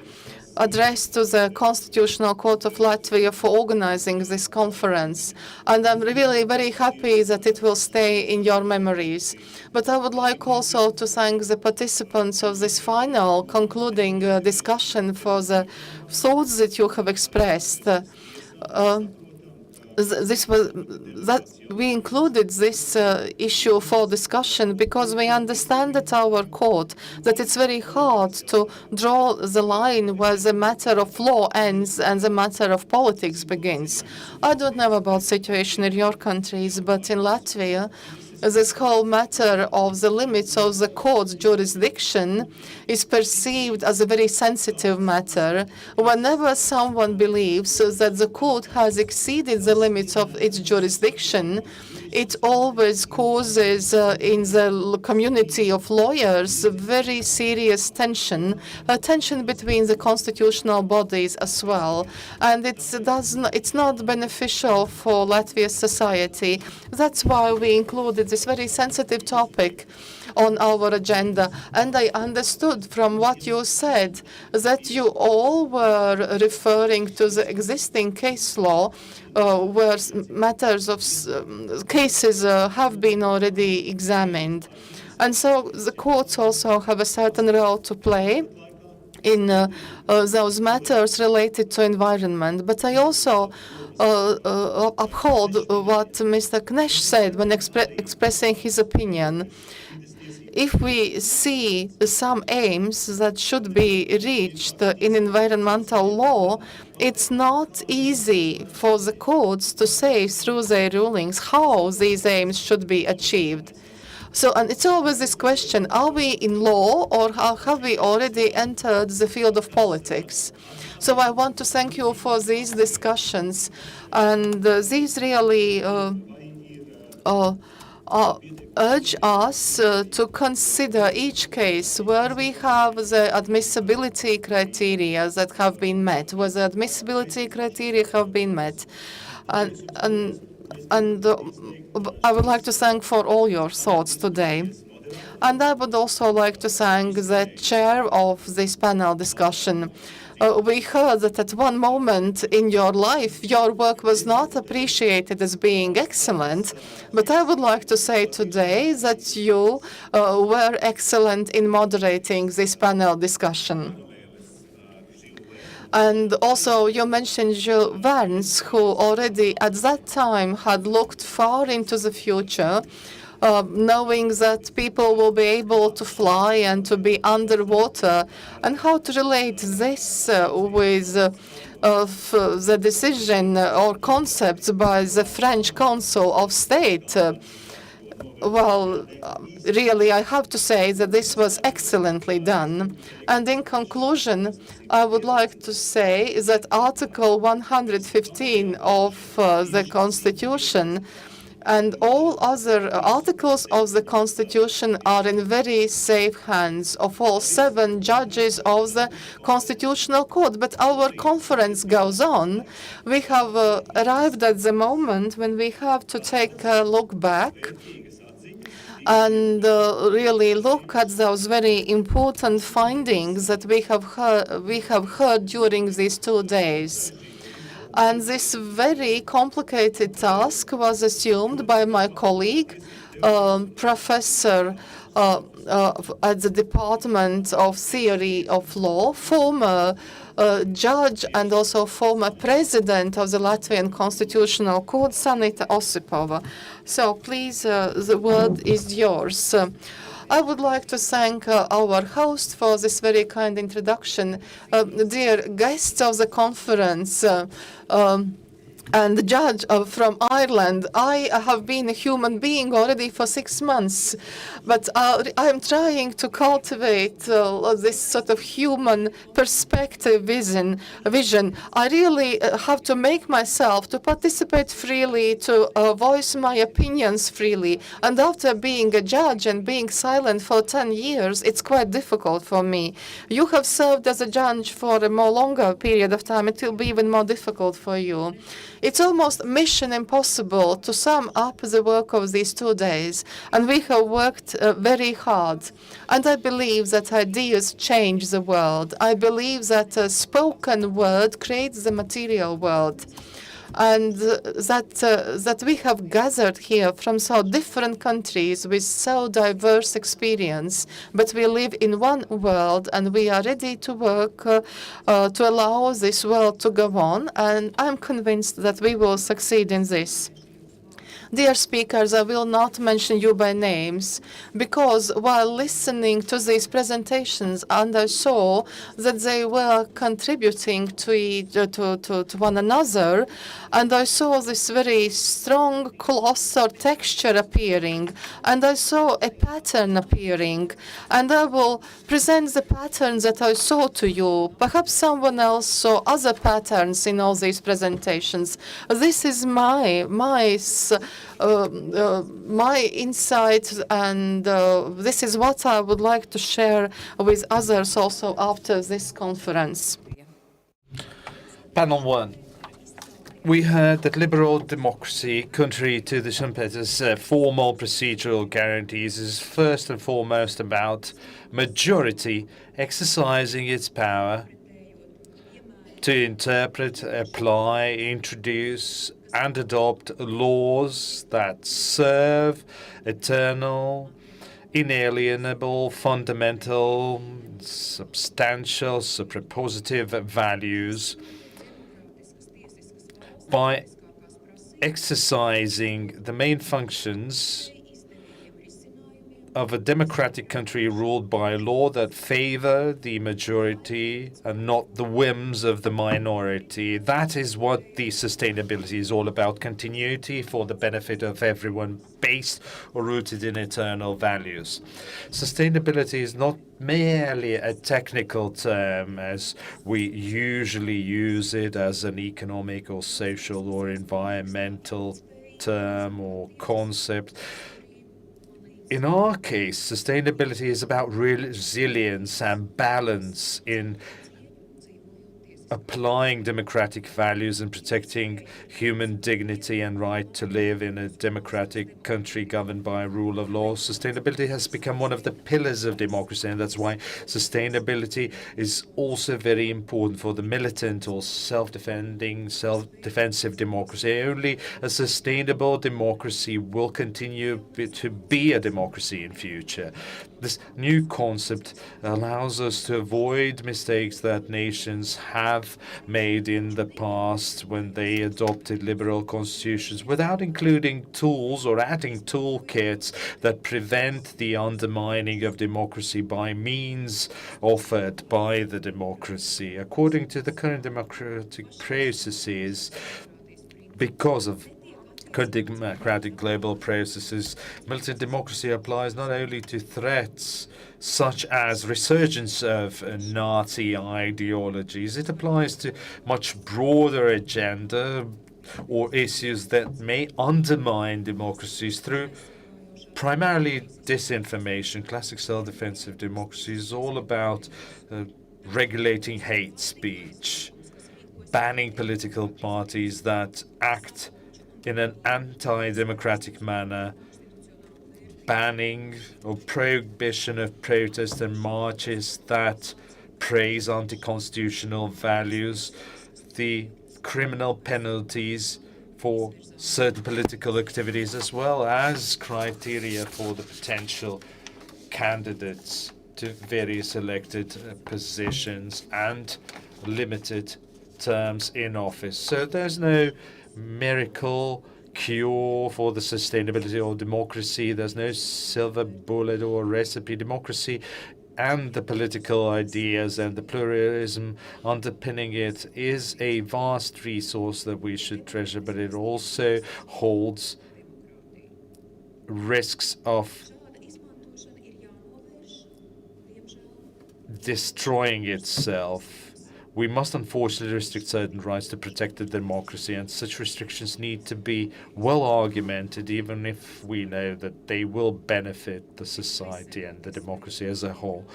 Speaker 7: addressed to the Constitutional Court of Latvia for organizing this conference. And I'm really very happy that it will stay in your memories. But I would like also to thank the participants of this final concluding discussion for the thoughts that you have expressed. We included this issue for discussion because we understand at our court that it's very hard to draw the line where the matter of law ends and the matter of politics begins. I don't know about the situation in your countries, but in Latvia, this whole matter of the limits of the court's jurisdiction is perceived as a very sensitive matter. Whenever someone believes that the court has exceeded the limits of its jurisdiction, it always causes in the community of lawyers very serious tension between the constitutional bodies as well. And it's not beneficial for Latvia's society. That's why we included this very sensitive topic on our agenda. And I understood from what you said that you all were referring to the existing case law where matters of cases have been already examined. And so the courts also have a certain role to play in those matters related to environment. But I also uphold what Mr. Knesh said when expressing his opinion. If we see some aims that should be reached in environmental law, it's not easy for the courts to say through their rulings how these aims should be achieved. And it's always this question, are we in law or have we already entered the field of politics? So I want to thank you for these discussions, and these really urge us to consider each case where we have the admissibility criteria that have been met, where the admissibility criteria have been met. And I would like to thank for all your thoughts today. And I would also like to thank the chair of this panel discussion. We heard that at one moment in your life, your work was not appreciated as being excellent, but I would like to say today that you were excellent in moderating this panel discussion. And also, you mentioned Jules Verne, who already at that time had looked far into the future, knowing that people will be able to fly and to be underwater, and how to relate this with the decision or concepts by the French Council of State. Really, I have to say that this was excellently done. And in conclusion, I would like to say that Article 115 of the Constitution and all other articles of the Constitution are in very safe hands of all 7 judges of the Constitutional Court. But our conference goes on. We have arrived at the moment when we have to take a look back and really look at those very important findings that we have heard during these 2 days. And this very complicated task was assumed by my colleague, professor at the Department of Theory of Law, former judge and also former president of the Latvian Constitutional Court, Sanita Osipova. So please, the word is yours. I would like to thank our host for this very kind introduction. Dear guests of the conference, and the judge from Ireland, I have been a human being already for 6 months, but I'm trying to cultivate this sort of human perspective vision. I really have to make myself to participate freely, to voice my opinions freely. And after being a judge and being silent for 10 years, it's quite difficult for me. You have served as a judge for a more longer period of time. It will be even more difficult for you. It's almost mission impossible to sum up the work of these 2 days, and we have worked very hard. And I believe that ideas change the world. I believe that a spoken word creates the material world. And that we have gathered here from so different countries with so diverse experience, but we live in one world and we are ready to work to allow this world to go on, and I'm convinced that we will succeed in this. Dear speakers, I will not mention you by names, because while listening to these presentations, and I saw that they were contributing to one another, and I saw this very strong closer texture appearing, and I saw a pattern appearing, and I will present the patterns that I saw to you. Perhaps someone else saw other patterns in all these presentations. This is my insight, and this is what I would like to share with others also after this conference.
Speaker 2: Panel 1. We heard that liberal democracy, contrary to the Schumpeter's formal procedural guarantees, is first and foremost about majority exercising its power to interpret, apply, introduce, and adopt laws that serve eternal, inalienable, fundamental, substantial, suprapositive values by exercising the main functions of a democratic country ruled by a law that favor the majority and not the whims of the minority. That is what the sustainability is all about: continuity for the benefit of everyone, based or rooted in eternal values. Sustainability is not merely a technical term as we usually use it as an economic or social or environmental term or concept. In our case, sustainability is about resilience and balance in applying democratic values and protecting human dignity and right to live in a democratic country governed by a rule of law. Sustainability has become one of the pillars of democracy, and that's why sustainability is also very important for the militant or self-defensive democracy. Only a sustainable democracy will continue to be a democracy in future. This new concept allows us to avoid mistakes that nations have made in the past when they adopted liberal constitutions without including tools or adding toolkits that prevent the undermining of democracy by means offered by the democracy. According to the current democratic processes, because of democratic global processes, militant democracy applies not only to threats such as resurgence of Nazi ideologies, it applies to much broader agenda or issues that may undermine democracies through primarily disinformation. Classic self-defensive democracy is all about regulating hate speech, banning political parties that act in an anti-democratic manner, banning or prohibition of protests and marches that praise anti-constitutional values, the criminal penalties for certain political activities, as well as criteria for the potential candidates to various elected positions and limited terms in office. So there's no miracle cure for the sustainability of democracy. There's no silver bullet or recipe. Democracy and the political ideas and the pluralism underpinning it is a vast resource that we should treasure, but it also holds risks of destroying itself. We must unfortunately restrict certain rights to protect the democracy, and such restrictions need to be well argumented, even if we know that they will benefit the society and the democracy as a whole.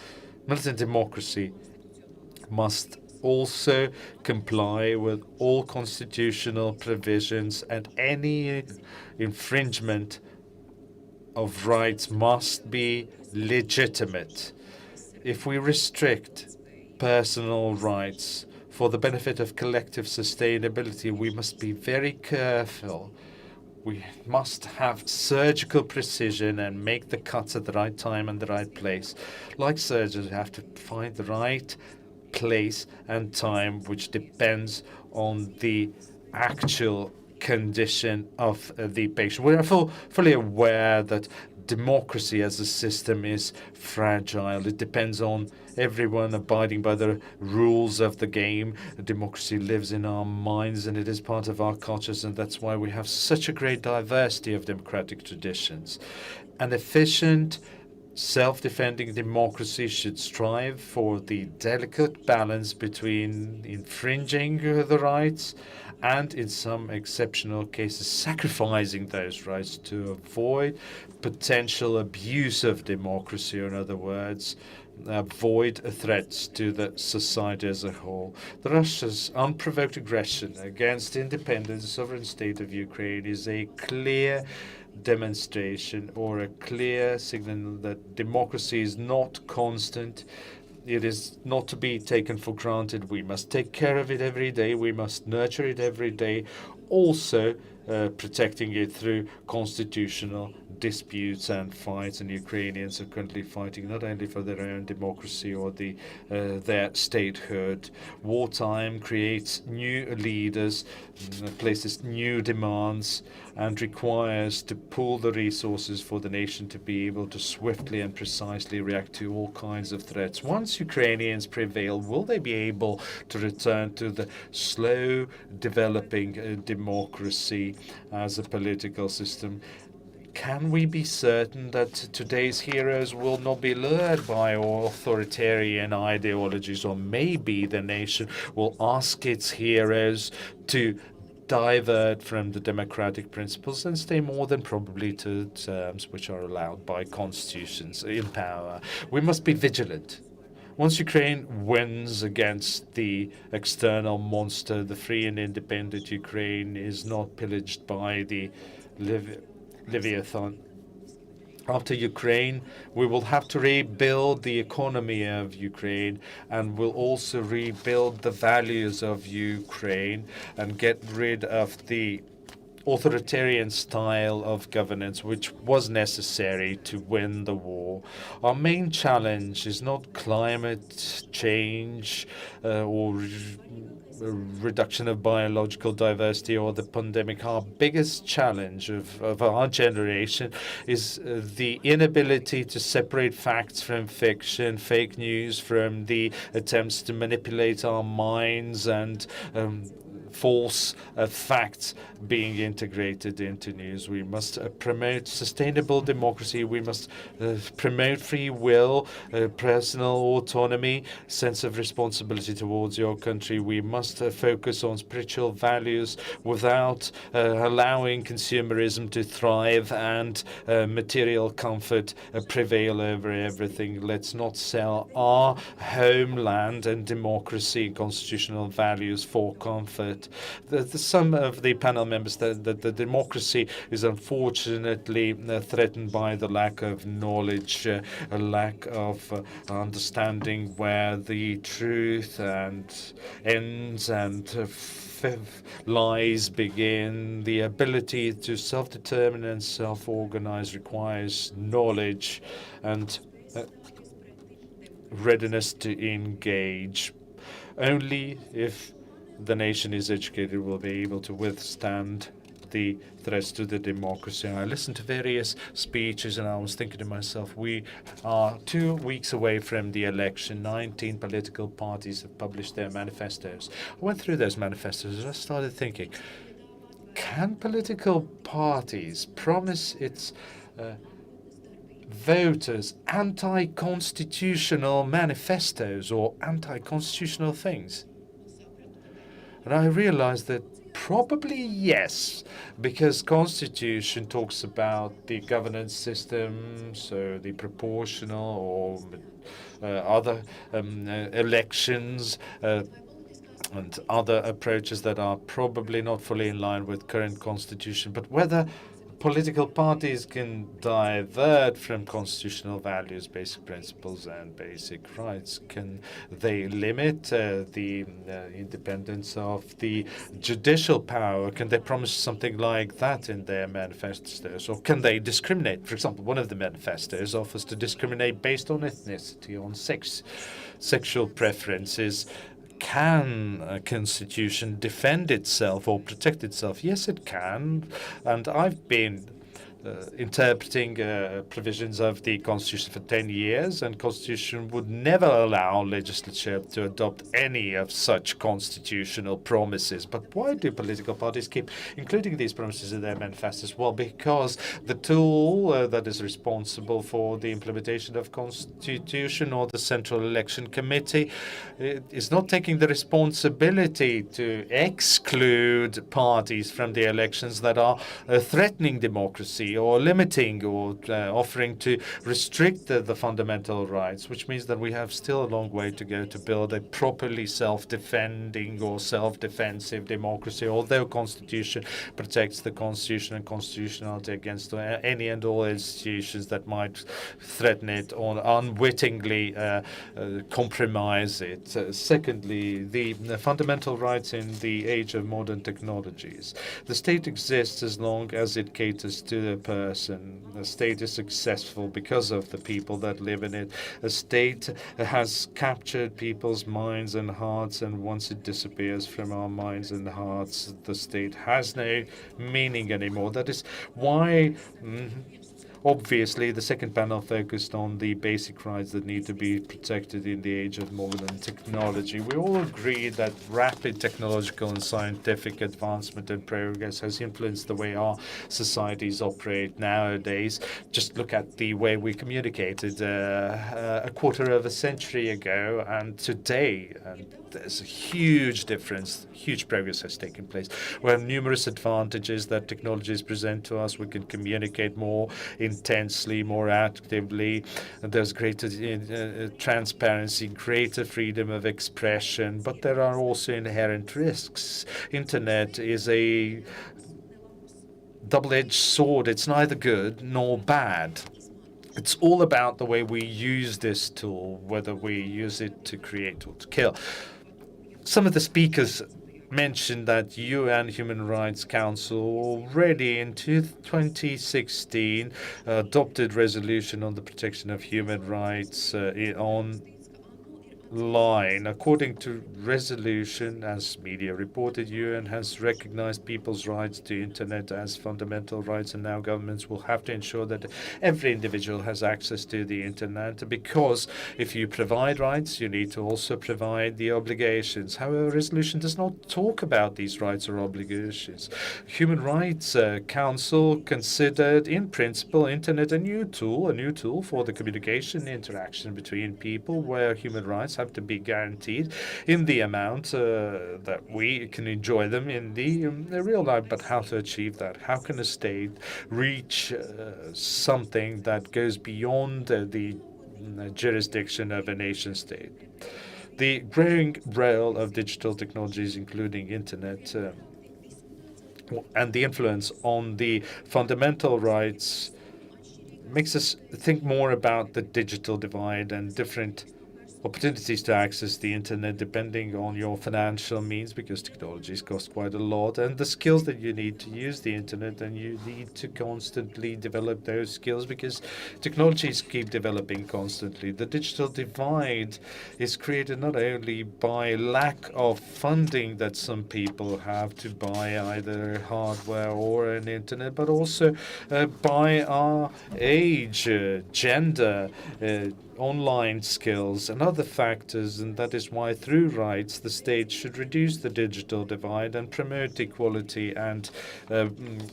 Speaker 2: Militant democracy must also comply with all constitutional provisions, and any infringement of rights must be legitimate. If we restrict personal rights for the benefit of collective sustainability, we must be very careful. We must have surgical precision and make the cuts at the right time and the right place. Like surgeons, we have to find the right place and time, which depends on the actual condition of the patient. We are fully aware that democracy as a system is fragile. It depends on everyone abiding by the rules of the game. Democracy lives in our minds and it is part of our cultures, and that's why we have such a great diversity of democratic traditions. An efficient, self-defending democracy should strive for the delicate balance between infringing the rights and, in some exceptional cases, sacrificing those rights to avoid potential abuse of democracy, or in other words, avoid threats to the society as a whole. Russia's unprovoked aggression against the independent sovereign state of Ukraine is a clear demonstration or a clear signal that democracy is not constant. It is not to be taken for granted. We must take care of it every day. We must nurture it every day, also protecting it through constitutional disputes and fights. And Ukrainians are currently fighting not only for their own democracy or their statehood. Wartime creates new leaders, places new demands, and requires to pool the resources for the nation to be able to swiftly and precisely react to all kinds of threats. Once Ukrainians prevail, will they be able to return to the slow developing democracy as a political system? Can we be certain that today's heroes will not be lured by authoritarian ideologies, or maybe the nation will ask its heroes to divert from the democratic principles and stay more than probably to terms which are allowed by constitutions in power? We must be vigilant. Once Ukraine wins against the external monster, the free and independent Ukraine is not pillaged by the Leviathan. After Ukraine, we will have to rebuild the economy of Ukraine, and we'll also rebuild the values of Ukraine and get rid of the authoritarian style of governance which was necessary to win the war. Our main challenge is not climate change or reduction of biological diversity or the pandemic. Our biggest challenge of our generation is the inability to separate facts from fiction, fake news from the attempts to manipulate our minds, and false facts being integrated into news. We must promote sustainable democracy. We must promote free will, personal autonomy, sense of responsibility towards your country. We must focus on spiritual values without allowing consumerism to thrive and material comfort prevail over everything. Let's not sell our homeland and democracy and constitutional values for comfort. Some of the panel members that the democracy is unfortunately threatened by the lack of knowledge, a lack of understanding where the truth and ends and lies begin. The ability to self-determine and self-organize requires knowledge and readiness to engage. Only if the nation is educated will be able to withstand the threats to the democracy. I listened to various speeches and I was thinking to myself, we are 2 weeks away from the election. 19 political parties have published their manifestos. I went through those manifestos and I started thinking, can political parties promise its voters anti-constitutional manifestos or anti-constitutional things? And I realized that probably yes, because Constitution talks about the governance system, so the proportional or other elections and other approaches that are probably not fully in line with current Constitution. But whether political parties can divert from constitutional values, basic principles, and basic rights. Can they limit the independence of the judicial power? Can they promise something like that in their manifestos? Or can they discriminate? For example, one of the manifestos offers to discriminate based on ethnicity, on sex, sexual preferences. Can a constitution defend itself or protect itself? Yes, it can. And I've been interpreting provisions of the Constitution for 10 years, and Constitution would never allow legislature to adopt any of such constitutional promises. But why do political parties keep including these promises in their manifestos? Well, because the tool that is responsible for the implementation of Constitution, or the Central Election Committee, is not taking the responsibility to exclude parties from the elections that are threatening democracy or limiting or offering to restrict the fundamental rights, which means that we have still a long way to go to build a properly self-defending or self-defensive democracy, although Constitution protects the Constitution and constitutionality against any and all institutions that might threaten it or unwittingly compromise it. Secondly, the fundamental rights in the age of modern technologies. The state exists as long as it caters to the person. The state is successful because of the people that live in it. A state has captured people's minds and hearts, and once it disappears from our minds and hearts, the state has no meaning anymore. That is why obviously, the second panel focused on the basic rights that need to be protected in the age of modern technology. We all agree that rapid technological and scientific advancement and progress has influenced the way our societies operate nowadays. Just look at the way we communicated a quarter of a century ago and today. And there's a huge difference, huge progress has taken place. We have numerous advantages that technologies present to us. We can communicate more in intensely, more actively. There's greater transparency, greater freedom of expression, but there are also inherent risks. Internet is a double-edged sword. It's neither good nor bad. It's all about the way we use this tool, whether we use it to create or to kill. Some of the speakers mentioned that UN Human Rights Council already in 2016 adopted resolution on the protection of human rights online. According to resolution, as media reported, UN has recognized people's rights to internet as fundamental rights, and now governments will have to ensure that every individual has access to the internet, because if you provide rights, you need to also provide the obligations. However, resolution does not talk about these rights or obligations. Human Rights Council considered in principle internet a new tool for the communication interaction between people, where human rights have to be guaranteed in the amount that we can enjoy them in the real life. But how to achieve that? How can a state reach something that goes beyond the jurisdiction of a nation state? The growing role of digital technologies, including internet, and the influence on the fundamental rights makes us think more about the digital divide and different opportunities to access the internet depending on your financial means, because technologies cost quite a lot, and the skills that you need to use the internet, and you need to constantly develop those skills because technologies keep developing constantly. The digital divide is created not only by lack of funding that some people have to buy either hardware or an internet, but also by our age, gender, online skills and other factors, and that is why through rights the state should reduce the digital divide and promote equality and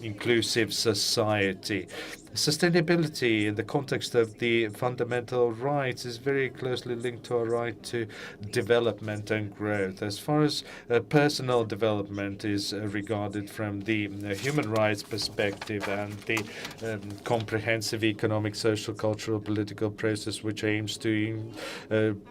Speaker 2: inclusive society. Sustainability in the context of the fundamental rights is very closely linked to our right to development and growth. As far as personal development is regarded from the human rights perspective and the comprehensive economic, social, cultural, political process which aims to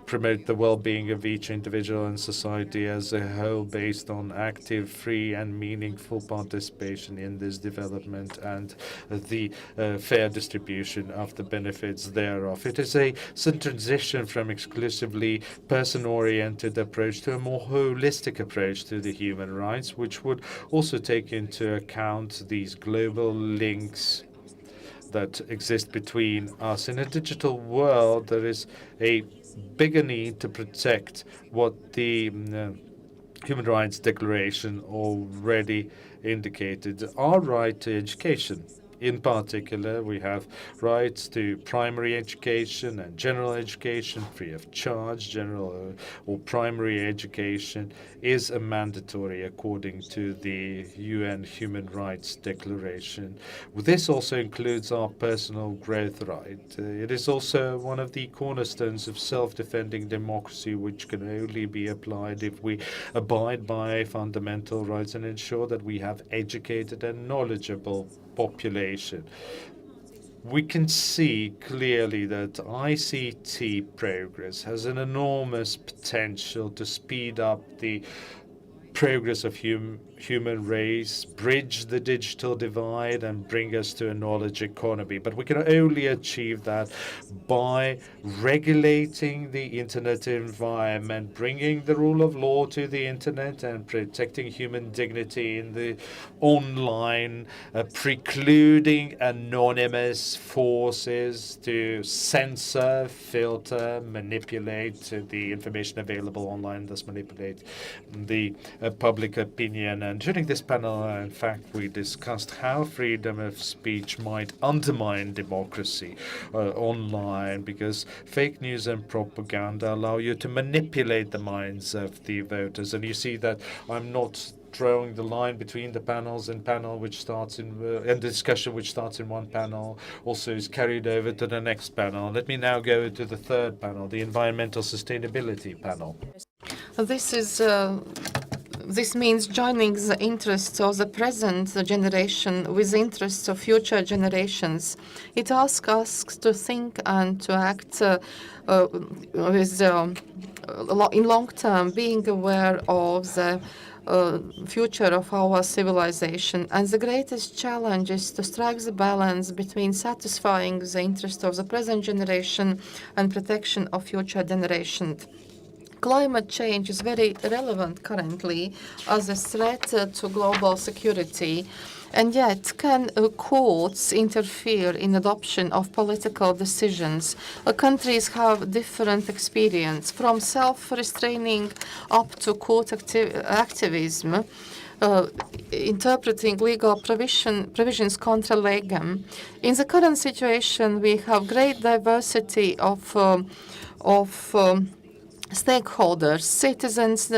Speaker 2: promote the well-being of each individual and society as a whole based on active, free and meaningful participation in this development and the fair distribution of the benefits thereof. It is a transition from exclusively person-oriented approach to a more holistic approach to the human rights, which would also take into account these global links that exist between us. In a digital world, there is a bigger need to protect what the Human Rights Declaration already indicated, our right to education. In particular, we have rights to primary education and general education free of charge. General or primary education is a mandatory according to the UN Human Rights Declaration. This also includes our personal growth right. It is also one of the cornerstones of self-defending democracy, which can only be applied if we abide by fundamental rights and ensure that we have educated and knowledgeable population. We can see clearly that ICT progress has an enormous potential to speed up the progress of human race, bridge the digital divide and bring us to a knowledge economy. But we can only achieve that by regulating the internet environment, bringing the rule of law to the internet and protecting human dignity in the online, precluding anonymous forces to censor, filter, manipulate the information available online, thus manipulate the public opinion. And during this panel, in fact, we discussed how freedom of speech might undermine democracy online, because fake news and propaganda allow you to manipulate the minds of the voters. And you see that I'm not drawing the line between the panels, and panel which starts in and the discussion which starts in one panel also is carried over to the next panel. Let me now go to the third panel, the environmental sustainability panel.
Speaker 7: This is this means joining the interests of the present generation with interests of future generations. It asks us to think and to act in long term, being aware of the future of our civilization. And the greatest challenge is to strike the balance between satisfying the interest of the present generation and protection of future generations. Climate change is very relevant currently as a threat to global security. And yet, can courts interfere in adoption of political decisions? Countries have different experience, from self-restraining up to court activism, interpreting legal provisions contra legem. In the current situation, we have great diversity of stakeholders, citizens,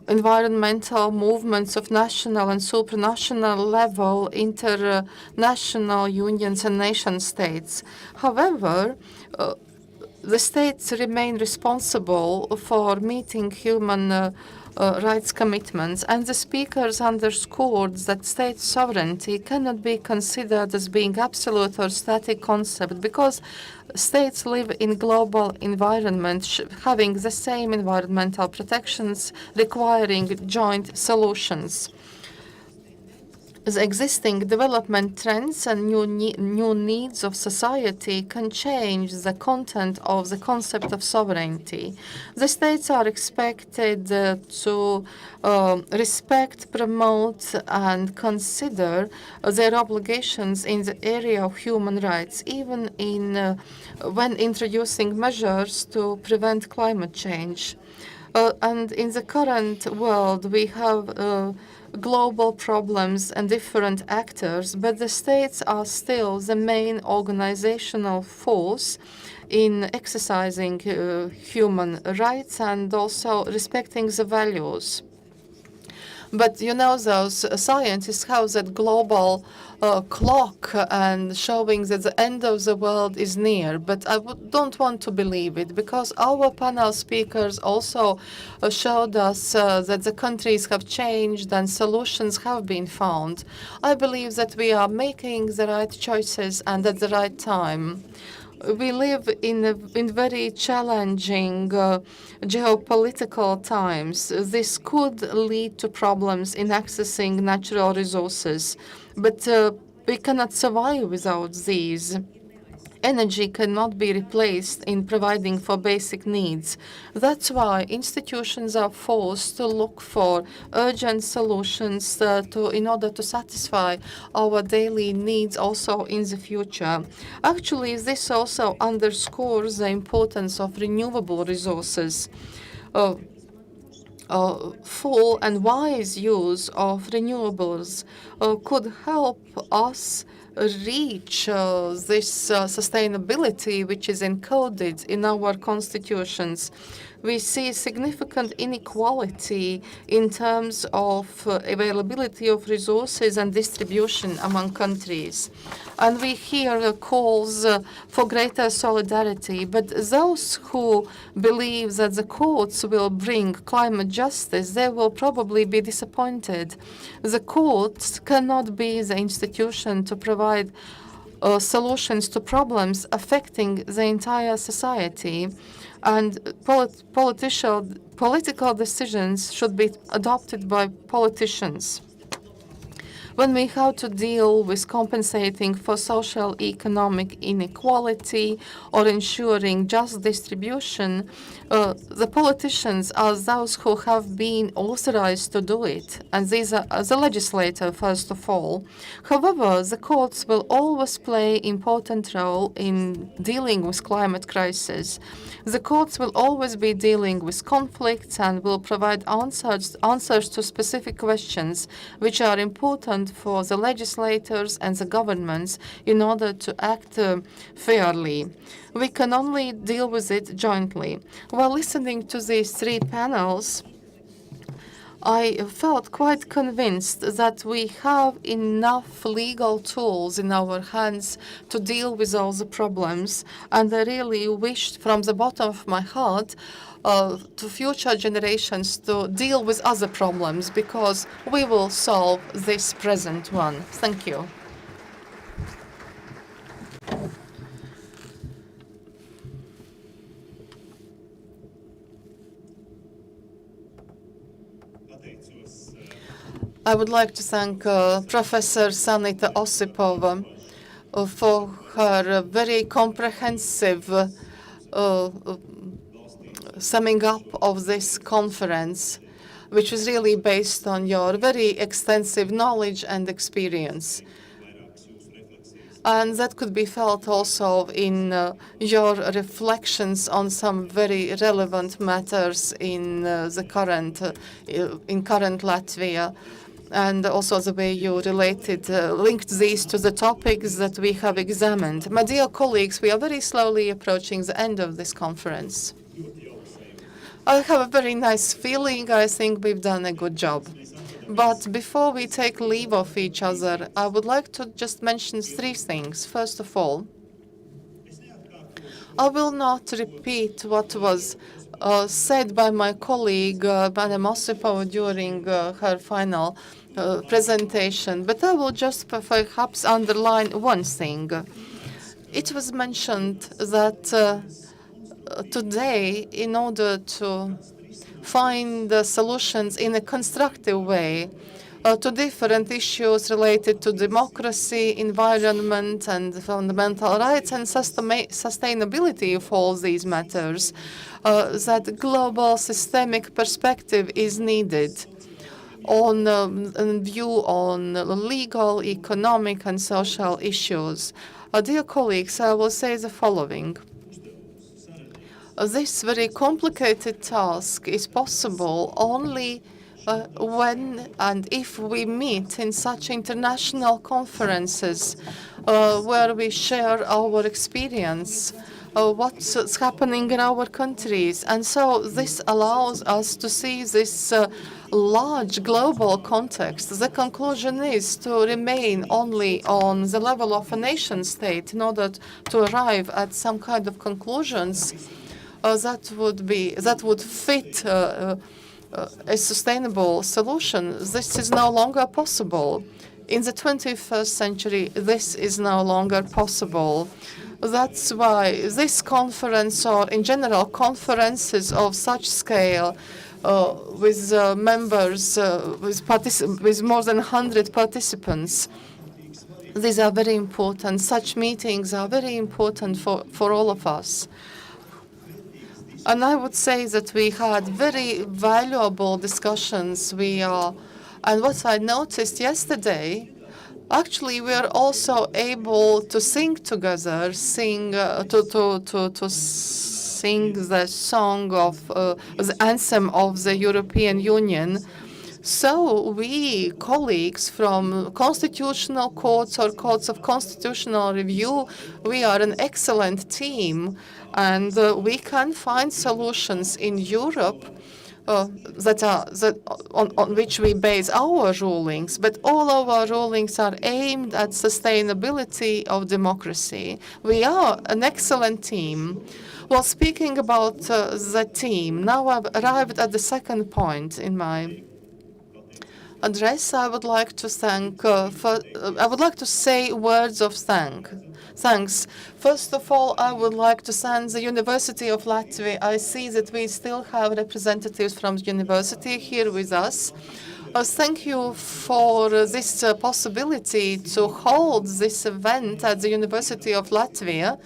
Speaker 7: environmental movements of national and supranational level, international unions and nation states. However, the states remain responsible for meeting human rights commitments, and the speakers underscored that state sovereignty cannot be considered as being absolute or static concept because states live in global environment having the same environmental protections requiring joint solutions. The existing development trends and new needs of society can change the content of the concept of sovereignty. The states are expected to respect, promote, and consider their obligations in the area of human rights, even when introducing measures to prevent climate change. And in the current world, we have global problems and different actors, but the states are still the main organizational force in exercising human rights and also respecting the values. But you know, those scientists have that global clock and showing that the end of the world is near. But I don't want to believe it because our panel speakers also showed us that the countries have changed and solutions have been found. I believe that we are making the right choices and at the right time. We live in very challenging geopolitical times. This could lead to problems in accessing natural resources, but we cannot survive without these. Energy cannot be replaced in providing for basic needs. That's why institutions are forced to look for urgent solutions in order to satisfy our daily needs also in the future. Actually, this also underscores the importance of renewable resources. Full and wise use of renewables could help us reach this sustainability which is encoded in our constitutions. We see significant inequality in terms of availability of resources and distribution among countries. And we hear calls for greater solidarity, but those who believe that the courts will bring climate justice, they will probably be disappointed. The courts cannot be the institution to provide solutions to problems affecting the entire society. And political decisions should be adopted by politicians. When we have to deal with compensating for social economic inequality or ensuring just distribution, the politicians are those who have been authorized to do it, and these are the legislator first of all. However, the courts will always play an important role in dealing with climate crisis. The courts will always be dealing with conflicts and will provide answers to specific questions which are important for the legislators and the governments in order to act fairly. We can only deal with it jointly. While listening to these three panels, I felt quite convinced that we have enough legal tools in our hands to deal with all the problems, and I really wished from the bottom of my heart to future generations to deal with other problems, because we will solve this present one. Thank you. I would like to thank Professor Sanita Osipova for her very comprehensive summing up of this conference, which was really based on your very extensive knowledge and experience. And that could be felt also in your reflections on some very relevant matters in the current Latvia, and also the way you linked these to the topics that we have examined. My dear colleagues, we are very slowly approaching the end of this conference. I have a very nice feeling. I think we've done a good job. But before we take leave of each other, I would like to just mention three things. First of all, I will not repeat what was said by my colleague, Madam Osipova, during her final presentation, but I will just perhaps underline one thing. It was mentioned that today, in order to find solutions in a constructive way to different issues related to democracy, environment, and fundamental rights, and sustainability of all these matters, that global systemic perspective is needed on view on legal, economic, and social issues. Dear colleagues, I will say the following. This very complicated task is possible only when and if we meet in such international conferences where we share our experience, what's happening in our countries. And so this allows us to see this large global context. The conclusion is to remain only on the level of a nation state in order to arrive at some kind of conclusions that would fit a sustainable solution. This is no longer possible. In the 21st century, this is no longer possible. That's why this conference, or in general conferences of such scale, with members, with more than 100 participants, these are very important. Such meetings are very important for all of us. And I would say that we had very valuable discussions. And what I noticed yesterday, actually, we are also able to sing together, to sing the song of the anthem of the European Union. So we, colleagues from constitutional courts or courts of constitutional review, we are an excellent team, and we can find solutions in Europe on which we base our rulings, but all of our rulings are aimed at sustainability of democracy. We are an excellent team. Well, speaking about the team, now I've arrived at the second point in my address. I would like to say words of thanks. First of all, I would like to thank the University of Latvia. I see that we still have representatives from the university here with us. Thank you for this possibility to hold this event at the University of Latvia.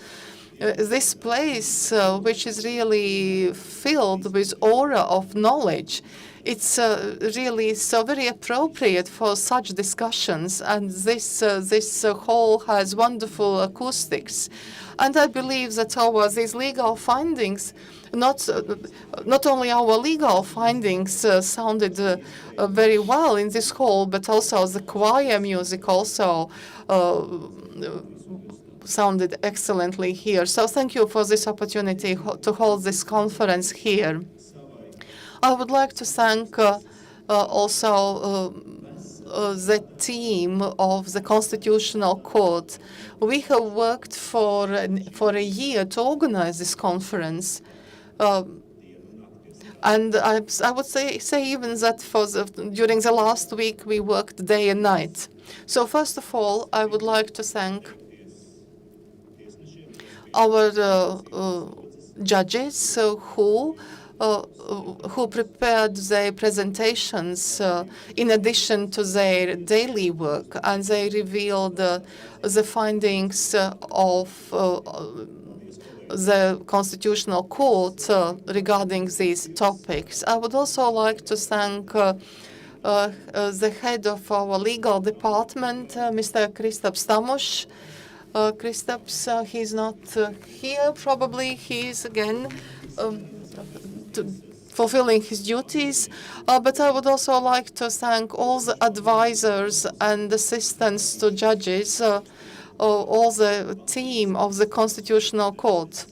Speaker 7: This place, which is really filled with aura of knowledge. It's really so very appropriate for such discussions, and this hall has wonderful acoustics. And I believe that these legal findings, not only our legal findings sounded very well in this hall, but also the choir music also sounded excellently here. So thank you for this opportunity to hold this conference here. I would like to thank also the team of the Constitutional Court. We have worked for a year to organize this conference. And I would say even that during the last week we worked day and night. So first of all, I would like to thank our judges who prepared their presentations in addition to their daily work, and they revealed the findings of the Constitutional Court regarding these topics. I would also like to thank the head of our legal department, Mr. Kristaps Tamuš. Kristaps, he's not here, probably he's again fulfilling his duties, but I would also like to thank all the advisors and assistants to judges, all the team of the Constitutional Court.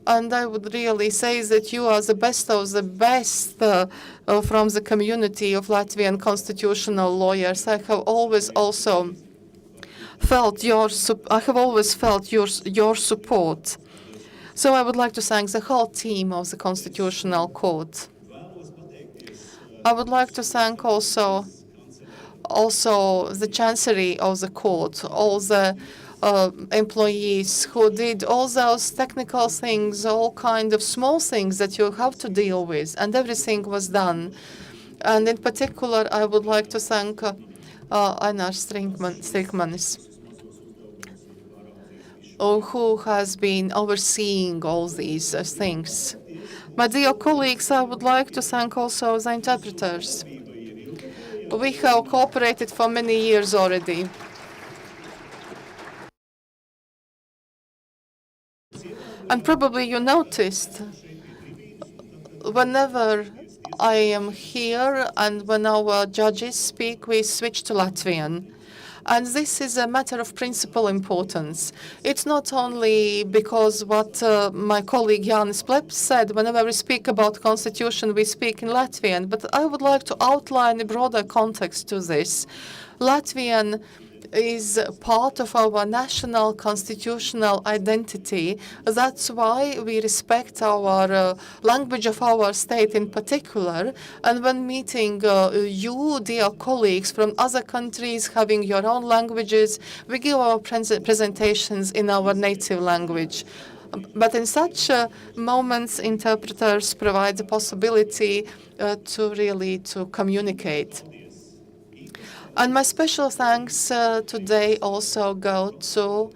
Speaker 7: And I would really say that you are the best of the best from the community of Latvian constitutional lawyers. I have always also felt your support. So I would like to thank the whole team of the Constitutional Court. I would like to thank also the Chancery of the Court, all the employees who did all those technical things, all kind of small things that you have to deal with, and everything was done. And in particular, I would like to thank Einar Strikmanis, who has been overseeing all these things. My dear colleagues, I would like to thank also the interpreters. We have cooperated for many years already. And probably you noticed, whenever I am here and when our judges speak, we switch to Latvian. And this is a matter of principal importance. It's not only because what my colleague Jānis Pleps said, whenever we speak about constitution, we speak in Latvian, but I would like to outline a broader context to this. Latvian is part of our national constitutional identity. That's why we respect our language of our state in particular. And when meeting you, dear colleagues from other countries having your own languages, we give our presentations in our native language. But in such moments, interpreters provide the possibility to communicate. And my special thanks today also go to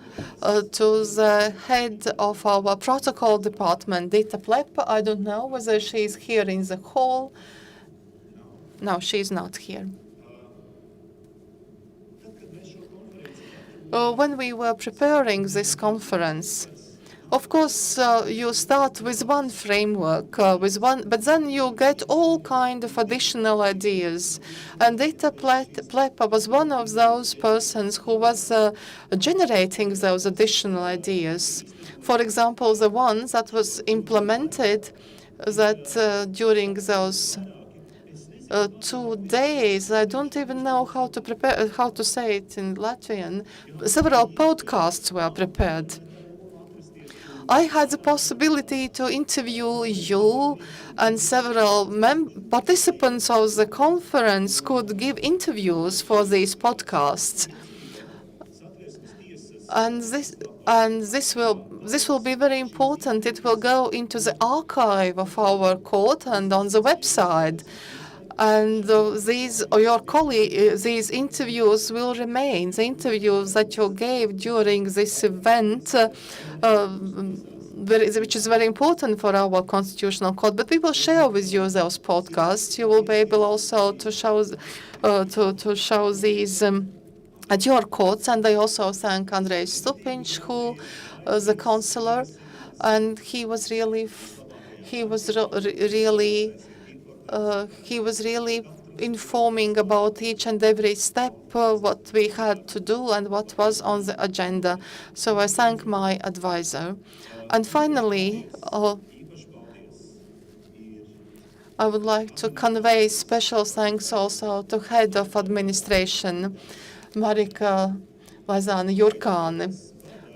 Speaker 7: the head of our protocol department, Dita Plep. I don't know whether she's here in the hall. No, she's not here. When we were preparing this conference, of course, you start with one framework, but then you get all kind of additional ideas. And Dita Plepa was one of those persons who was generating those additional ideas. For example, the one that was implemented that during those 2 days, I don't even know how to say it in Latvian, several podcasts were prepared. I had the possibility to interview you, and several participants of the conference could give interviews for these podcasts. And this will be very important. It will go into the archive of our court and on the website. And these interviews will remain. The interviews that you gave during this event, which is very important for our Constitutional Court. But we will share with you those podcasts. You will be able also to show these at your courts. And I also thank Andrej Stupiņš, who the counselor, and he was really informing about each and every step, what we had to do and what was on the agenda. So I thank my advisor. And finally, I would like to convey special thanks also to Head of Administration, Marika Vazāne-Jurkāne.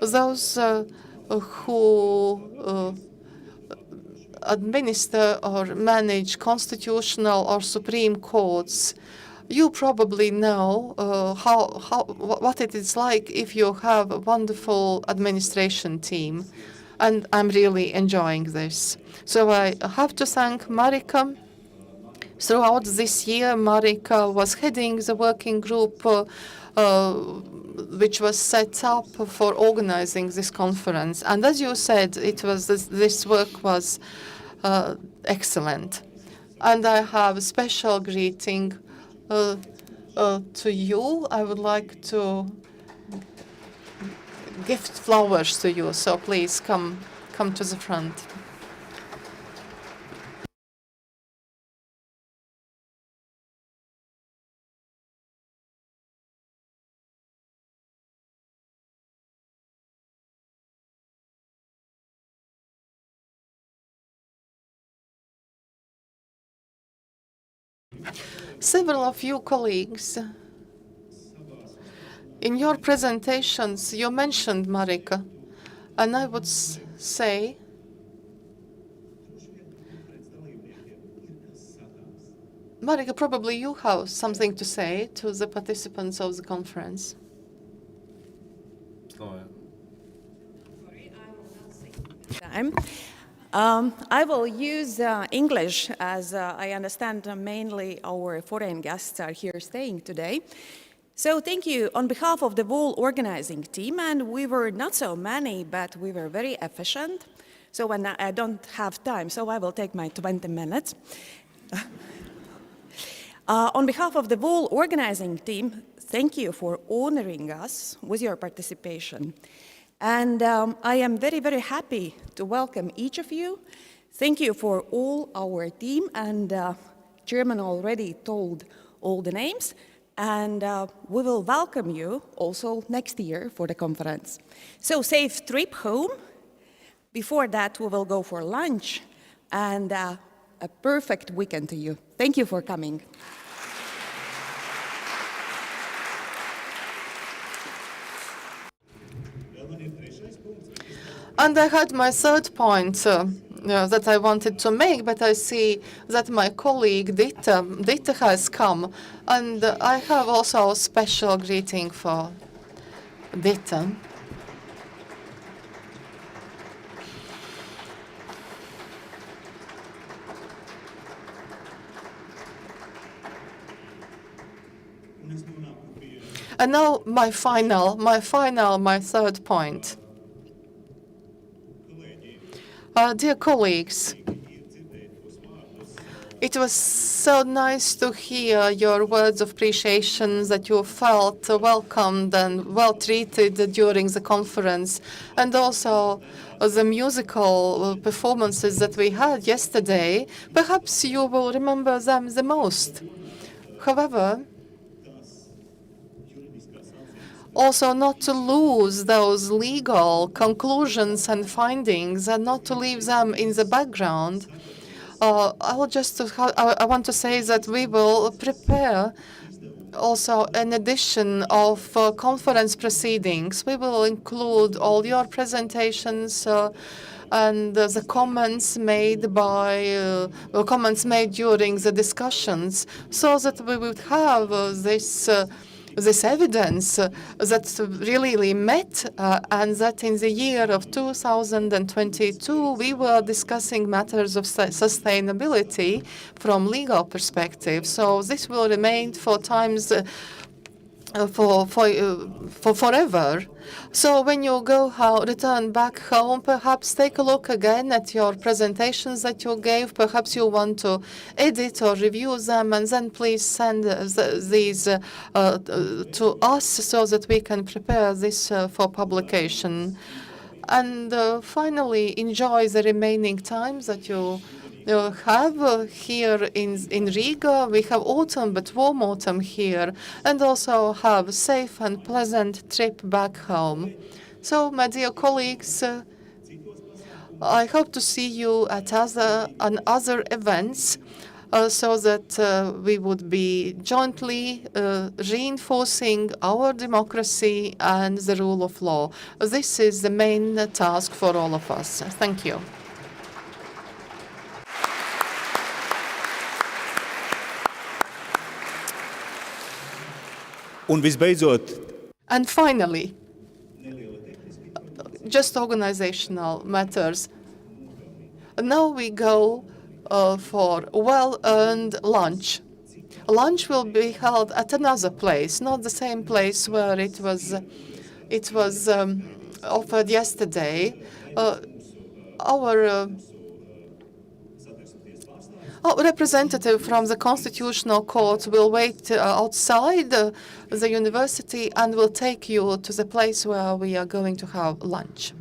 Speaker 7: Those who administer or manage constitutional or supreme courts, you probably know what it is like if you have a wonderful administration team, and I'm really enjoying this. So I have to thank Marika. Throughout this year, Marika was heading the working group which was set up for organizing this conference. And as you said, this work was excellent. And I have a special greeting to you. I would like to gift flowers to you, so please come to the front. Several of you colleagues, in your presentations, you mentioned Marika, and I would say Marika, probably you have something to say to the participants of the conference.
Speaker 11: I will use English as I understand mainly our foreign guests are here staying today. So thank you on behalf of the whole organizing team, and we were not so many, but we were very efficient. So when I don't have time, so I will take my 20 minutes. On behalf of the whole organizing team, thank you for honoring us with your participation. And I am very, very happy to welcome each of you. Thank you for all our team, and Chairman already told all the names, and we will welcome you also next year for the conference. So safe trip home. Before that, we will go for lunch, and a perfect weekend to you. Thank you for coming.
Speaker 7: And I had my third point that I wanted to make, but I see that my colleague Dita has come, and I have also a special greeting for Dita. And now my third point. Dear colleagues, it was so nice to hear your words of appreciation, that you felt welcomed and well treated during the conference, and also the musical performances that we had yesterday. Perhaps you will remember them the most. However, also not to lose those legal conclusions and findings and not to leave them in the background. I want to say that we will prepare also an edition of conference proceedings. We will include all your presentations and the comments made during the discussions, so that we would have this evidence that really met, and that in the year of 2022 we were discussing matters of sustainability from legal perspective. So this will remain for times for forever. So when you return back home, perhaps take a look again at your presentations that you gave. Perhaps you want to edit or review them, and then please send these to us so that we can prepare this for publication. And finally, enjoy the remaining time that you have here in Riga. We have autumn, but warm autumn here, and also have a safe and pleasant trip back home. So, my dear colleagues, I hope to see you at other events. so that we would be jointly reinforcing our democracy and the rule of law. This is the main task for all of us. Thank you.
Speaker 1: Un visbeidzot,
Speaker 7: And finally, just organizational matters. Now we go for well-earned lunch. Lunch will be held at another place, not the same place where it was offered yesterday. Our representative from the Constitutional Court will wait outside the university and will take you to the place where we are going to have lunch.